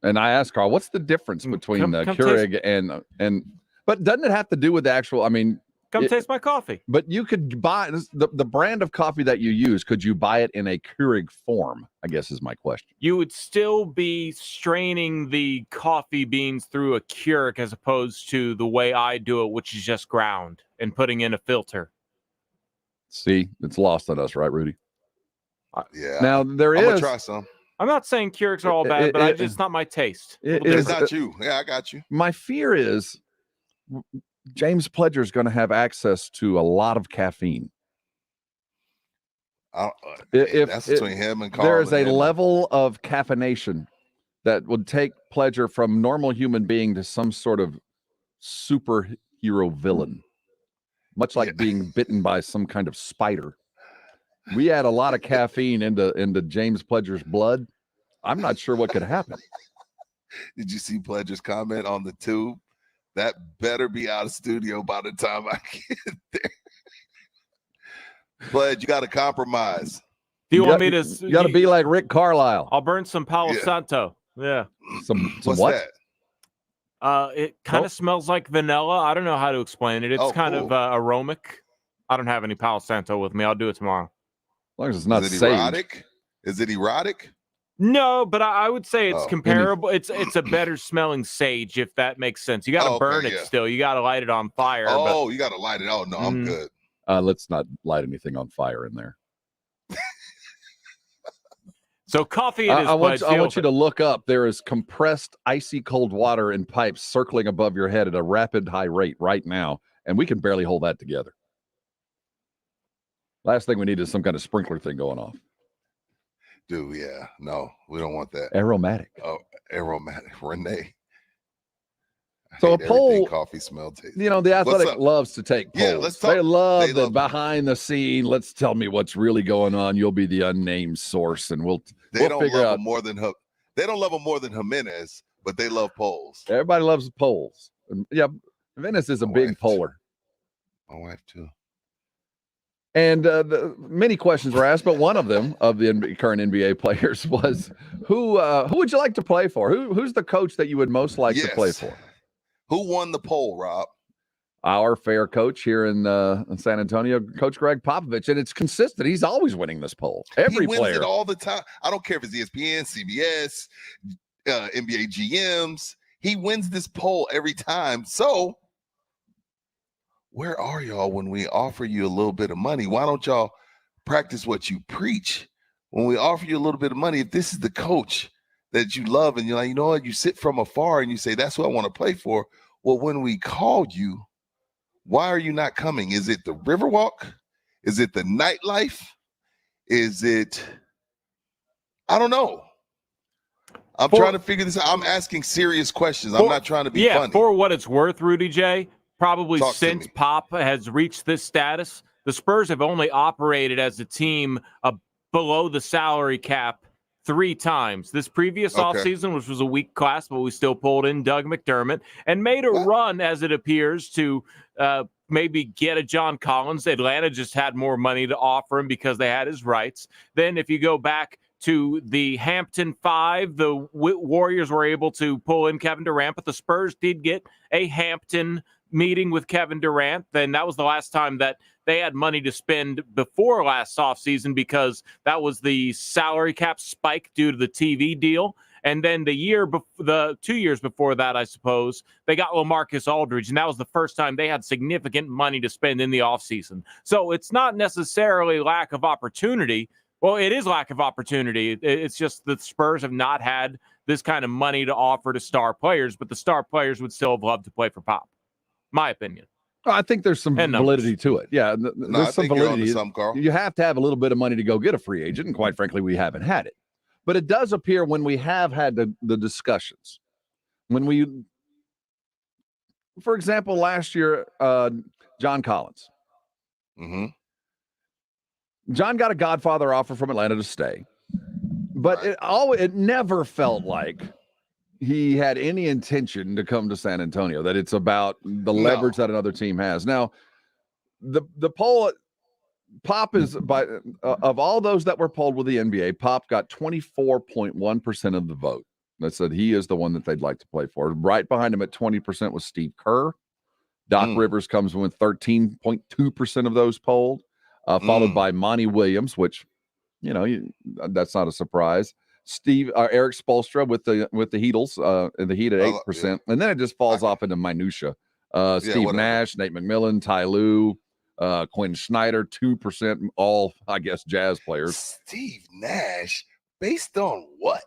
And I asked Karl, what's the difference between the Keurig and? But doesn't it have to do with the actual? I mean, taste my coffee. But you could buy the brand of coffee that you use. Could you buy it in a Keurig form? I guess is my question. You would still be straining the coffee beans through a Keurig as opposed to the way I do it, which is just ground and putting in a filter. See, it's lost on us, right, Rudy? Yeah. Now I'm gonna try some. I'm not saying Keurigs are all bad, but it's not my taste. It's not you. Yeah, I got you. My fear is James Pledger is going to have access to a lot of caffeine. That's between him and Karl. There is a level of caffeination that would take Pledger from normal human being to some sort of superhero villain, much like being bitten by some kind of spider. We add a lot of caffeine into James Pledger's blood. I'm not sure what could happen. Did you see Pledger's comment on the tube? That better be out of studio by the time I get there. Pledge, you got to compromise. Do you want me to? You got to be like Rick Carlisle. I'll burn some Palo Santo. Yeah. Some What's what? That? It kind of smells like vanilla. I don't know how to explain it. It's kind of aromatic. I don't have any Palo Santo with me. I'll do it tomorrow. As long as it's not Is it sage. erotic? Is it erotic? No, but I would say it's comparable. It's a better smelling sage, if that makes sense. You got to burn it still. You got to light it on fire. Oh, you got to light it. Oh, no, I'm good. Let's not light anything on fire in there. So coffee it is. I want you to look up. There is compressed icy cold water in pipes circling above your head at a rapid high rate right now, and we can barely hold that together. Last thing we need is some kind of sprinkler thing going off. Dude, yeah. No, we don't want that. Aromatic. Oh, aromatic. Renee. So a poll, coffee smell taste. You know, the Athletic loves to take polls. Yeah, let's talk. They love the behind the scene. Let's tell me what's really going on. You'll be the unnamed source, and we'll figure out. They don't love them more than Jimenez, but they love polls. Everybody loves polls. Yeah, Jimenez is a big poller. My wife too. And many questions were asked, but one of them of the current NBA players was, who would you like to play for? Who's the coach that you would most like to play for? Who won the poll, Rob? Our fair coach here in San Antonio, Coach Greg Popovich, and it's consistent. He's always winning this poll. He wins it all the time. I don't care if it's ESPN, CBS, NBA GMs. He wins this poll every time. So where are y'all when we offer you a little bit of money? Why don't y'all practice what you preach? When we offer you a little bit of money, if this is the coach that you love and you're like, you know what, you sit from afar and you say, that's what I want to play for. Well, when we called you, why are you not coming? Is it the Riverwalk? Is it the nightlife? Is it, I don't know. I'm trying to figure this out. I'm asking serious questions. I'm not trying to be funny. For what it's worth, Rudy J., probably since Pop has reached this status, the Spurs have only operated as a team below the salary cap 3 times. This previous offseason, which was a weak class, but we still pulled in Doug McDermott and made a run, as it appears, to maybe get a John Collins. Atlanta just had more money to offer him because they had his rights. Then if you go back to the Hampton 5, the Warriors were able to pull in Kevin Durant, but the Spurs did get a Hampton meeting with Kevin Durant. Then that was the last time that they had money to spend before last offseason because that was the salary cap spike due to the TV deal. And then the 2 years before that, I suppose, they got LaMarcus Aldridge, and that was the first time they had significant money to spend in the offseason. So it's not necessarily lack of opportunity. Well, it is lack of opportunity. It's just the Spurs have not had this kind of money to offer to star players, but the star players would still have loved to play for Pop, my opinion. I think there's some validity to it. Yeah, there's some validity. Karl. You have to have a little bit of money to go get a free agent, and quite frankly, we haven't had it. But it does appear when we have had the discussions, for example, last year, John Collins. Mm-hmm. John got a Godfather offer from Atlanta to stay, but it never felt like he had any intention to come to San Antonio, that it's about the leverage that another team has. Now, the poll, Pop is of all those that were polled with the NBA, Pop got 24.1% of the vote. That said he is the one that they'd like to play for. Right behind him at 20% was Steve Kerr. Doc Rivers comes with 13.2% of those polled, followed by Monty Williams, which, that's not a surprise. Eric Spoelstra with the Heatles in the Heat at 8%, and then it just falls off into minutia. Steve Nash, Nate McMillan, Ty Lue, Quinn Snyder, 2%, all I guess Jazz players. Steve Nash, based on what?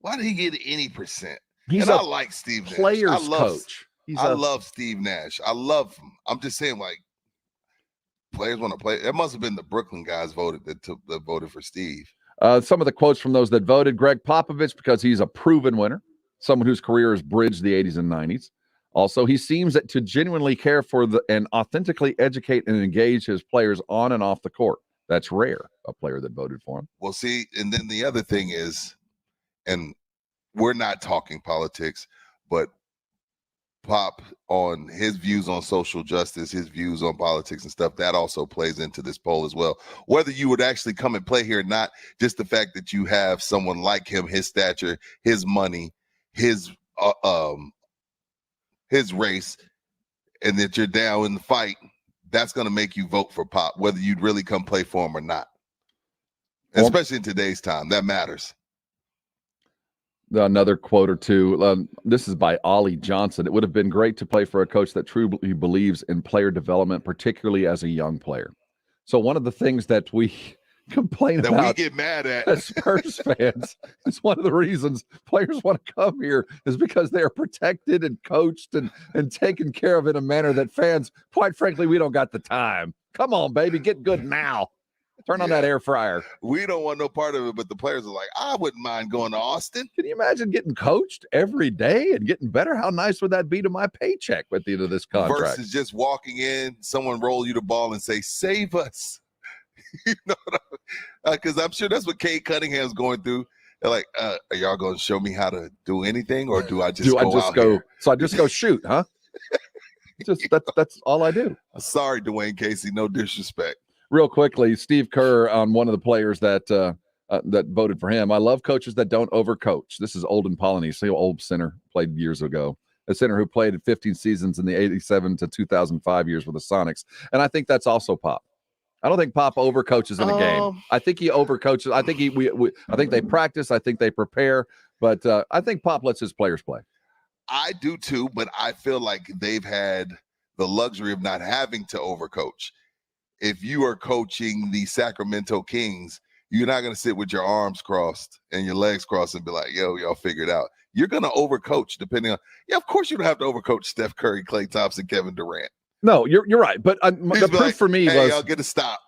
Why did he get any percent? I like Steve Nash. Players coach. I love Steve Nash. I love him. I'm just saying, like, players want to play. It must have been the Brooklyn guys that voted for Steve. Some of the quotes from those that voted: Greg Popovich, because he's a proven winner, someone whose career has bridged the 80s and 90s. Also, he seems to genuinely care for and authentically educate and engage his players on and off the court. That's rare, a player that voted for him. Well, see, and then the other thing is, and we're not talking politics, but Pop, on his views on social justice, his views on politics and stuff, that also plays into this poll as well. Whether you would actually come and play here or not, just the fact that you have someone like him, his stature, his money, his race, and that you're down in the fight, that's going to make you vote for Pop, whether you'd really come play for him or not. Especially in today's time, that matters. Another quote or two. This is by Ollie Johnson. It would have been great to play for a coach that truly believes in player development, particularly as a young player. So one of the things that we complain that about, we get mad at as Spurs fans, is one of the reasons players want to come here is because they are protected and coached and taken care of in a manner that fans, quite frankly, we don't got the time. Come on, baby, get good now. Turn on that air fryer. We don't want no part of it, but the players are like, I wouldn't mind going to Austin. Can you imagine getting coached every day and getting better? How nice would that be to my paycheck at the end of this contract? Versus just walking in, someone roll you the ball and say, save us. You know what I mean? Because I'm sure that's what Cade Cunningham's going through. They're like, are y'all going to show me how to do anything, or do I just go here? So I just go shoot, huh? That's all I do. Sorry, Dwayne Casey. No disrespect. Real quickly, Steve Kerr on one of the players that voted for him. I love coaches that don't overcoach. This is Olden Polynice, old center, played years ago. A center who played 15 seasons in the 87 to 2005 years with the Sonics. And I think that's also Pop. I don't think Pop overcoaches in a game. I think he overcoaches. I think I think they practice. I think they prepare. But I think Pop lets his players play. I do too, but I feel like they've had the luxury of not having to overcoach. If you are coaching the Sacramento Kings, you're not going to sit with your arms crossed and your legs crossed and be like, yo, y'all figure it out. You're going to overcoach depending on, of course you don't have to overcoach Steph Curry, Klay Thompson, Kevin Durant. No, you're right. But the proof for me was, y'all get a stop.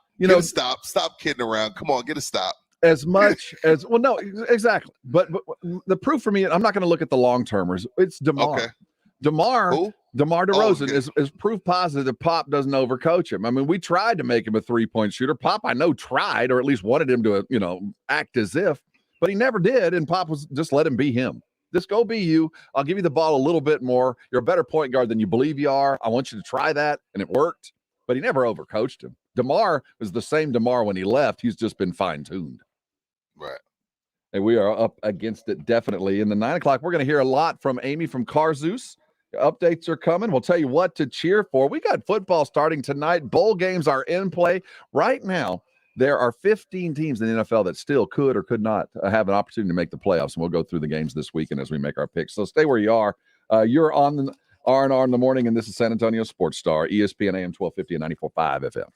Stop kidding around. Come on, get a stop. As much as, well, no, exactly. But the proof for me, I'm not going to look at the long-termers. It's DeMar. Okay. DeMar DeRozan is proof positive that Pop doesn't overcoach him. I mean, we tried to make him a three-point shooter. Pop, I know, tried, or at least wanted him to, act as if, but he never did. And Pop was just let him be him. Just go be you. I'll give you the ball a little bit more. You're a better point guard than you believe you are. I want you to try that. And it worked, but he never overcoached him. DeMar was the same DeMar when he left. He's just been fine-tuned. Right. And we are up against it definitely. In the 9 o'clock, we're going to hear a lot from Amy from Car Zeus. Updates are coming. We'll tell you what to cheer for. We got football starting tonight. Bowl games are in play right now. There are 15 teams in the NFL that still could or could not have an opportunity to make the playoffs, and we'll go through the games this weekend as we make our picks. So stay where you are. You're on the R&R in the morning, and this is San Antonio Sports Star, ESPN AM 1250 and 94.5 FM.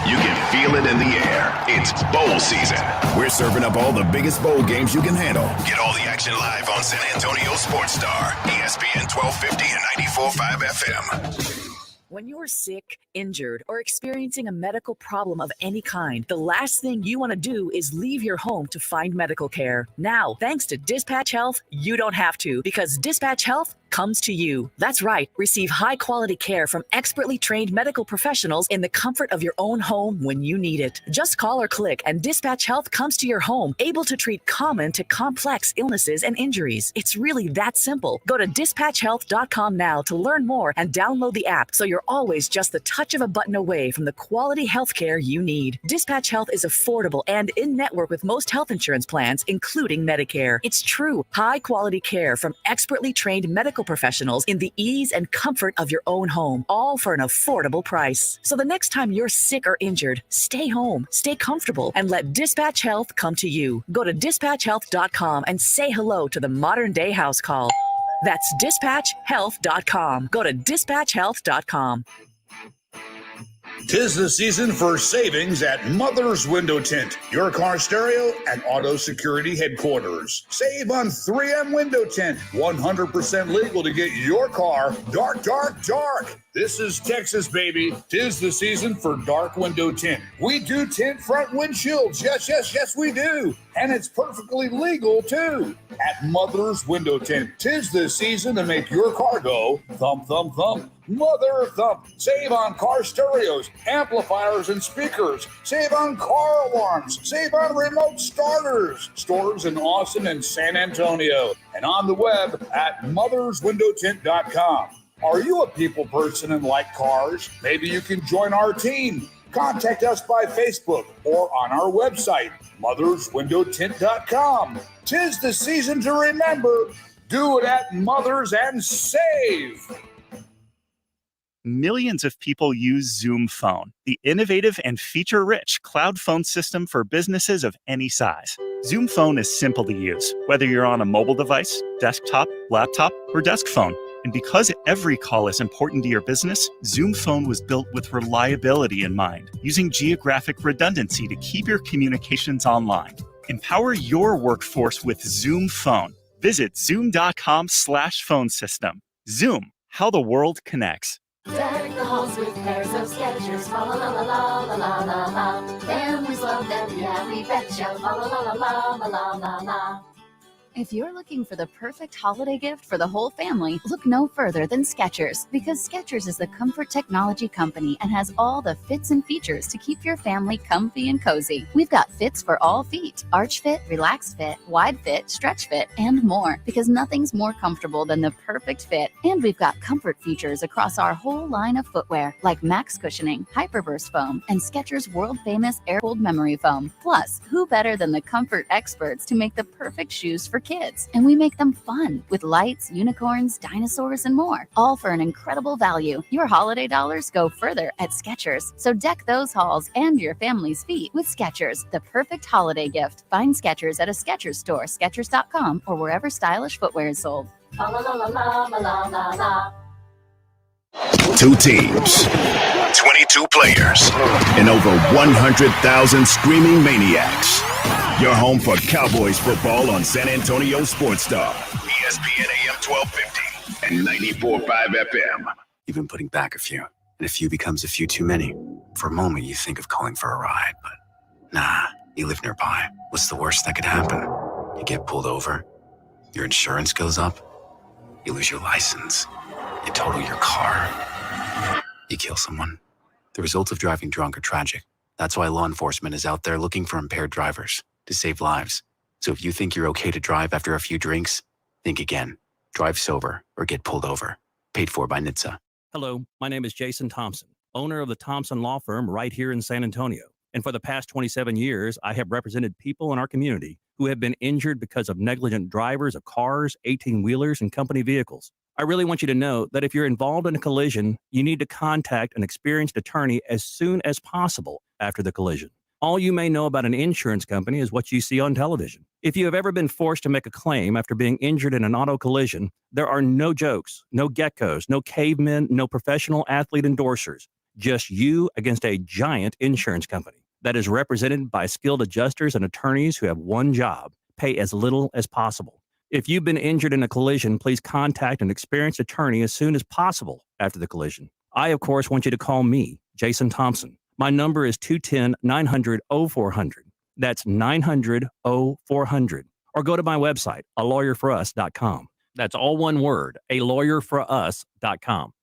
You can feel it in the air. It's bowl season. We're serving up all the biggest bowl games you can handle. Get all the action live on San Antonio Sports Star, ESPN 1250 and 94.5 FM. When you're sick, injured, or experiencing a medical problem of any kind, the last thing you want to do is leave your home to find medical care. Now, thanks to Dispatch Health, you don't have to, because Dispatch Health comes to you. That's right. Receive high-quality care from expertly trained medical professionals in the comfort of your own home when you need it. Just call or click, and Dispatch Health comes to your home, able to treat common to complex illnesses and injuries. It's really that simple. Go to dispatchhealth.com now to learn more and download the app so you're always just the touch of a button away from the quality health care you need. Dispatch Health is affordable and in-network with most health insurance plans, including Medicare. It's true, high-quality care from expertly trained medical professionals in the ease and comfort of your own home, all for an affordable price. So the next time you're sick or injured, stay home, stay comfortable, and let Dispatch Health come to you. Go to dispatchhealth.com and say hello to the modern-day house call. That's dispatchhealth.com. Go to dispatchhealth.com. 'Tis the season for savings at Mother's Window Tint, your car stereo and auto security headquarters. Save on 3M Window Tint, 100% legal to get your car dark, dark, dark. This is Texas, baby. 'Tis the season for dark window tint. We do tint front windshields. Yes, yes, yes, we do. And it's perfectly legal, too. At Mother's Window Tint, 'tis the season to make your car go thump, thump, thump. Mother thump. Save on car stereos, amplifiers, and speakers. Save on car alarms. Save on remote starters. Stores in Austin and San Antonio. And on the web at motherswindowtint.com. Are you a people person and like cars? Maybe you can join our team. Contact us by Facebook or on our website, motherswindowtint.com. 'Tis the season to remember. Do it at Mothers and save. Millions of people use Zoom Phone, the innovative and feature-rich cloud phone system for businesses of any size. Zoom Phone is simple to use, whether you're on a mobile device, desktop, laptop, or desk phone. And because every call is important to your business, Zoom Phone was built with reliability in mind, using geographic redundancy to keep your communications online. Empower your workforce with Zoom Phone. Visit zoom.com/phone system. Zoom, how the world connects. Deck the halls with pairs of Skechers, fa la la la la la la la la. Families love them, yeah, we betcha, fa la la la la la la la. If you're looking for the perfect holiday gift for the whole family, look no further than Skechers, because Skechers is the comfort technology company and has all the fits and features to keep your family comfy and cozy. We've got fits for all feet: arch fit, relaxed fit, wide fit, stretch fit, and more, because nothing's more comfortable than the perfect fit. And we've got comfort features across our whole line of footwear, like max cushioning, hyperburst foam, and Skechers world-famous air-cooled memory foam. Plus, who better than the comfort experts to make the perfect shoes for kids? And we make them fun with lights, unicorns, dinosaurs, and more, all for an incredible value. Your holiday dollars go further at Skechers, so deck those halls and your family's feet with Skechers, the perfect holiday gift. Find Skechers at a Skechers store, Skechers.com, or wherever stylish footwear is sold. La la la la la la la la. 2 teams, 22 players, and over 100,000 screaming maniacs. Your home for Cowboys football on San Antonio Sports Star, ESPN AM 1250 and 94.5 FM. You've been putting back a few, and a few becomes a few too many. For a moment, you think of calling for a ride, but nah, you live nearby. What's the worst that could happen? You get pulled over, your insurance goes up, you lose your license, you total your car, you kill someone. The results of driving drunk are tragic. That's why law enforcement is out there looking for impaired drivers to save lives. So if you think you're okay to drive after a few drinks, think again. Drive sober or get pulled over. Paid for by NHTSA. Hello, my name is Jason Thompson, owner of the Thompson Law Firm right here in San Antonio. And for the past 27 years, I have represented people in our community who have been injured because of negligent drivers of cars, 18-wheelers, and company vehicles. I really want you to know that if you're involved in a collision, you need to contact an experienced attorney as soon as possible after the collision. All you may know about an insurance company is what you see on television. If you have ever been forced to make a claim after being injured in an auto collision, there are no jokes, no geckos, no cavemen, no professional athlete endorsers. Just you against a giant insurance company that is represented by skilled adjusters and attorneys who have one job: pay as little as possible. If you've been injured in a collision, please contact an experienced attorney as soon as possible after the collision. I, of course, want you to call me, Jason Thompson. My number is 210-900-0400. That's 900-0400. Or go to my website, alawyerforus.com. That's all one word, alawyerforus.com.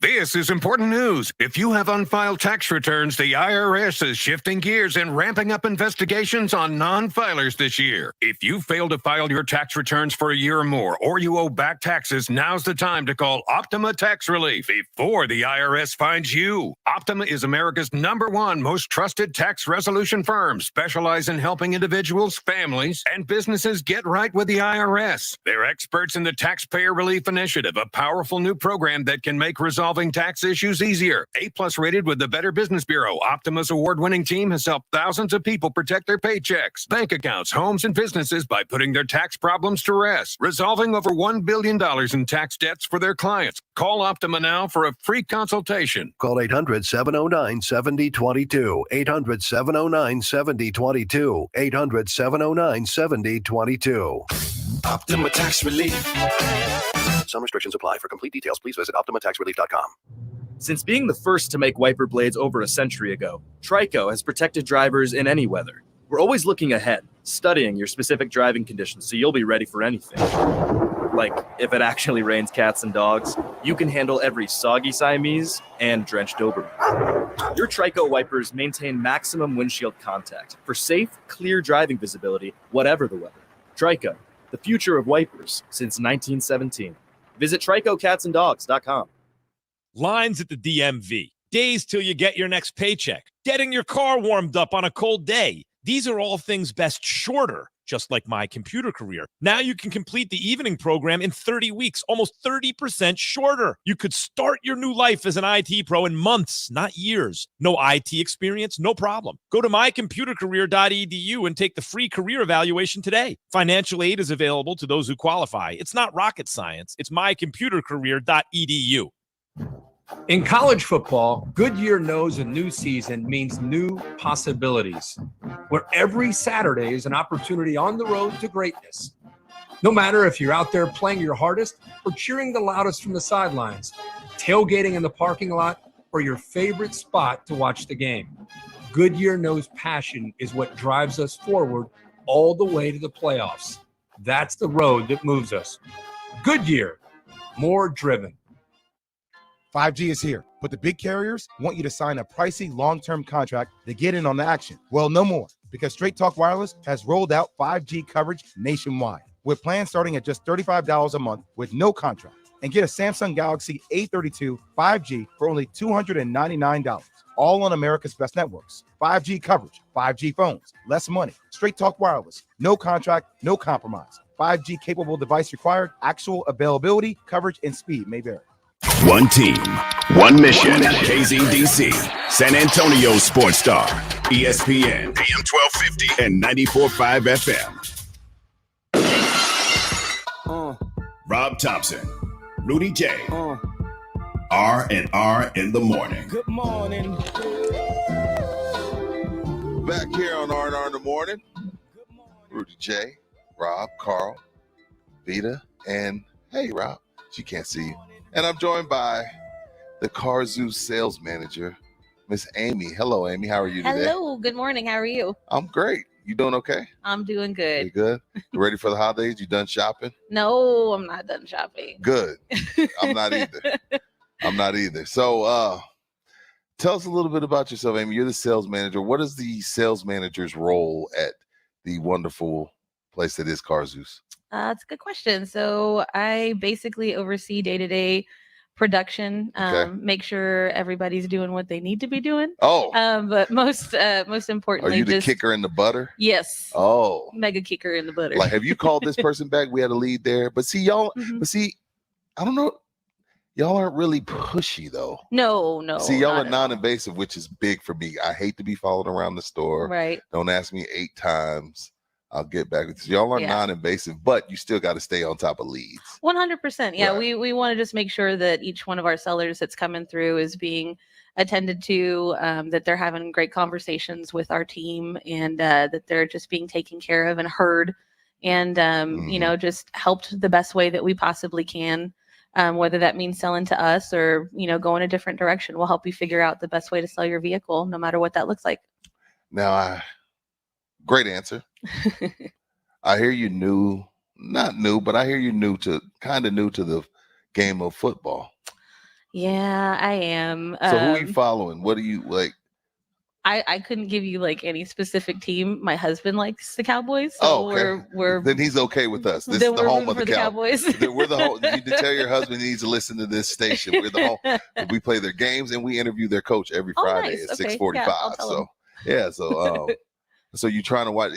This is important news. If you have unfiled tax returns, the IRS is shifting gears and ramping up investigations on non-filers this year. If you fail to file your tax returns for a year or more, or you owe back taxes, now's the time to call Optima Tax Relief before the IRS finds you. Optima is America's #1 most trusted tax resolution firm, specialized in helping individuals, families, and businesses get right with the IRS. They're experts in the Taxpayer Relief Initiative, a powerful new program that can make resolving tax issues easier. A+ rated with the Better Business Bureau, Optima's award-winning team has helped thousands of people protect their paychecks, bank accounts, homes, and businesses by putting their tax problems to rest, resolving over $1 billion in tax debts for their clients. Call Optima now for a free consultation. Call 800-709-7022. 800-709-7022. 800-709-7022. Optima Tax Relief. Some restrictions apply. For complete details, please visit OptimaTaxRelief.com. Since being the first to make wiper blades over a century ago, Trico has protected drivers in any weather. We're always looking ahead, studying your specific driving conditions so you'll be ready for anything. Like, if it actually rains cats and dogs, you can handle every soggy Siamese and drenched Doberman. Your Trico wipers maintain maximum windshield contact for safe, clear driving visibility, whatever the weather. Trico, the future of wipers since 1917. Visit TricoCatsAndDogs.com. Lines at the DMV. Days till you get your next paycheck. Getting your car warmed up on a cold day. These are all things best shorter, just like my computer career. Now you can complete the evening program in 30 weeks, almost 30% shorter. You could start your new life as an IT pro in months, not years. No IT experience? No problem. Go to mycomputercareer.edu and take the free career evaluation today. Financial aid is available to those who qualify. It's not rocket science. It's mycomputercareer.edu. In college football, Goodyear knows a new season means new possibilities, where every Saturday is an opportunity on the road to greatness. No matter if you're out there playing your hardest or cheering the loudest from the sidelines, tailgating in the parking lot, or your favorite spot to watch the game, Goodyear knows passion is what drives us forward all the way to the playoffs. That's the road that moves us. Goodyear, more driven. 5G is here, but the big carriers want you to sign a pricey long-term contract to get in on the action. Well, no more, because Straight Talk Wireless has rolled out 5G coverage nationwide, with plans starting at just $35 a month with no contract. And get a Samsung Galaxy A32 5G for only $299, all on America's best networks. 5G coverage, 5G phones, less money. Straight Talk Wireless, no contract, no compromise. 5G capable device required. Actual availability, coverage, and speed may vary. One team, one mission. KZDC, San Antonio Sports Star, ESPN, AM 1250 and 94.5 FM. Rob Thompson, Rudy J. R&R in the morning. Good morning. Back here on R&R in the morning. Rudy J, Rob, Karl, Vita, and hey, Rob, she can't see you. And I'm joined by the Car Zeus sales manager, Miss Amy. Hello, Amy. How are you today? Hello. Good morning. How are you? I'm great. You doing okay? I'm doing good. You good? You ready for the holidays? You done shopping? No, I'm not done shopping. Good. I'm not either. I'm not either. So tell us a little bit about yourself, Amy. You're the sales manager. What is the sales manager's role at the wonderful place that is Car Zeus? That's a good question. So I basically oversee day-to-day production, make sure everybody's doing what they need to be doing. Oh. But most importantly, are you the kicker in the butter? Yes. Oh. Mega kicker in the butter. Like, have you called this person back? We had a lead there. But see, y'all, but see, I don't know. y'all aren't really pushy though. No. See, y'all not are at all. non-invasive, which is big for me. I hate to be followed around the store. Right. Don't ask me 8 times. I'll get back with you. Y'all are non-invasive, but you still got to stay on top of leads. 100%. Yeah, Right. we want to just make sure that each one of our sellers that's coming through is being attended to, that they're having great conversations with our team, and that they're just being taken care of and heard, and just helped the best way that we possibly can. Whether that means selling to us or going a different direction, we'll help you figure out the best way to sell your vehicle, no matter what that looks like. Now, great answer. I hear you not new, but I hear you kind of new to the game of football. Yeah, I am. So who are you following? What do you like? I couldn't give you like any specific team. My husband likes the Cowboys, so we're then he's okay with us. This then is the we're home rooting of the for Cowboys. We're the home. You need to tell your husband he needs to listen to this station. We're the home. We play their games and we interview their coach every Friday nice. at Okay. 6:45. Yeah, So you're trying to watch.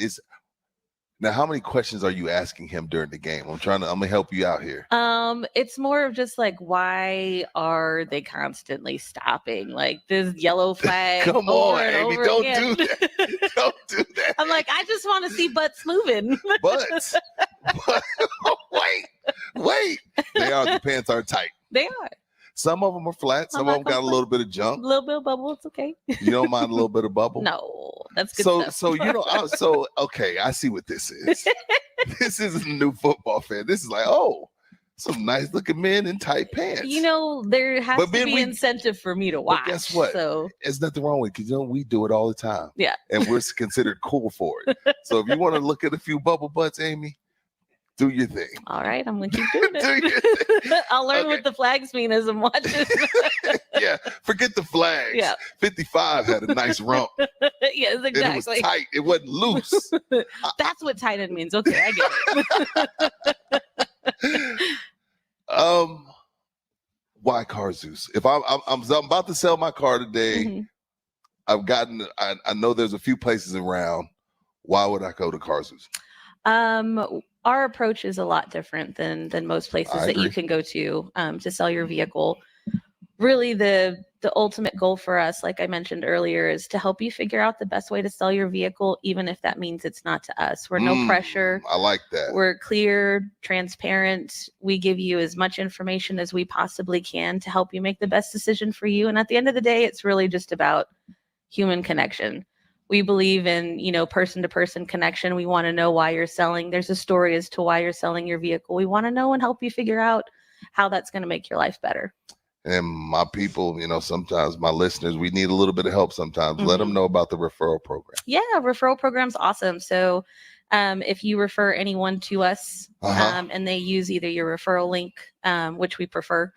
Now, how many questions are you asking him during the game? I'm gonna help you out here. It's more of just like, why are they constantly stopping? Like this yellow flag. Come over on, and Amy, over don't again. do that. Don't do that. I'm like, I just want to see butts moving. But wait. The pants are tight. They are. Some of them are flat. Some of them got a little bit of A junk. little bit of bubble. It's okay. You don't mind a little bit of bubble? No, that's good stuff. So okay, I see what this is. This is a new football fan. This is like, some nice looking men in tight pants. There has to be incentive for me to watch. But guess what? So there's nothing wrong with it because we do it all the time. Yeah. And we're considered cool for it. So if you want to look at a few bubble butts, Amy, do your thing. All right, I'm gonna keep doing it. I'll learn what the flags mean as I'm watching. Yeah, forget the flags. Yeah. 55 had a nice rump. Yes, And exactly. it was tight. It wasn't loose. That's what tight end means. Okay, I get it. Why Car Zeus? If I'm about to sell my car today, I know there's a few places around. Why would I go to Car Zeus? Our approach is a lot different than most places that you can go to sell your vehicle. Really, the ultimate goal for us, like I mentioned earlier, is to help you figure out the best way to sell your vehicle, even if that means it's not to us. We're no pressure. I like that. We're clear, transparent. We give you as much information as we possibly can to help you make the best decision for you. And at the end of the day, it's really just about human connection. We believe in, person-to-person connection. We want to know why you're selling. There's a story as to why you're selling your vehicle. We want to know and help you figure out how that's going to make your life better. And my people, sometimes my listeners, we need a little bit of help sometimes. Let them know about the referral program. Yeah, referral program's awesome. So if you refer anyone to us and they use either your referral link, which we prefer,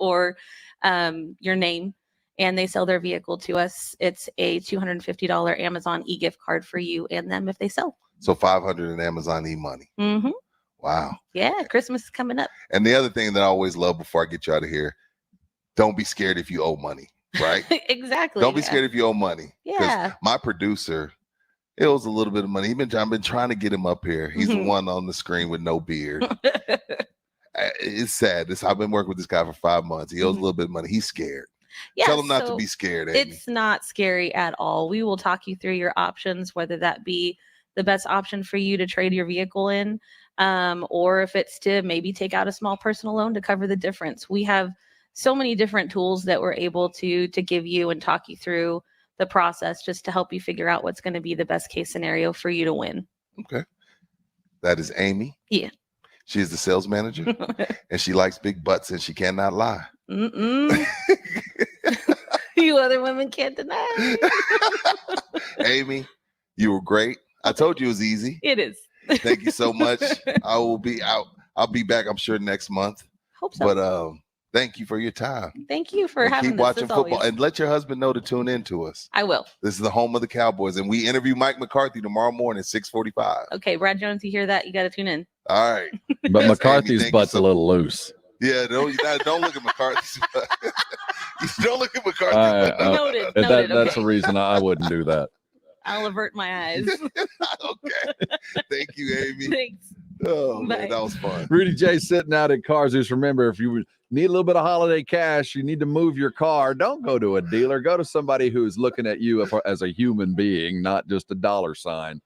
or your name, and they sell their vehicle to us, it's a $250 Amazon e-gift card for you and them if they sell. So $500 in Amazon e-money. Mm-hmm. Wow. Yeah, Christmas is coming up. And the other thing that I always love before I get you out of here, don't be scared if you owe money, right? Exactly. Don't be scared if you owe money. Yeah. My producer, it was a little bit of money. I've been trying to get him up here. He's the one on the screen with no beard. It's sad. I've been working with this guy for 5 months. He owes a little bit of money. He's scared. Yeah, Tell him not to be scared, Amy. It's not scary at all. We will talk you through your options, whether that be the best option for you to trade your vehicle in, or if it's to maybe take out a small personal loan to cover the difference. We have so many different tools that we're able to give you and talk you through the process just to help you figure out what's going to be the best case scenario for you to win. Okay. That is Amy. Yeah. She is the sales manager and she likes big butts and she cannot lie. You other women can't deny. Amy, you were great. I told you it was easy. It is. Thank you so much. I will be out. I'll be back, I'm sure, next month. Hope so. But thank you for your time. Thank you for And having keep us, watching as football always. and let your husband know to tune in to us. I will. This is the home of the Cowboys, and we interview Mike McCarthy tomorrow morning, 6:45. Okay, Brad Jones, you hear that? You got to tune in. All right. But Yes, McCarthy's Amy, butt's a little loose. Yeah, don't look at McCarthy's butt. Don't look at McCarthy's butt. Noted. That's okay. the reason I wouldn't do that. I'll avert my eyes. Okay. Thank you, Amy. Thanks. Oh, man, that was fun. Rudy J sitting out at Car Zeus. Remember, if you need a little bit of holiday cash, you need to move your car, don't go to a dealer. Go to somebody who's looking at you as a human being, not just a dollar sign.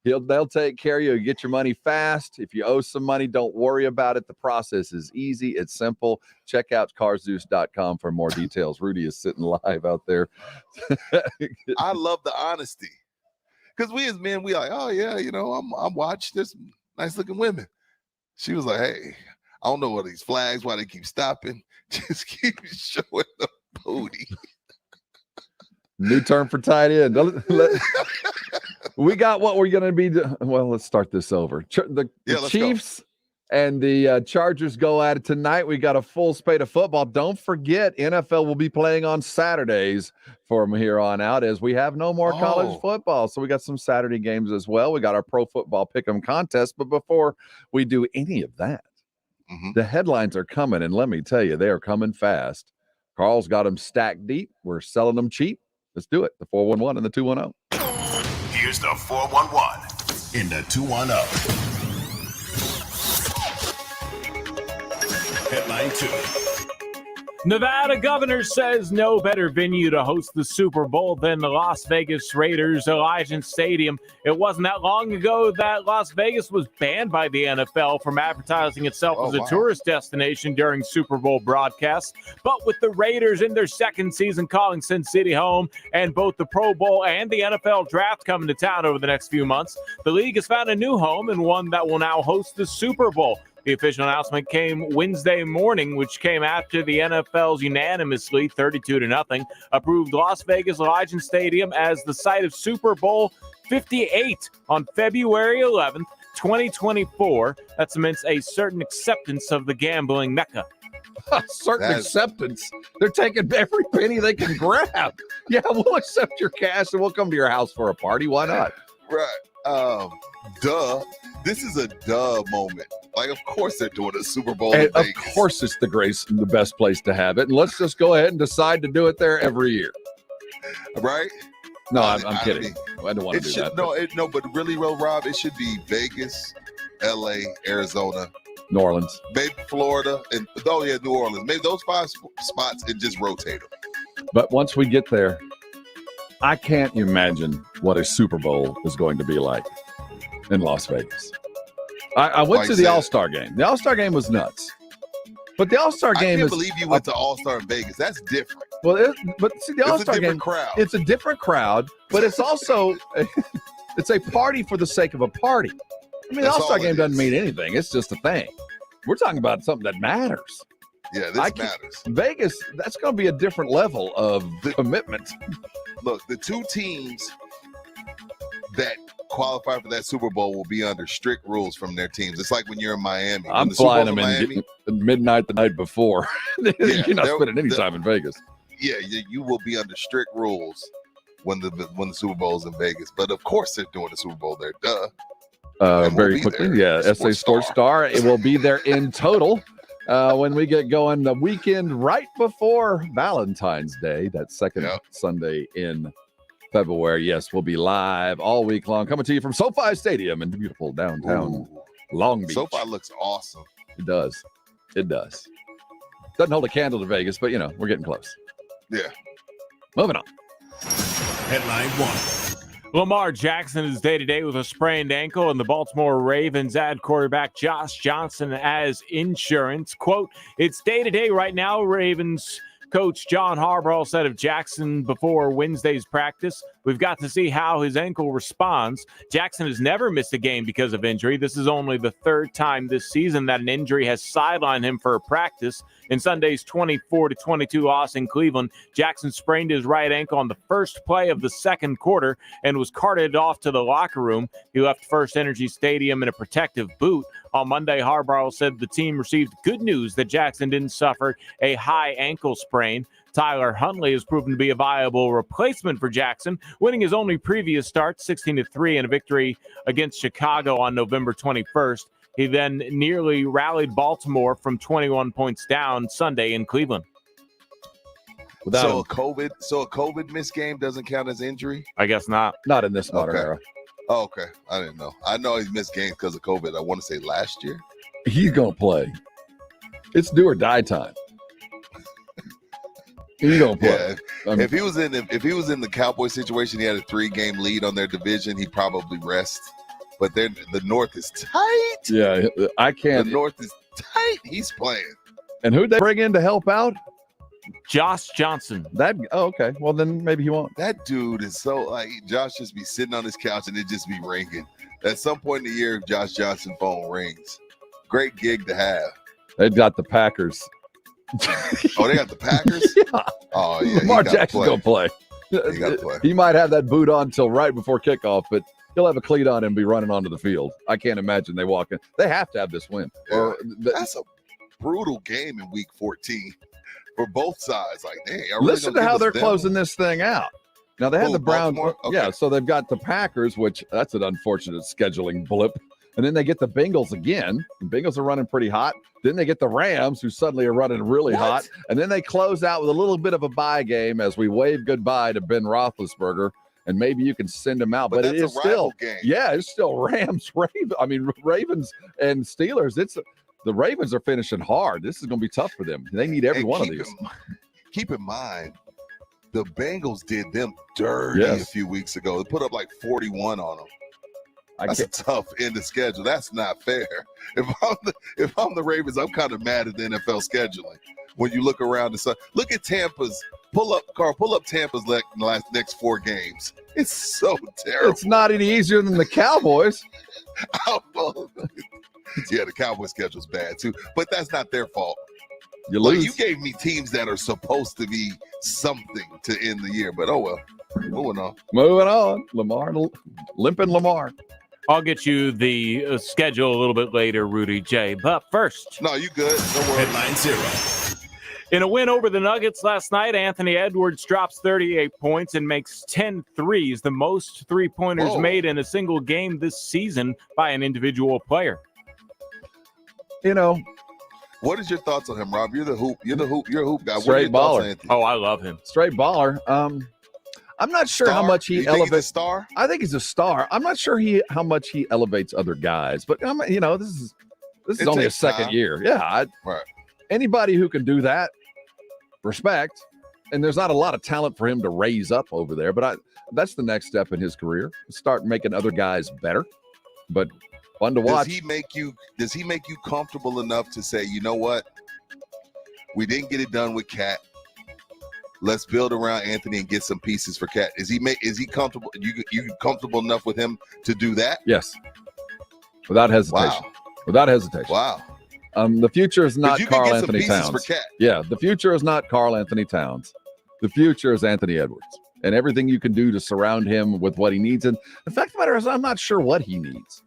They'll take care of you. Get your money fast. If you owe some money, don't worry about it. The process is easy. It's simple. Check out carzeus.com for more details. Rudy is sitting live out there. I love the honesty. Because we as men, we like, oh, yeah, I'm watching this nice looking women. She was like, hey, I don't know what these flags, why they keep stopping. Just keep showing the booty. New term for tight end. We got what we're going to be. Well, let's start this over. The Chiefs and the Chargers go at it tonight. We got a full spate of football. Don't forget, NFL will be playing on Saturdays from here on out as we have no more college football. So we got some Saturday games as well. We got our pro football pick'em contest. But before we do any of that, the headlines are coming. And let me tell you, they are coming fast. Karl's got them stacked deep. We're selling them cheap. Let's do it. The 411 and the 210. Here's the 411 in the 210. Headline 2. Nevada governor says no better venue to host the Super Bowl than the Las Vegas Raiders Allegiant Stadium. It wasn't that long ago that Las Vegas was banned by the NFL from advertising itself as a tourist destination during Super Bowl broadcasts. But with the Raiders in their second season calling Sin City home and both the Pro Bowl and the NFL draft coming to town over the next few months, the league has found a new home and one that will now host the Super Bowl. The official announcement came Wednesday morning, which came after the NFL's unanimously 32-0 approved Las Vegas Allegiant Stadium as the site of Super Bowl 58 on February 11th, 2024. That cements a certain acceptance of the gambling mecca. Acceptance. They're taking every penny they can grab. Yeah, we'll accept your cash and we'll come to your house for a party. Why not? Right. Duh. This is a duh moment. Like, of course they're doing a Super Bowl in Of Vegas. course it's the best place to have it. And let's just go ahead and decide to do it there every year. Right? No, I'm kidding. I don't want to do that. But really, Rob, it should be Vegas, LA, Arizona, New Orleans, maybe Florida, and New Orleans. Maybe those 5 spots and just rotate them. But once we get there, I can't imagine what a Super Bowl is going to be like in Las Vegas. I went to the All-Star game. The All-Star game was nuts. But the All-Star game I can't believe you went to All-Star in Vegas. That's different. Well, but see, the All-Star game, crowd. It's a different crowd, but it's also it's a party for the sake of a party. I mean, the All-Star game doesn't mean anything. It's just a thing. We're talking about something that matters. Yeah, this matters. Vegas, that's going to be a different level of commitment. Look, the 2 teams that qualify for that Super Bowl will be under strict rules from their teams. It's like when you're in Miami. I'm flying them in midnight the night before. You're not spending any time in Vegas. Yeah, you will be under strict rules when the Super Bowl's in Vegas. But of course they're doing the Super Bowl there. Duh. Very quickly, SA Sports Star. It will be there in total when we get going the weekend right before Valentine's Day, that second Sunday in February. Yes, we'll be live all week long, coming to you from SoFi Stadium in beautiful downtown Long Beach. SoFi looks awesome. It does. Doesn't hold a candle to Vegas, but we're getting close. Yeah. Moving on. Headline 1. Lamar Jackson is day-to-day with a sprained ankle, and the Baltimore Ravens add quarterback Josh Johnson as insurance. Quote, it's day-to-day right now, Ravens coach John Harbaugh said of Jackson before Wednesday's practice. We've got to see how his ankle responds. Jackson has never missed a game because of injury. This is only the 3rd time this season that an injury has sidelined him for a practice. In Sunday's 24-22 loss in Cleveland, Jackson sprained his right ankle on the first play of the second quarter and was carted off to the locker room. He left First Energy Stadium in a protective boot. On Monday, Harbaugh said the team received good news that Jackson didn't suffer a high ankle sprain. Tyler Huntley has proven to be a viable replacement for Jackson, winning his only previous start, 16-3, in a victory against Chicago on November 21st. He then nearly rallied Baltimore from 21 points down Sunday in Cleveland. So a COVID missed game doesn't count as injury? I guess not. Not in this modern era. Oh, okay. I didn't know. I know he's missed games because of COVID. I want to say last year. He's going to play. It's do or die time. He's going to play. Yeah. If he was in the Cowboys situation, he had a 3-game lead on their division. He'd probably rest. But the North is tight. Yeah, I can't. The North is tight. He's playing. And who'd they bring in to help out? Josh Johnson. Okay. Well, then maybe he won't. That dude is so like Josh just be sitting on his couch and it just be ringing. At some point in the year, Josh Johnson phone rings. Great gig to have. They've got the Packers. Oh, they got the Packers? Yeah. Oh, yeah. Lamar Jackson's going to play. He got to play. He might have that boot on until right before kickoff, but he'll have a cleat on and be running onto the field. I can't imagine they walk in. They have to have this win. Yeah. That's a brutal game in week 14 for both sides. Like, dang, listen to how they're closing this thing out. Now, they had the Browns. Okay. Yeah, so they've got the Packers, which that's an unfortunate scheduling blip. And then they get the Bengals again. The Bengals are running pretty hot. Then they get the Rams, who suddenly are running really hot. And then they close out with a little bit of a bye game as we wave goodbye to Ben Roethlisberger. And maybe you can send him out. But it is still game. Yeah, it's still Ravens and Steelers. The Ravens are finishing hard. This is going to be tough for them. They need every one of these. Keep in mind, the Bengals did them dirty a few weeks ago. They put up like 41 on them. That's a tough end of schedule. That's not fair. If I'm the Ravens, I'm kind of mad at the NFL scheduling. When you look around look at Tampa's. Pull up Tampa's next 4 games. It's so terrible. It's not any easier than the Cowboys. Yeah, the Cowboys schedule's bad too, but that's not their fault. You lose. You gave me teams that are supposed to be something to end the year, but oh well. Moving on. Lamar, limping Lamar. I'll get you the schedule a little bit later, Rudy J. But first. No, you good. Don't worry. Headline 0. In a win over the Nuggets last night, Anthony Edwards drops 38 points and makes 10 threes, the most three-pointers made in a single game this season by an individual player. You know, what is your thoughts on him, Rob? You're a hoop guy. Straight baller. Oh, I love him. Straight baller. I'm not sure how much he elevates. He's a star? I think he's a star. I'm not sure how much he elevates other guys, but this is only a second year. Yeah. Right. Anybody who can do that, respect. And there's not a lot of talent for him to raise up over there, but that's the next step in his career. Start making other guys better. But fun to watch. Does he make you comfortable enough to say, you know what? We didn't get it done with Cat. Let's build around Anthony and get some pieces for Cat. Is he comfortable? You comfortable enough with him to do that? Yes. Without hesitation. Wow. Without hesitation. Wow. The future is not Karl Anthony Towns. For Cat. Yeah, the future is not Karl Anthony Towns. The future is Anthony Edwards. And everything you can do to surround him with what he needs. And the fact of the matter is, I'm not sure what he needs.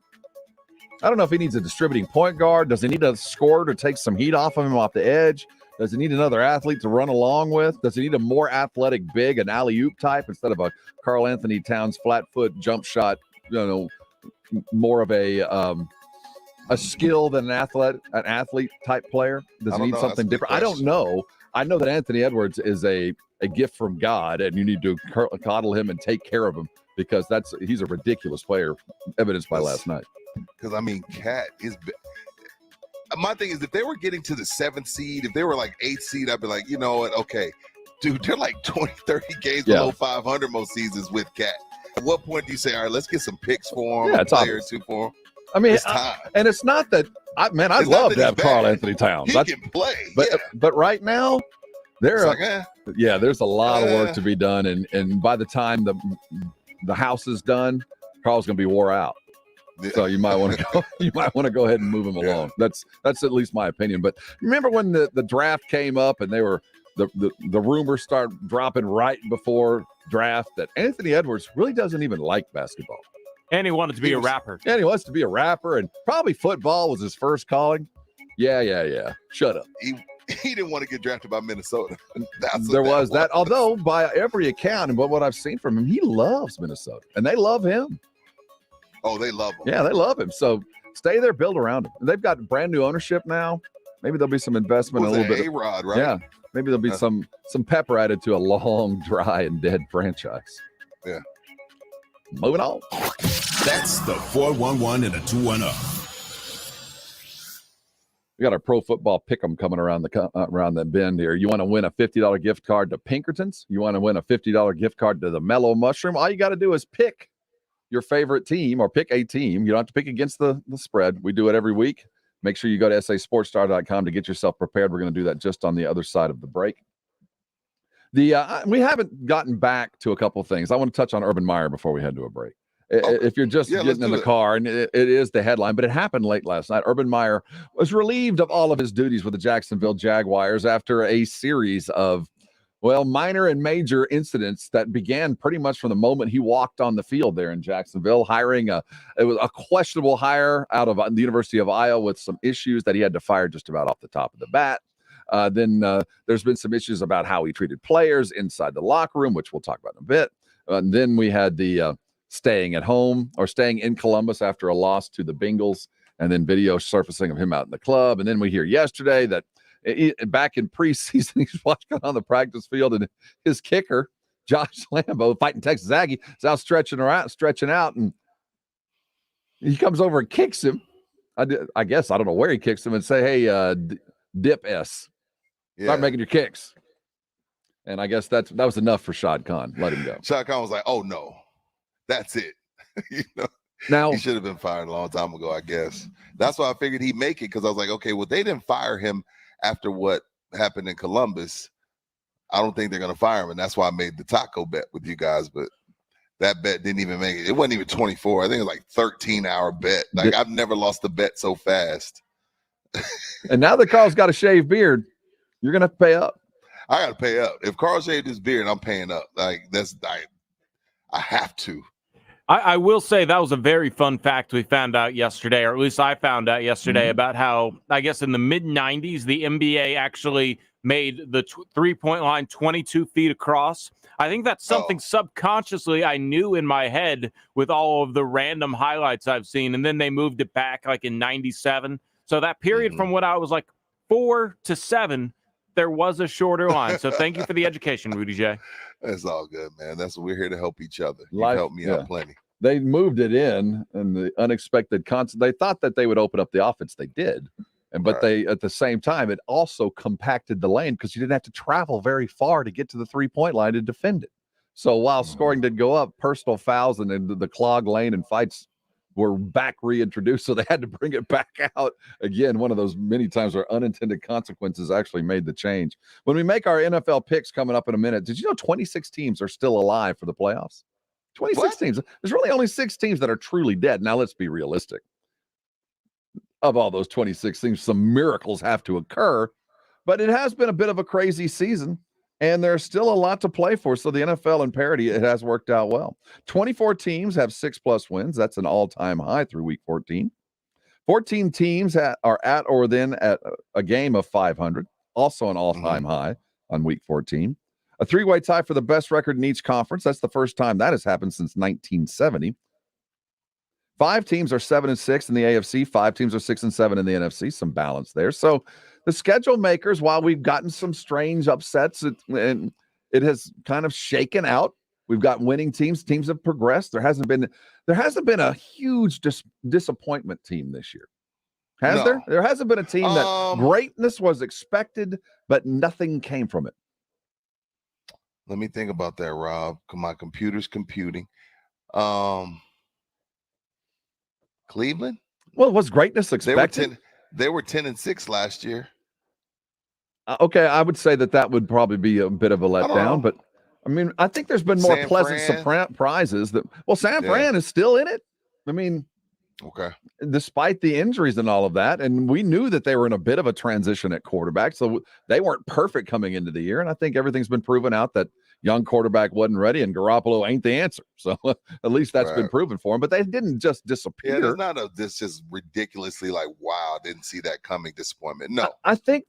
I don't know if he needs a distributing point guard. Does he need a scorer to take some heat off of him off the edge? Does he need another athlete to run along with? Does he need a more athletic big, an alley-oop type instead of a Karl Anthony Towns flat foot jump shot, more of a skill than an athlete type player? Does he need something different? I don't know. I know that Anthony Edwards is a gift from God, and you need to coddle him and take care of him because he's a ridiculous player, evidenced by last night. Because, Cat is – my thing is if they were getting to the 7th seed, if they were like 8th seed, I'd be like, you know what? Okay, dude, they're like 20, 30 games below 500 most seasons with Cat. At what point do you say, all right, let's get some picks for him, a player or two for him? It's time. And it's not that I'd love to have Karl Anthony Towns. He can play. But right now, there's a lot of work to be done. And by the time the house is done, Karl's going to be wore out. So you might want to go ahead and move him along. That's at least my opinion. But remember when the draft came up and they were the rumors start dropping right before draft that Anthony Edwards really doesn't even like basketball. And he wanted to be a rapper. And he wants to be a rapper, and probably football was his first calling. Yeah. Shut up. He didn't want to get drafted by Minnesota. There was that. Although by every account and what I've seen from him, he loves Minnesota, and they love him. Oh, they love him. Yeah, they love him. So stay there, build around him. They've got brand new ownership now. Maybe there'll be some investment, a little bit. A-Rod, right? Yeah, maybe there'll be some pepper added to a long, dry, and dead franchise. Yeah. Moving on. That's the 411 and a 210. We got our pro football pick'em coming around the bend here. You want to win a $50 gift card to Pinkerton's? You want to win a $50 gift card to the Mellow Mushroom? All you got to do is pick your favorite team or pick a team. You don't have to pick against the spread. We do it every week. Make sure you go to sasportstar.com to get yourself prepared. We're going to do that just on the other side of the break. We haven't gotten back to a couple of things. I want to touch on Urban Meyer before we head to a break. If you're just getting in the car, and it is the headline, but it happened late last night. Urban Meyer was relieved of all of his duties with the Jacksonville Jaguars after a series of, minor and major incidents that began pretty much from the moment he walked on the field there in Jacksonville, it was a questionable hire out of the University of Iowa with some issues that he had to fire just about off the top of the bat. Then there's been some issues about how he treated players inside the locker room, which we'll talk about in a bit. And then we had the staying at home or staying in Columbus after a loss to the Bengals, and then video surfacing of him out in the club. And then we hear yesterday that back in preseason, he's walking on the practice field, and his kicker, Josh Lambo, fighting Texas Aggie, is out stretching out, and he comes over and kicks him. I guess, I don't know where he kicks him, and say, hey, dip S. Start making your kicks. And I guess that was enough for Shad Khan. Let him go. Shad Khan was like, oh, no. That's it. Now he should have been fired a long time ago, I guess. That's why I figured he'd make it, because I was like, okay, well, they didn't fire him after what happened in Columbus. I don't think they're going to fire him, and that's why I made the taco bet with you guys, but that bet didn't even make it. It wasn't even 24. I think it was like 13-hour bet. Like, I've never lost a bet so fast. And now that Karl's got a shaved beard, you're going to have to pay up. I got to pay up. If Karl shaved his beard, I'm paying up. Like, I have to. I will say that was a very fun fact we found out yesterday, or at least I found out yesterday, about how, I guess in the mid-90s, the NBA actually made the three-point line 22 feet across. I think that's something subconsciously I knew in my head with all of the random highlights I've seen, and then they moved it back like in 97. So that period from when I was like 4 to 7, there was a shorter line. So thank you for the education, Rudy J. That's all good, man. That's what we're here to help each other. You helped me out plenty. They moved it in, and the unexpected they thought that they would open up the offense. They did. But they, at the same time, it also compacted the lane because you didn't have to travel very far to get to the three-point line to defend it. So while scoring did go up, personal fouls and then the clog lane and fights were back reintroduced, so they had to bring it back out again. One of those many times where unintended consequences actually made the change. When we make our NFL picks coming up in a minute, did you know 26 teams are still alive for the playoffs? 26 teams. There's really only 6 teams that are truly dead. Now, let's be realistic. Of all those 26 teams, some miracles have to occur, but it has been a bit of a crazy season, and there's still a lot to play for. So the NFL in parity, it has worked out well. 24 teams have 6+ wins. That's an all-time high through week 14. 14 teams are at or within at a game of 500, also an all-time high on week 14. A 3-way tie for the best record in each conference. That's the first time that has happened since 1970. 5 teams are 7-6 in the AFC. 5 teams are 6-7 in the NFC. Some balance there. So the schedule makers, while we've gotten some strange upsets, and it has kind of shaken out. We've got winning teams. Teams have progressed. There hasn't been a huge disappointment team this year. Has there? There hasn't been a team that greatness was expected, but nothing came from it. Let me think about that, Rob. My computer's computing. Cleveland? Well, was greatness expected? They were 10-6 last year. Okay, I would say that would probably be a bit of a letdown, but I mean, I think there's been more pleasant surprises. San Fran is still in it. I mean, despite the injuries and all of that, and we knew that they were in a bit of a transition at quarterback, so they weren't perfect coming into the year, and I think everything's been proven out that young quarterback wasn't ready, and Garoppolo ain't the answer. So at least that's been proven for him. But they didn't just disappear. Yeah, there's not this just ridiculously like, wow, didn't see that coming disappointment. No, I think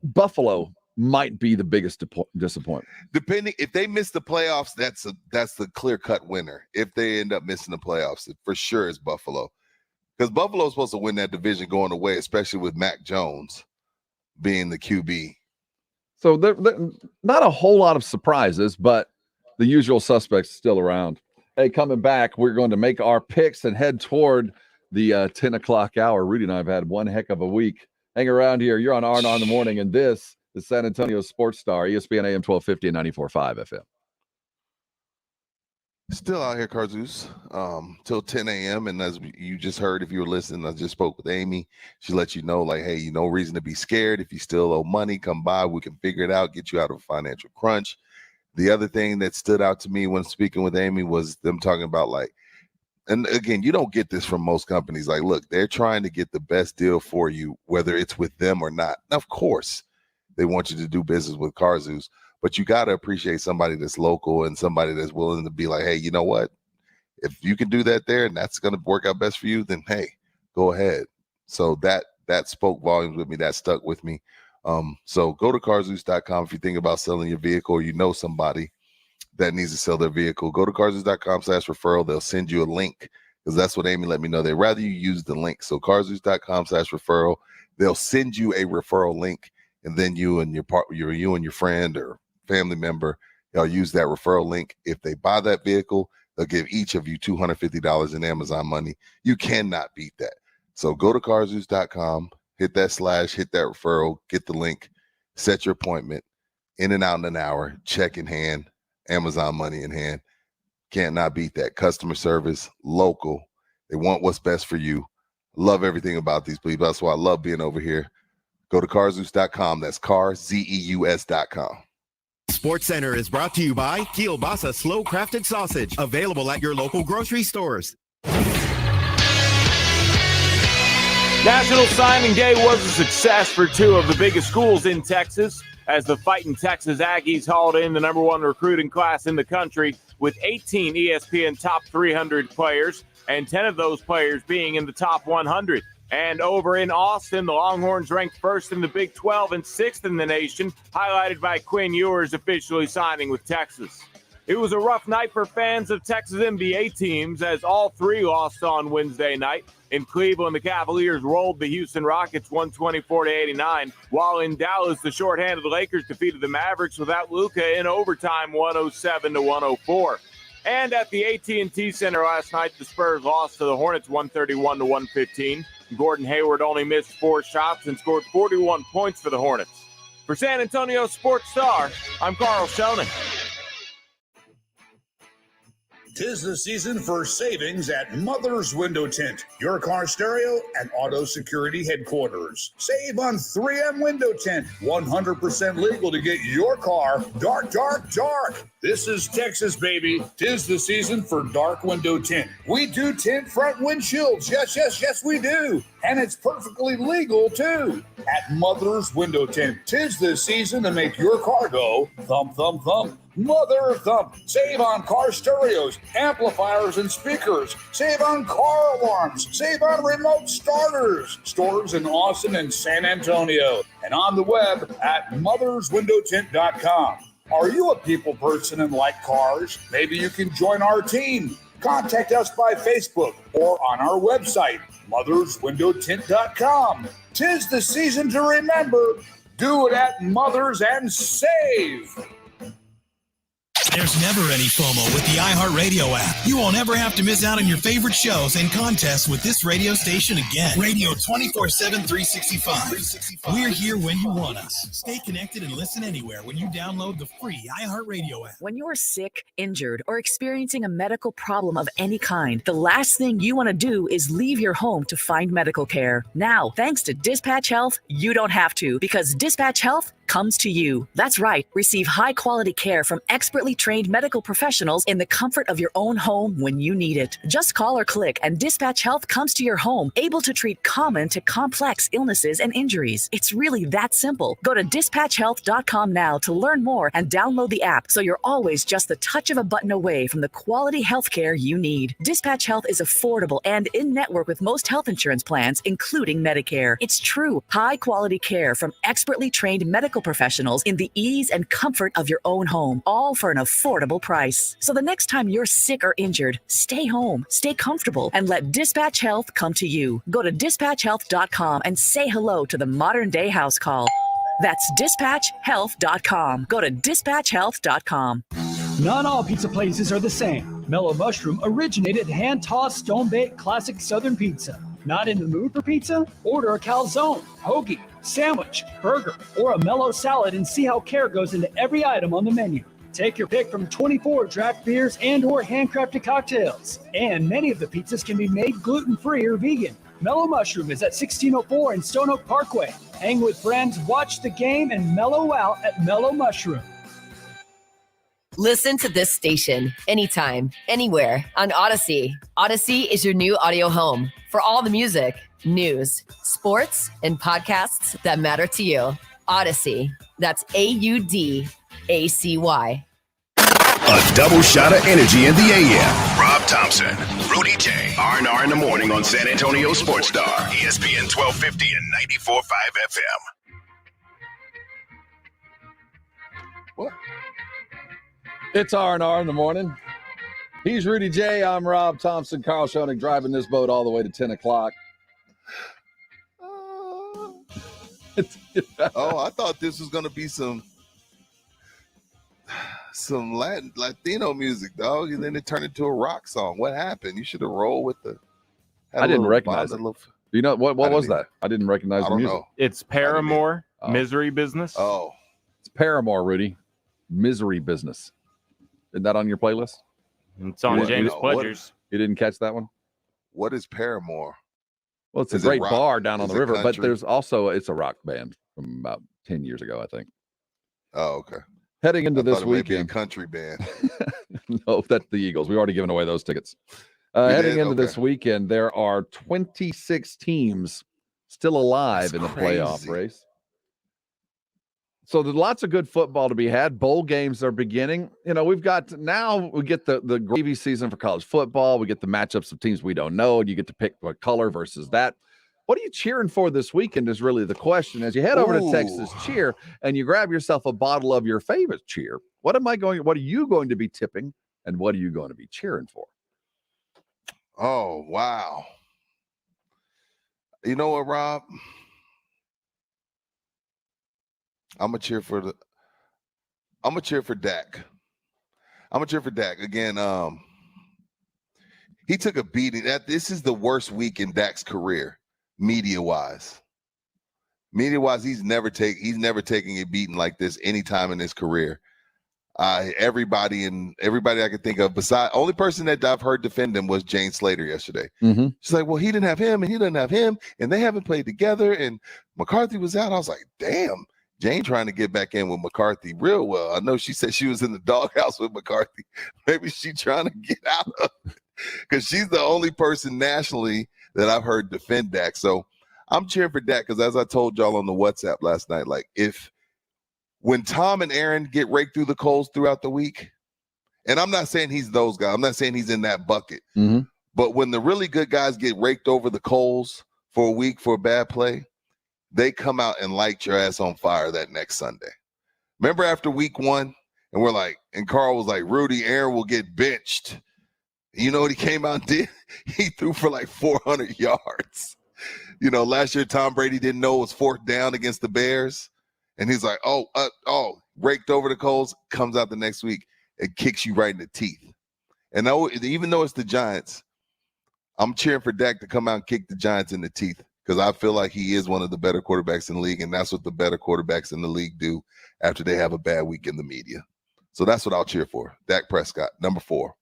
Buffalo might be the biggest disappointment. Depending if they miss the playoffs, that's the clear-cut winner. If they end up missing the playoffs, for sure is Buffalo, because Buffalo is supposed to win that division going away, especially with Mac Jones being the QB. So there not a whole lot of surprises, but the usual suspects still around. Hey, coming back, we're going to make our picks and head toward the 10 o'clock hour. Rudy and I have had one heck of a week. Hang around here. You're on R&R in the Morning, and this is San Antonio Sports Star, ESPN AM 1250 and 94.5 FM. Still out here, Car Zeus, till 10 a.m. And as you just heard, if you were listening, I just spoke with Amy. She let you know, like, hey, no reason to be scared. If you still owe money, come by. We can figure it out, get you out of a financial crunch. The other thing that stood out to me when speaking with Amy was them talking about, like, and again, you don't get this from most companies. Like, look, they're trying to get the best deal for you, whether it's with them or not. Now, of course, they want you to do business with Car Zeus, but you got to appreciate somebody that's local and somebody that's willing to be like, hey, you know what? If you can do that there and that's going to work out best for you, then hey, go ahead. So that spoke volumes with me. That stuck with me. So go to carzeus.com if you think about selling your vehicle or you know somebody that needs to sell their vehicle. Go to carzeus.com/referral. They'll send you a link because that's what Amy let me know. They'd rather you use the link. So carzeus.com/referral. They'll send you a referral link, and then you and your friend or family member, they'll use that referral link. If they buy that vehicle, they'll give each of you $250 in Amazon money. You cannot beat that. So go to carzeus.com. Hit that / hit that referral, get the link, set your appointment, in and out in an hour, check in hand, Amazon money in hand. Can't not beat that. Customer service, local. They want what's best for you. Love everything about these people. That's why I love being over here. Go to carzeus.com. That's carzeus.com. SportsCenter is brought to you by Kielbasa Slow Crafted Sausage, available at your local grocery stores. National Signing Day was a success for two of the biggest schools in Texas as the Fighting Texas Aggies hauled in the #1 recruiting class in the country with 18 ESPN top 300 players and 10 of those players being in the top 100. And over in Austin, the Longhorns ranked first in the Big 12 and 6th in the nation, highlighted by Quinn Ewers officially signing with Texas. It was a rough night for fans of Texas NBA teams as all three lost on Wednesday night. In Cleveland, the Cavaliers rolled the Houston Rockets 124-89, while in Dallas, the shorthanded Lakers defeated the Mavericks without Luka in overtime 107-104. And at the AT&T Center last night, the Spurs lost to the Hornets 131-115. Gordon Hayward only missed 4 shots and scored 41 points for the Hornets. For San Antonio Sports Star, I'm Karl Schoening. 'Tis the season for savings at Mother's Window Tint, your car stereo and auto security headquarters. Save on 3M Window Tint, 100% legal to get your car dark, dark, dark. This is Texas, baby. 'Tis the season for dark window tint. We do tint front windshields. Yes, yes, yes, we do. And it's perfectly legal, too. At Mother's Window Tint, 'tis the season to make your car go thump, thump, thump. Mother thump. Save on car stereos, amplifiers, and speakers. Save on car alarms. Save on remote starters. Stores in Austin and San Antonio. And on the web at motherswindowtint.com. Are you a people person and like cars? Maybe you can join our team. Contact us by Facebook or on our website, motherswindowtint.com. 'Tis the season to remember. Do it at Mothers and save. There's never any FOMO with the iHeartRadio app. You won't ever have to miss out on your favorite shows and contests with this radio station again. Radio 24/7, 365. We're here when you want us. Stay connected and listen anywhere when you download the free iHeartRadio app. When you're sick, injured, or experiencing a medical problem of any kind, the last thing you want to do is leave your home to find medical care. Now, thanks to Dispatch Health, you don't have to, because Dispatch Health comes to you. That's right. Receive high-quality care from expertly trained medical professionals in the comfort of your own home when you need it. Just call or click, and Dispatch Health comes to your home, able to treat common to complex illnesses and injuries. It's really that simple. Go to dispatchhealth.com now to learn more and download the app so you're always just the touch of a button away from the quality health care you need. Dispatch Health is affordable and in-network with most health insurance plans, including Medicare. It's true, high-quality care from expertly trained medical professionals in the ease and comfort of your own home, all for an affordable price. So the next time you're sick or injured, stay home, stay comfortable, and let Dispatch Health come to you. Go to dispatchhealth.com and say hello to the modern-day house call. That's dispatchhealth.com. Go to dispatchhealth.com. Not all pizza places are the same. Mellow Mushroom originated hand-tossed stone-baked classic Southern pizza. Not in the mood for pizza? Order a calzone, hoagie, sandwich, burger, or a mellow salad and see how care goes into every item on the menu. Take your pick from 24 draft beers and or handcrafted cocktails. And many of the pizzas can be made gluten-free or vegan. Mellow Mushroom is at 1604 in Stone Oak Parkway. Hang with friends, watch the game, and mellow out at Mellow Mushroom. Listen to this station anytime, anywhere on Odyssey. Odyssey is your new audio home for all the music, news, sports, and podcasts that matter to you. Odyssey. That's AUDACY. A double shot of energy in the AM. Rob Thompson, Rudy J, R&R in the morning on San Antonio Sports Star, ESPN 1250 and 94.5 FM. What? It's R&R in the morning. He's Rudy J. I'm Rob Thompson. Karl Schoening driving this boat all the way to 10 o'clock. Oh, I thought this was going to be some Latino music, dog, and then it turned into a rock song. What happened? You should have rolled with the. I didn't recognize it. You know what was that? I didn't recognize the music. It's Paramore, Misery Business. Oh, it's Paramore, Rudy. Misery Business. Isn't that on your playlist? It's on James Pledger's. You didn't catch that one? What is Paramore? Well, it's a great bar down on the river, but there's also, it's a rock band from about 10 years ago, I think. Oh, okay. Heading into this weekend. Maybe a country band. No, that's the Eagles. We've already given away those tickets. Heading into this weekend, there are 26 teams still alive in the playoff race. So there's lots of good football to be had. Bowl games are beginning. You know, we get the gravy season for college football. We get the matchups of teams we don't know, and you get to pick what color versus that. What are you cheering for this weekend is really the question. As you head over to Texas Cheer and you grab yourself a bottle of your favorite cheer, what are you going to be tipping, and what are you going to be cheering for? Oh, wow. You know what, Rob? I'm gonna cheer for Dak. I'm gonna cheer for Dak again. He took a beating. This is the worst week in Dak's career, media-wise. Media-wise, he's never taking a beating like this anytime in his career. Everybody I could think of, besides only person that I've heard defend him was Jane Slater yesterday. Mm-hmm. She's like, well, he didn't have him, and he doesn't have him, and they haven't played together, and McCarthy was out. I was like, damn. Jane trying to get back in with McCarthy real well. I know she said she was in the doghouse with McCarthy. Maybe she's trying to get out of it because she's the only person nationally that I've heard defend Dak. So I'm cheering for Dak because, as I told y'all on the WhatsApp last night, like when Tom and Aaron get raked through the coals throughout the week, and I'm not saying he's those guys. I'm not saying he's in that bucket. Mm-hmm. But when the really good guys get raked over the coals for a week for a bad play, they come out and light your ass on fire that next Sunday. Remember after week 1, and we're like, and Karl was like, Rudy, Aaron will get benched. You know what he came out and did? He threw for like 400 yards. You know, last year Tom Brady didn't know it was 4th down against the Bears. And he's like, raked over the coals, comes out the next week and kicks you right in the teeth. And even though it's the Giants, I'm cheering for Dak to come out and kick the Giants in the teeth, because I feel like he is one of the better quarterbacks in the league, and that's what the better quarterbacks in the league do after they have a bad week in the media. So that's what I'll cheer for. Dak Prescott, number 4.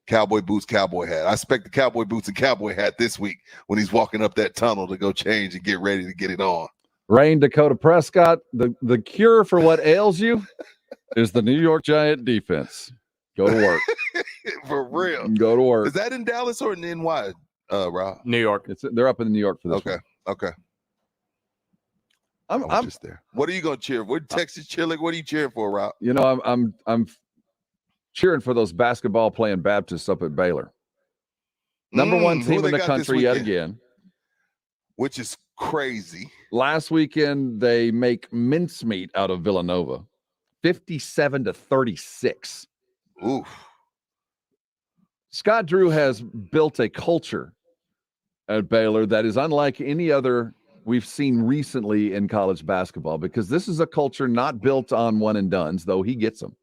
Cowboy boots, cowboy hat. I expect the cowboy boots and cowboy hat this week when he's walking up that tunnel to go change and get ready to get it on. Rain Dakota Prescott, the cure for what ails you is the New York Giant defense. Go to work. For real. Go to work. Is that in Dallas or in NY, Rob? New York. They're up in New York for this. Okay. I'm just there. What are you going to cheer? What Texas cheerleader? What are you cheering for, Rob? You know, I'm cheering for those basketball playing Baptists up at Baylor. Number 1 team in the country yet again. Which is crazy. Last weekend, they make mincemeat out of Villanova. 57-36. Oof. Scott Drew has built a culture at Baylor that is unlike any other we've seen recently in college basketball, because this is a culture not built on one and dones, though he gets them.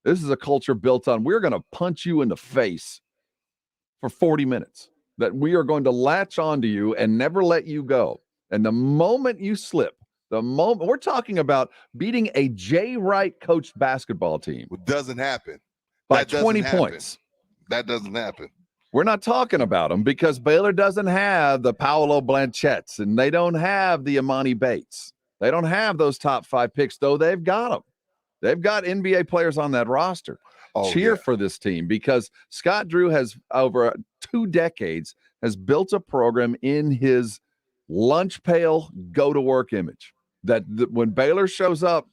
This is a culture built on we're going to punch you in the face for 40 minutes, that we are going to latch onto you and never let you go. And the moment you slip, the moment we're talking about beating a Jay Wright coached basketball team. It doesn't happen. By That doesn't 20 happen. points. That doesn't happen. We're not talking about them because Baylor doesn't have the Paolo Blanchetts and they don't have the Imani Bates. They don't have those top 5 picks, though they've got them. They've got NBA players on that roster. Cheer for this team because Scott Drew has, over 2 decades, has built a program in his lunch pail, go-to-work image. That when Baylor shows up,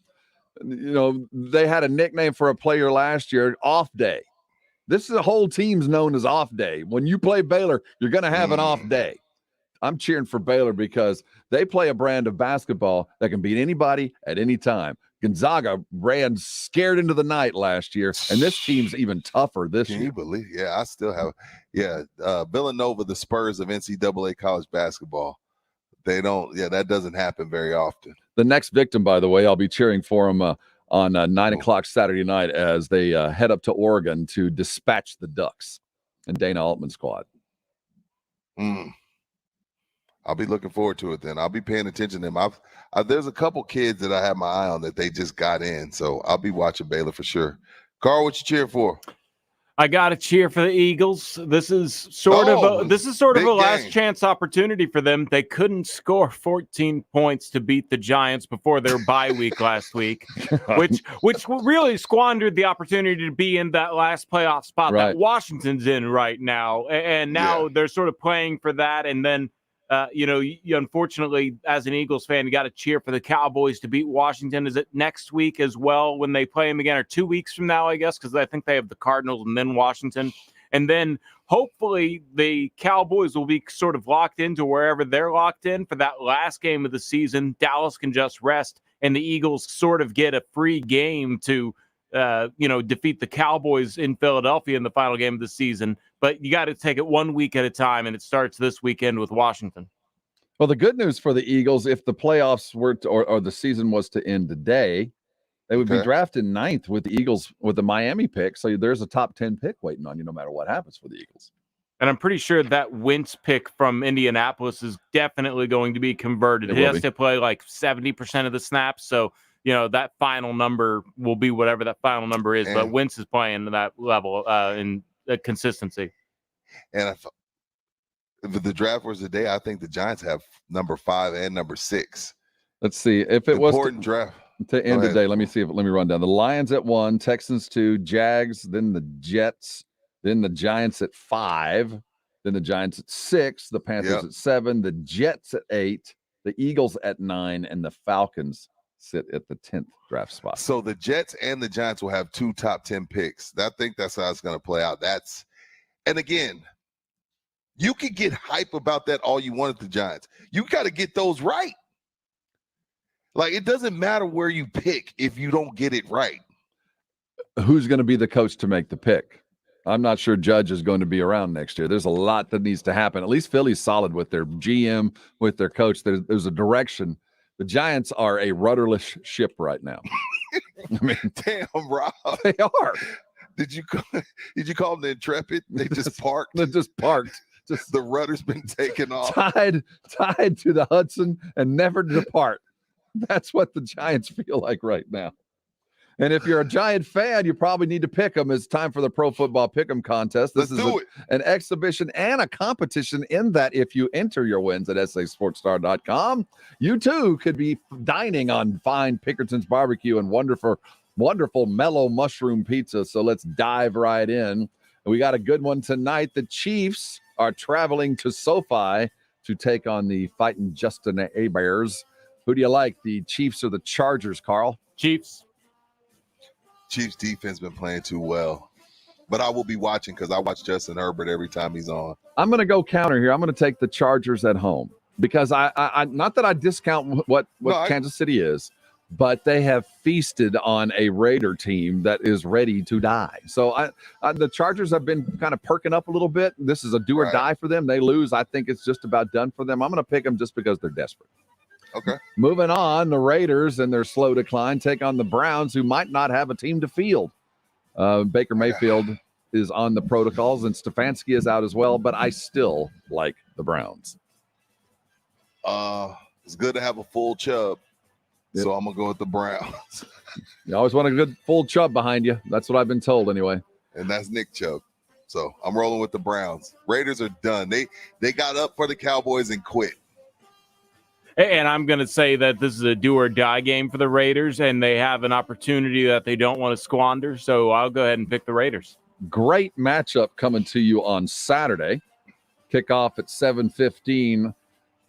they had a nickname for a player last year, Off Day. This is a whole team's known as Off Day. When you play Baylor, you're going to have an off day. I'm cheering for Baylor because they play a brand of basketball that can beat anybody at any time. Gonzaga ran scared into the night last year, and this team's even tougher this year. Can you believe? Yeah, I still have. Yeah, Villanova, the Spurs of NCAA college basketball. They don't. Yeah, that doesn't happen very often. The next victim, by the way, I'll be cheering for him on 9 o'clock Saturday night as they head up to Oregon to dispatch the Ducks and Dana Altman's squad. I'll be looking forward to it then. I'll be paying attention to them. There's a couple kids that I have my eye on that they just got in, so I'll be watching Baylor for sure. Karl, what you cheer for? I got to cheer for the Eagles. This is sort of a last chance opportunity for them. They couldn't score 14 points to beat the Giants before their bye week last week, which really squandered the opportunity to be in that last playoff spot that Washington's in right now. And now they're sort of playing for that. And then, you unfortunately, as an Eagles fan, you got to cheer for the Cowboys to beat Washington. Is it next week as well when they play them again, or 2 weeks from now, I guess, because I think they have the Cardinals and then Washington. And then hopefully the Cowboys will be sort of locked into wherever they're locked in for that last game of the season. Dallas can just rest, and the Eagles sort of get a free game to defeat the Cowboys in Philadelphia in the final game of the season. But you got to take it 1 week at a time, and it starts this weekend with Washington. Well, the good news for the Eagles, if the playoffs were to, or the season was to end today, they would be drafted 9th with the Eagles with the Miami pick. So there's a top 10 pick waiting on you no matter what happens for the Eagles. And I'm pretty sure that Wentz pick from Indianapolis is definitely going to be converted. He has to play like 70% of the snaps. So, that final number will be whatever that final number is. But Wentz is playing that level in consistency. And if the draft was today, I think the Giants have number 5 and number 6. Let's see. If it was important draft to end today, let me run down. The Lions at 1, Texans 2, Jags, then the Jets, then the Giants at 5, then the Giants at 6, the Panthers at 7, the Jets at 8, the Eagles at 9, and the Falcons sit at the 10th draft spot. So the Jets and the Giants will have 2 top 10 picks. I think that's how it's going to play out. And again, you could get hype about that all you want at the Giants. You got to get those right. Like, it doesn't matter where you pick if you don't get it right. Who's going to be the coach to make the pick? I'm not sure Judge is going to be around next year. There's a lot that needs to happen. At least Philly's solid with their GM, with their coach. There's a direction. The Giants are a rudderless ship right now. I mean, damn, Rob. They are. Did you call them the Intrepid? They just parked. They just parked. Just the rudder's been taken off. Tied to the Hudson and never depart. That's what the Giants feel like right now. And if you're a Giant fan, you probably need to pick them. It's time for the Pro Football Pick'em contest. This is an exhibition and a competition in that if you enter your wins at sasportstar.com, you too could be dining on fine Pickerton's barbecue and wonderful mellow mushroom pizza. So let's dive right in. We got a good one tonight. The Chiefs are traveling to SoFi to take on the fighting Justin Bears. Who do you like, the Chiefs or the Chargers, Karl? Chiefs. Chiefs defense been playing too well, but I will be watching because I watch Justin Herbert every time he's on. I'm going to go counter here. I'm going to take the Chargers at home because I not that I discount what Kansas City is, but they have feasted on a Raider team that is ready to die. So the Chargers have been kind of perking up a little bit. This is a do or die for them. They lose, I think it's just about done for them. I'm going to pick them just because they're desperate. Okay. Moving on, the Raiders and their slow decline take on the Browns, who might not have a team to field. Baker Mayfield is on the protocols, and Stefanski is out as well, but I still like the Browns. It's good to have a full Chubb, so I'm going to go with the Browns. You always want a good full Chubb behind you. That's what I've been told anyway. And that's Nick Chubb. So I'm rolling with the Browns. Raiders are done. They got up for the Cowboys and quit. And I'm going to say that this is a do-or-die game for the Raiders, and they have an opportunity that they don't want to squander, so I'll go ahead and pick the Raiders. Great matchup coming to you on Saturday. Kickoff at 7:15.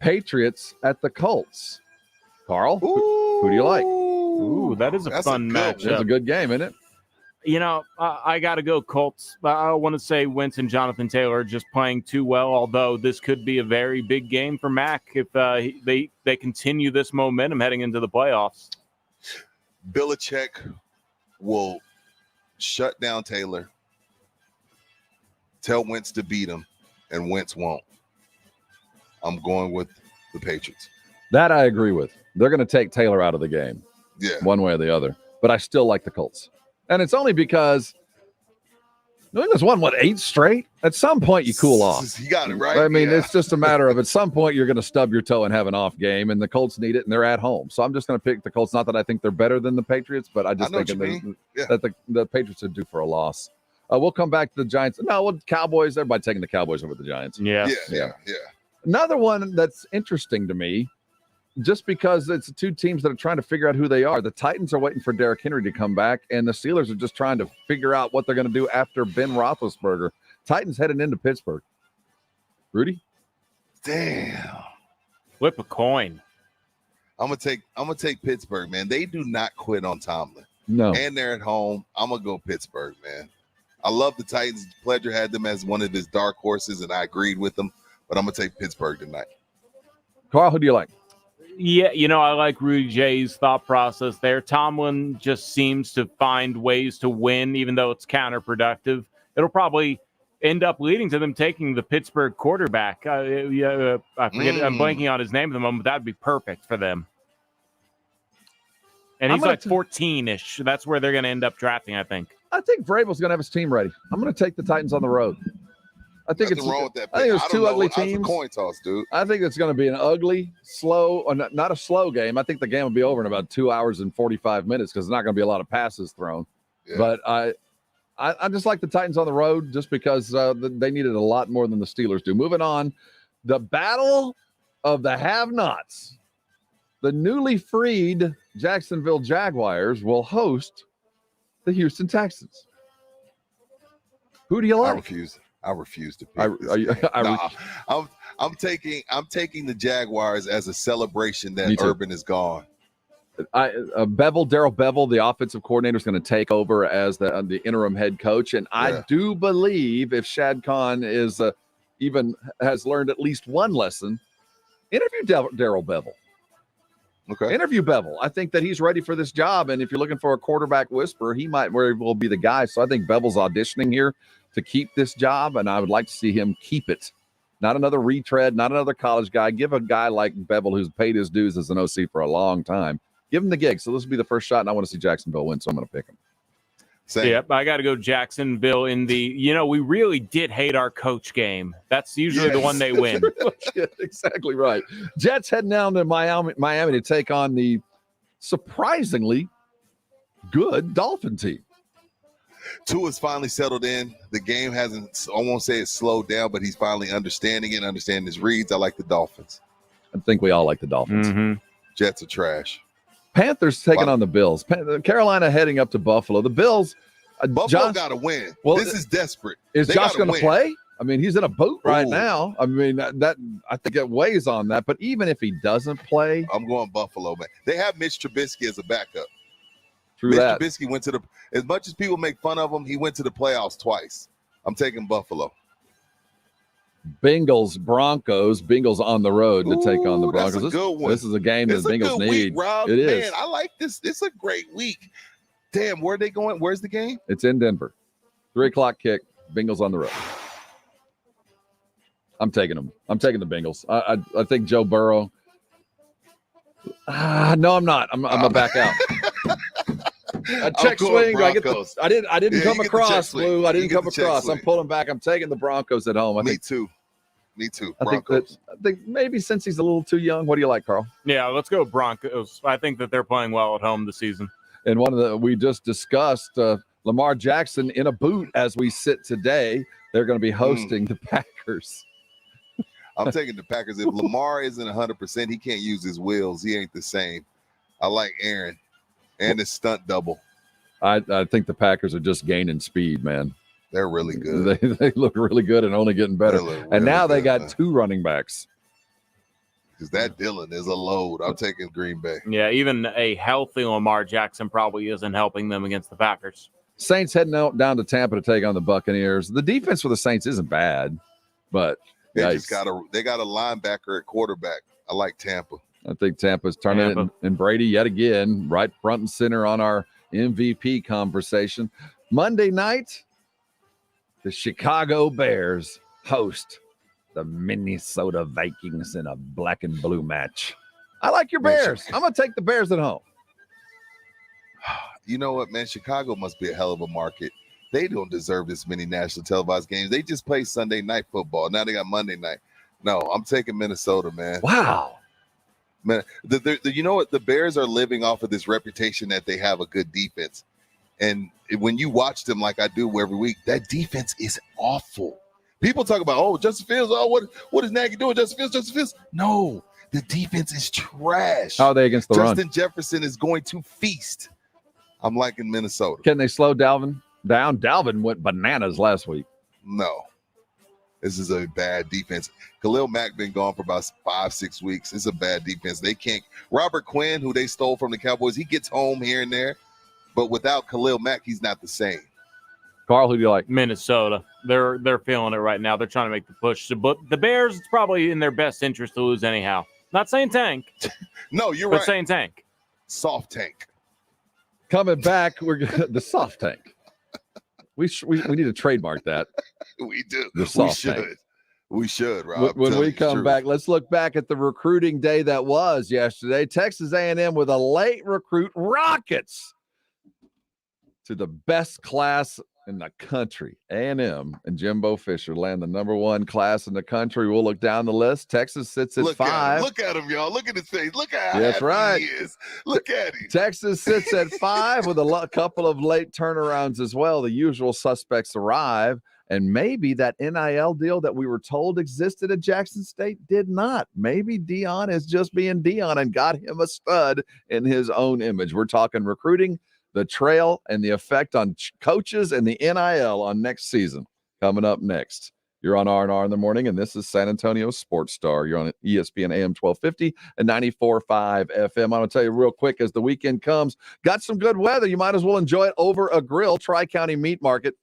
Patriots at the Colts. Karl, who do you like? Ooh, that is a fun matchup. It's a good game, isn't it? You know, I got to go Colts. I want to say Wentz and Jonathan Taylor are just playing too well, although this could be a very big game for Mac if they continue this momentum heading into the playoffs. Belichick will shut down Taylor, tell Wentz to beat him, and Wentz won't. I'm going with the Patriots. That I agree with. They're going to take Taylor out of the game, one way or the other. But I still like the Colts. And it's only because New England's won, 8 straight? At some point, you cool off. You got it, right? I mean, it's just a matter of at some point, you're going to stub your toe and have an off game, and the Colts need it, and they're at home. So I'm just going to pick the Colts. Not that I think they're better than the Patriots, but I just think that the Patriots are due for a loss. We'll come back to the Giants. No, Cowboys. Everybody taking the Cowboys over the Giants. Yeah. Another one that's interesting to me, just because it's 2 teams that are trying to figure out who they are. The Titans are waiting for Derrick Henry to come back, and the Steelers are just trying to figure out what they're going to do after Ben Roethlisberger. Titans heading into Pittsburgh. Rudy? Damn. Flip a coin. I'm gonna take Pittsburgh, man. They do not quit on Tomlin. No. And they're at home. I'm gonna go Pittsburgh, man. I love the Titans. Pledger had them as one of his dark horses, and I agreed with them. But I'm gonna take Pittsburgh tonight. Karl, who do you like? Yeah, I like Rudy J's thought process there. Tomlin just seems to find ways to win, even though it's counterproductive. It'll probably end up leading to them taking the Pittsburgh quarterback. I forget. I'm blanking on his name at the moment. But that'd be perfect for them. And he's like 14-ish. That's where they're going to end up drafting, I think. I think Vrabel's going to have his team ready. I'm going to take the Titans on the road. I think Nothing wrong with that. I think it's 2 ugly teams. It's a coin toss, dude. I think it's going to be an ugly, slow, or not a slow game. I think the game will be over in about 2 hours and 45 minutes because there's not going to be a lot of passes thrown. Yeah. But I just like the Titans on the road just because they needed a lot more than the Steelers do. Moving on, the battle of the have-nots. The newly freed Jacksonville Jaguars will host the Houston Texans. Who do you like? I refuse to pick. I'm taking the Jaguars as a celebration that Urban is gone. Darrell Bevel, the offensive coordinator, is going to take over as the interim head coach, and I do believe if Shad Khan is even has learned at least one lesson, interview Darrell Bevel. Okay. Interview Bevel. I think that he's ready for this job, and if you're looking for a quarterback whisperer, he might very well be the guy. So I think Bevel's auditioning here to keep this job, and I would like to see him keep it. Not another retread, not another college guy. Give a guy like Bevel, who's paid his dues as an OC for a long time, give him the gig. So this will be the first shot, and I want to see Jacksonville win, so I'm going to pick him. Yep, I got to go Jacksonville in the, we really did hate our coach game. That's usually the one they win. Exactly right. Jets heading down to Miami to take on the surprisingly good Dolphin team. Tua's finally settled in. The game hasn't, I won't say it's slowed down, but he's finally understanding his reads. I like the Dolphins. I think we all like the Dolphins. Mm-hmm. Jets are trash. Panthers taking on the Bills. Carolina heading up to Buffalo. The Bills. Buffalo got to win. Well, this is desperate. Is Josh going to play? I mean, he's in a boot right now. I mean, that I think it weighs on that. But even if he doesn't play, I'm going Buffalo, man. They have Mitch Trubisky as a backup. Mitch Trubisky went to as much as people make fun of him, he went to the playoffs twice. I'm taking Buffalo. Bengals, Broncos. Bengals on the road to take on the Broncos. That's a good one. This is a game that the Bengals need. Week, Rob. It is. Man, I like this. It's a great week. Damn, where are they going? Where's the game? It's in Denver. 3:00 kick. Bengals on the road. I'm taking them. I'm taking the Bengals. I think Joe Burrow. No, I'm not. I'm gonna back out. A check swing. I didn't come across, Blue. I didn't come across. I'm pulling back. I'm taking the Broncos at home. Me too. Broncos. I think maybe since he's a little too young. What do you like, Karl? Yeah, let's go Broncos. I think that they're playing well at home this season. And we just discussed Lamar Jackson in a boot as we sit today. They're going to be hosting the Packers. I'm taking the Packers. If Lamar isn't 100%, he can't use his wheels. He ain't the same. I like Aaron and his stunt double. I think the Packers are just gaining speed, man. They're really good. They look really good and only getting better. And now they got 2 running backs. Because that Dillon is a load. I'm taking Green Bay. Yeah, even a healthy Lamar Jackson probably isn't helping them against the Packers. Saints heading down to Tampa to take on the Buccaneers. The defense for the Saints isn't bad, but they got a linebacker at quarterback. I like Tampa. I think Tampa's turning it, and Brady yet again right front and center on our MVP conversation. Monday night, the Chicago Bears host the Minnesota Vikings in a black and blue match. I like your Bears. I'm going to take the Bears at home. You know what, man? Chicago must be a hell of a market. They don't deserve this many national televised games. They just play Sunday night football. Now they got Monday night. No, I'm taking Minnesota, man. Wow. Man, you know what? The Bears are living off of this reputation that they have a good defense. And when you watch them like I do every week, that defense is awful. People talk about, Justin Fields. What is Nagy doing? Justin Fields. No, the defense is trash. How are they against the run? Justin Jefferson is going to feast. I'm liking Minnesota. Can they slow Dalvin down? Dalvin went bananas last week. No. This is a bad defense. Khalil Mack been gone for about 5-6 weeks. It's a bad defense. They can't. Robert Quinn, who they stole from the Cowboys, he gets home here and there. But without Khalil Mack, he's not the same. Karl, who do you like? Minnesota. They're feeling it right now. They're trying to make the push. But the Bears, it's probably in their best interest to lose anyhow. Not saying tank. No, you're right. But saying tank. Soft tank. Coming back, we're the soft tank. We need to trademark that. We do. The soft tank. We should, Rob. When we come back, let's look back at the recruiting day that was yesterday. Texas A&M with a late recruit, Rockets, to the best class in the country. A&M and Jimbo Fisher land the #1 class in the country. We'll look down the list. Texas sits at 5. Look at him, y'all. Look at his face. Look at how That's happy right. he is. Look at him. Texas sits at 5 with a couple of late turnarounds as well. The usual suspects arrive, and maybe that NIL deal that we were told existed at Jackson State did not. Maybe Dion is just being Dion and got him a stud in his own image. We're talking recruiting, the trail, and the effect on coaches and the NIL on next season. Coming up next. You're on R&R in the morning, and this is San Antonio Sports Star. You're on ESPN AM 1250 and 94.5 FM. I'm going to tell you real quick, as the weekend comes, got some good weather. You might as well enjoy it over a grill. Tri-County Meat Market.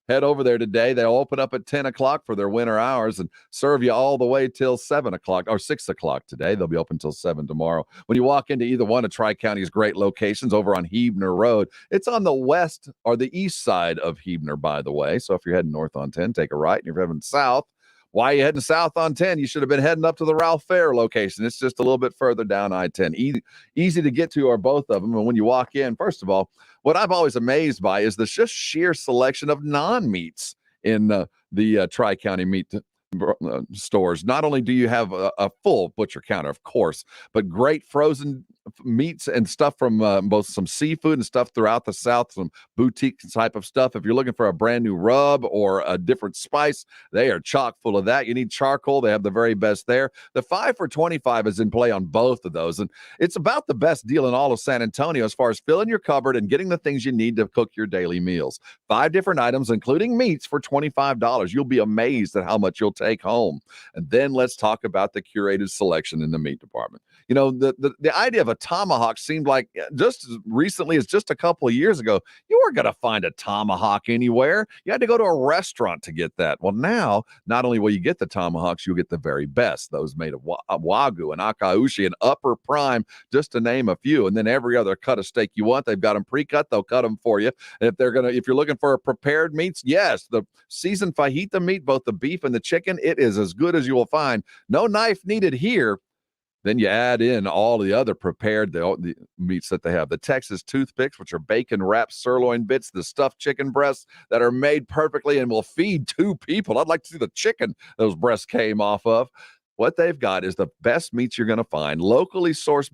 Head over there today. They'll open up at 10 o'clock for their winter hours and serve you all the way till 7 o'clock or 6 o'clock today. They'll be open till 7 tomorrow. When you walk into either one of Tri-County's great locations over on Huebner Road, it's on the west or the east side of Huebner, by the way. So if you're heading north on 10, take a right. And if you're heading south, why are you heading south on 10? You should have been heading up to the Ralph Fair location. It's just a little bit further down I-10. Easy to get to are both of them. And when you walk in, first of all, what I'm always amazed by is the just sheer selection of non-meats in the Tri-County meat stores. Not only do you have a full butcher counter, of course, but great frozen meats and stuff from both some seafood and stuff throughout the South, some boutique type of stuff. If you're looking for a brand new rub or a different spice, they are chock full of that. You need charcoal. They have the very best there. The 5 for $25 is in play on both of those. And it's about the best deal in all of San Antonio as far as filling your cupboard and getting the things you need to cook your daily meals. 5 different items, including meats, for $25. You'll be amazed at how much you'll take home. And then let's talk about the curated selection in the meat department. You know, the idea of a tomahawk seemed like just as recently as just a couple of years ago, you weren't going to find a tomahawk anywhere. You had to go to a restaurant to get that. Well, now, not only will you get the tomahawks, you'll get the very best, those made of Wagyu and Akaushi and upper prime, just to name a few. And then every other cut of steak you want, they've got them pre-cut. They'll cut them for you. And if you're looking for a prepared meats, yes, the seasoned fajita meat, both the beef and the chicken, it is as good as you will find. No knife needed here. Then you add in all the other prepared the meats that they have. The Texas toothpicks, which are bacon-wrapped sirloin bits, the stuffed chicken breasts that are made perfectly and will feed 2 people. I'd like to see the chicken those breasts came off of. What they've got is the best meats you're going to find. Locally sourced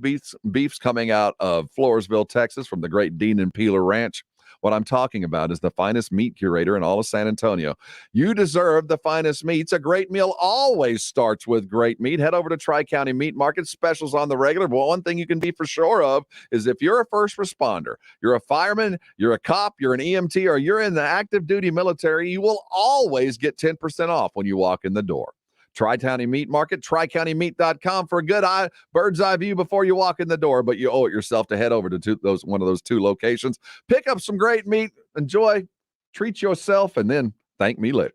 beefs coming out of Floresville, Texas, from the great Dean and Peeler Ranch. What I'm talking about is the finest meat curator in all of San Antonio. You deserve the finest meats. A great meal always starts with great meat. Head over to Tri-County Meat Market. Specials on the regular. But one thing you can be for sure of is if you're a first responder, you're a fireman, you're a cop, you're an EMT, or you're in the active duty military, you will always get 10% off when you walk in the door. Tri-County Meat Market, TriCountyMeat.com for a good bird's eye view before you walk in the door, but you owe it yourself to head over to one of those 2 locations. Pick up some great meat, enjoy, treat yourself, and then thank me later.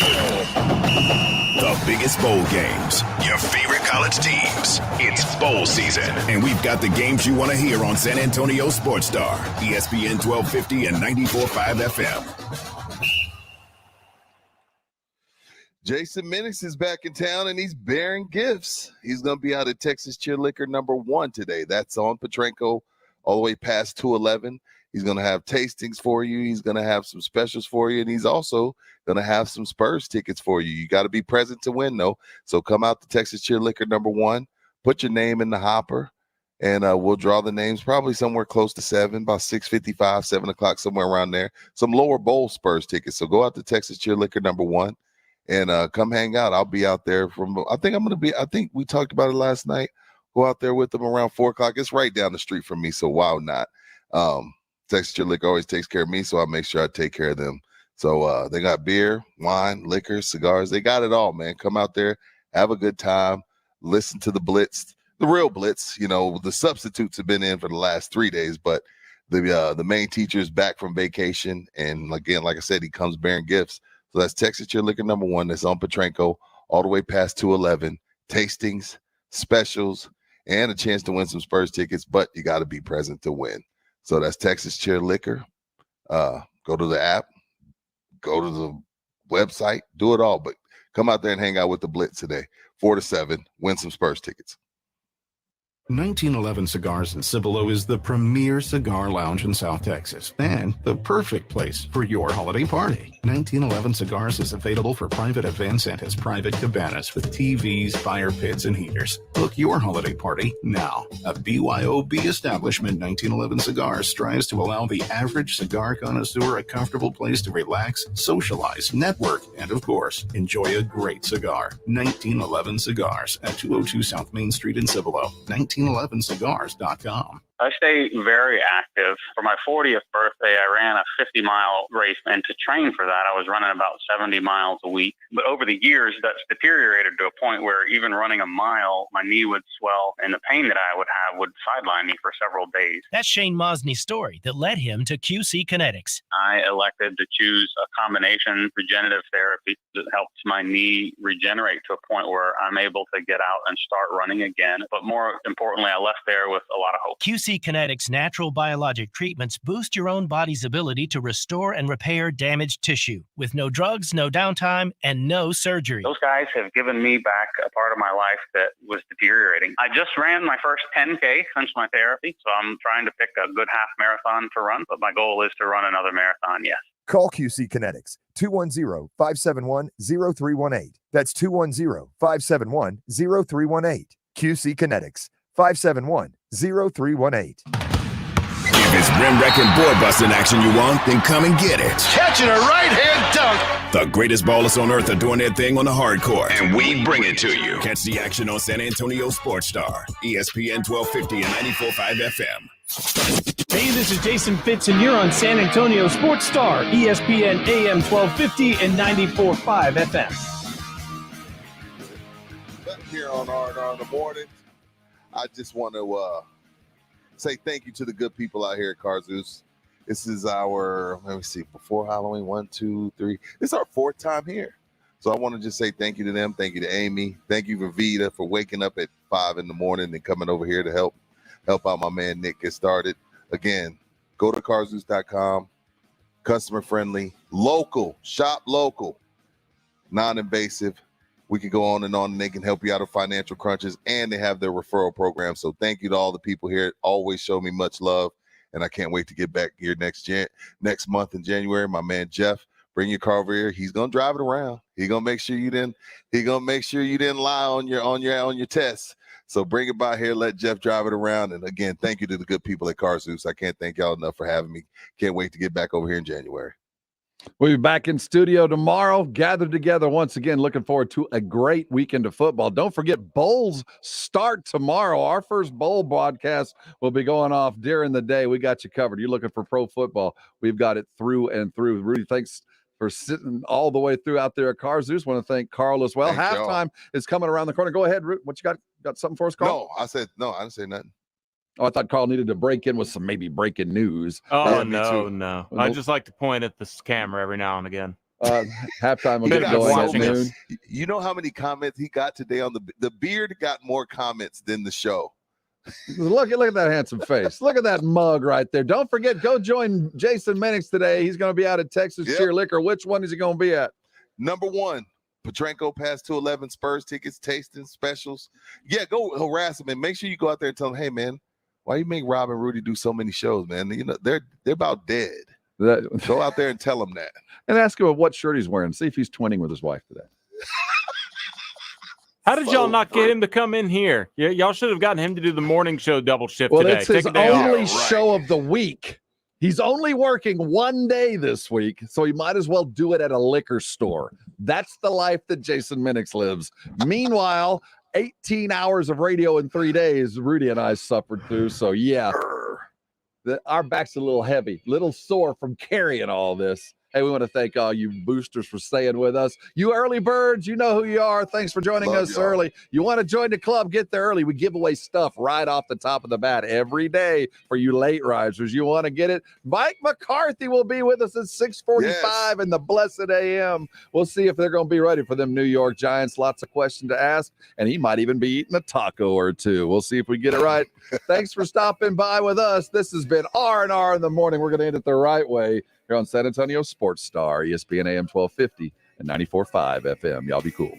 The biggest bowl games, your favorite college teams. It's bowl season, and we've got the games you want to hear on San Antonio Sports Star, ESPN 1250 and 94.5 FM. Jason Minix is back in town, and he's bearing gifts. He's going to be out at Texas Cheer Liquor #1 today. That's on Petrenko all the way past 211. He's going to have tastings for you. He's going to have some specials for you, and he's also going to have some Spurs tickets for you. You got to be present to win, though. So come out to Texas Cheer Liquor #1, put your name in the hopper, and we'll draw the names probably somewhere close to 7, about 6:55, 7 o'clock, somewhere around there. Some lower bowl Spurs tickets. So go out to Texas Cheer Liquor #1. And come hang out. I'll be out there I think we talked about it last night. Go out there with them around 4 o'clock. It's right down the street from me, so why not? Texas Cheer Liquor always takes care of me, so I make sure I take care of them. So they got beer, wine, liquor, cigars. They got it all, man. Come out there, have a good time, listen to the Blitz, the real Blitz. You know, the substitutes have been in for the last 3 days, but the main teacher is back from vacation. And again, like I said, he comes bearing gifts. So that's Texas Cheer Liquor #1. That's on Petrenko all the way past 211. Tastings, specials, and a chance to win some Spurs tickets, but you got to be present to win. So that's Texas Cheer Liquor. Go to the app, go to the website, do it all. But come out there and hang out with the Blitz today, 4 to 7, win some Spurs tickets. 1911 Cigars in Cibolo is the premier cigar lounge in South Texas and the perfect place for your holiday party. 1911 Cigars is available for private events and has private cabanas with TVs, fire pits, and heaters. Book your holiday party now. A BYOB establishment, 1911 Cigars strives to allow the average cigar connoisseur a comfortable place to relax, socialize, network, and of course, enjoy a great cigar. 1911 Cigars at 202 South Main Street in Cibolo. 1911cigars.com. I stay very active. For my 40th birthday, I ran a 50-mile race, and to train for that, I was running about 70 miles a week. But over the years, that's deteriorated to a point where even running a mile, my knee would swell, and the pain that I would have would sideline me for several days. That's Shane Mosney's story that led him to QC Kinetics. I elected to choose a combination regenerative therapy that helps my knee regenerate to a point where I'm able to get out and start running again. But more importantly, I left there with a lot of hope. QC Kinetics natural biologic treatments boost your own body's ability to restore and repair damaged tissue with no drugs, no downtime, and no surgery. Those guys have given me back a part of my life that was deteriorating. I just ran my first 10K since my therapy, so I'm trying to pick a good half marathon to run, but my goal is to run another marathon, yes. Call QC Kinetics, 210-571-0318. That's 210-571-0318. QC Kinetics, 571-0318. If it's rim wrecking board busting action you want, then come and get it. Catching a right-hand dunk. The greatest ballers on earth are doing their thing on the hard court, and we bring it to you. Catch the action on San Antonio Sports Star, ESPN 1250 and 94.5 FM. Hey, this is Jason Fitz, and you're on San Antonio Sports Star, ESPN AM 1250 and 94.5 FM. Back here on R&R In The Morning. I just want to say thank you to the good people out here at Car Zeus. This is our, let me see, before Halloween, 1, 2, 3. This is our 4th time here. So I want to just say thank you to them. Thank you to Amy. Thank you, Vita, for waking up at 5 in the morning and coming over here to help out my man Nick get started. Again, go to carzeus.com. Customer friendly, local, shop local, non-invasive. We could go on, and they can help you out of financial crunches, and they have their referral program. So thank you to all the people here. Always show me much love, and I can't wait to get back here next month in January. My man Jeff, bring your car over here. He's gonna drive it around. He's gonna make sure you didn't lie on your tests. So bring it by here. Let Jeff drive it around. And again, thank you to the good people at Car Zeus. I can't thank y'all enough for having me. Can't wait to get back over here in January. We'll be back in studio tomorrow, gathered together once again. Looking forward to a great weekend of football. Don't forget, bowls start tomorrow. Our first bowl broadcast will be going off during the day. We got you covered. You're looking for pro football. We've got it through and through. Rudy, thanks for sitting all the way through out there at Car Zeus. Want to thank Karl as well. Thanks, halftime is coming around the corner. Go ahead, Rudy. What you got? Got something for us, Karl? No, I didn't say nothing. Oh, I thought Karl needed to break in with some maybe breaking news. Oh, no. I just like to point at this camera every now and again. Halftime will get going at noon. You know how many comments he got today on the beard got more comments than the show. Look at that handsome face. Look at that mug right there. Don't forget, go join Jason Mannix today. He's going to be out at Texas Cheer Liquor. Which one is he going to be at? Number 1. Petranco Pass 211 Spurs tickets, tasting specials. Yeah, go harass him and make sure you go out there and tell him, hey, man, why you make Rob and Rudy do so many shows, man? You know, they're about dead. Go out there and tell him that. And ask him what shirt he's wearing. See if he's twinning with his wife today. How did y'all not get him to come in here? Y'all should have gotten him to do the morning show double shift well, today. It's his only show of the week. He's only working one day this week, so he might as well do it at a liquor store. That's the life that Jason Mannix lives. Meanwhile, 18 hours of radio in 3 days, Rudy and I suffered through. So, yeah, our back's a little heavy, little sore from carrying all this. Hey, we want to thank all you boosters for staying with us. You early birds, you know who you are. Thanks for joining us early. You want to join the club, get there early. We give away stuff right off the top of the bat every day for you late risers. You want to get it? Mike McCarthy will be with us at 6:45 in the blessed AM. We'll see if they're going to be ready for them New York Giants. Lots of questions to ask, and he might even be eating a taco or two. We'll see if we get it right. Thanks for stopping by with us. This has been R&R in the Morning. We're going to end it the right way here on San Antonio Sports Star, ESPN AM 1250 and 94.5 FM. Y'all be cool.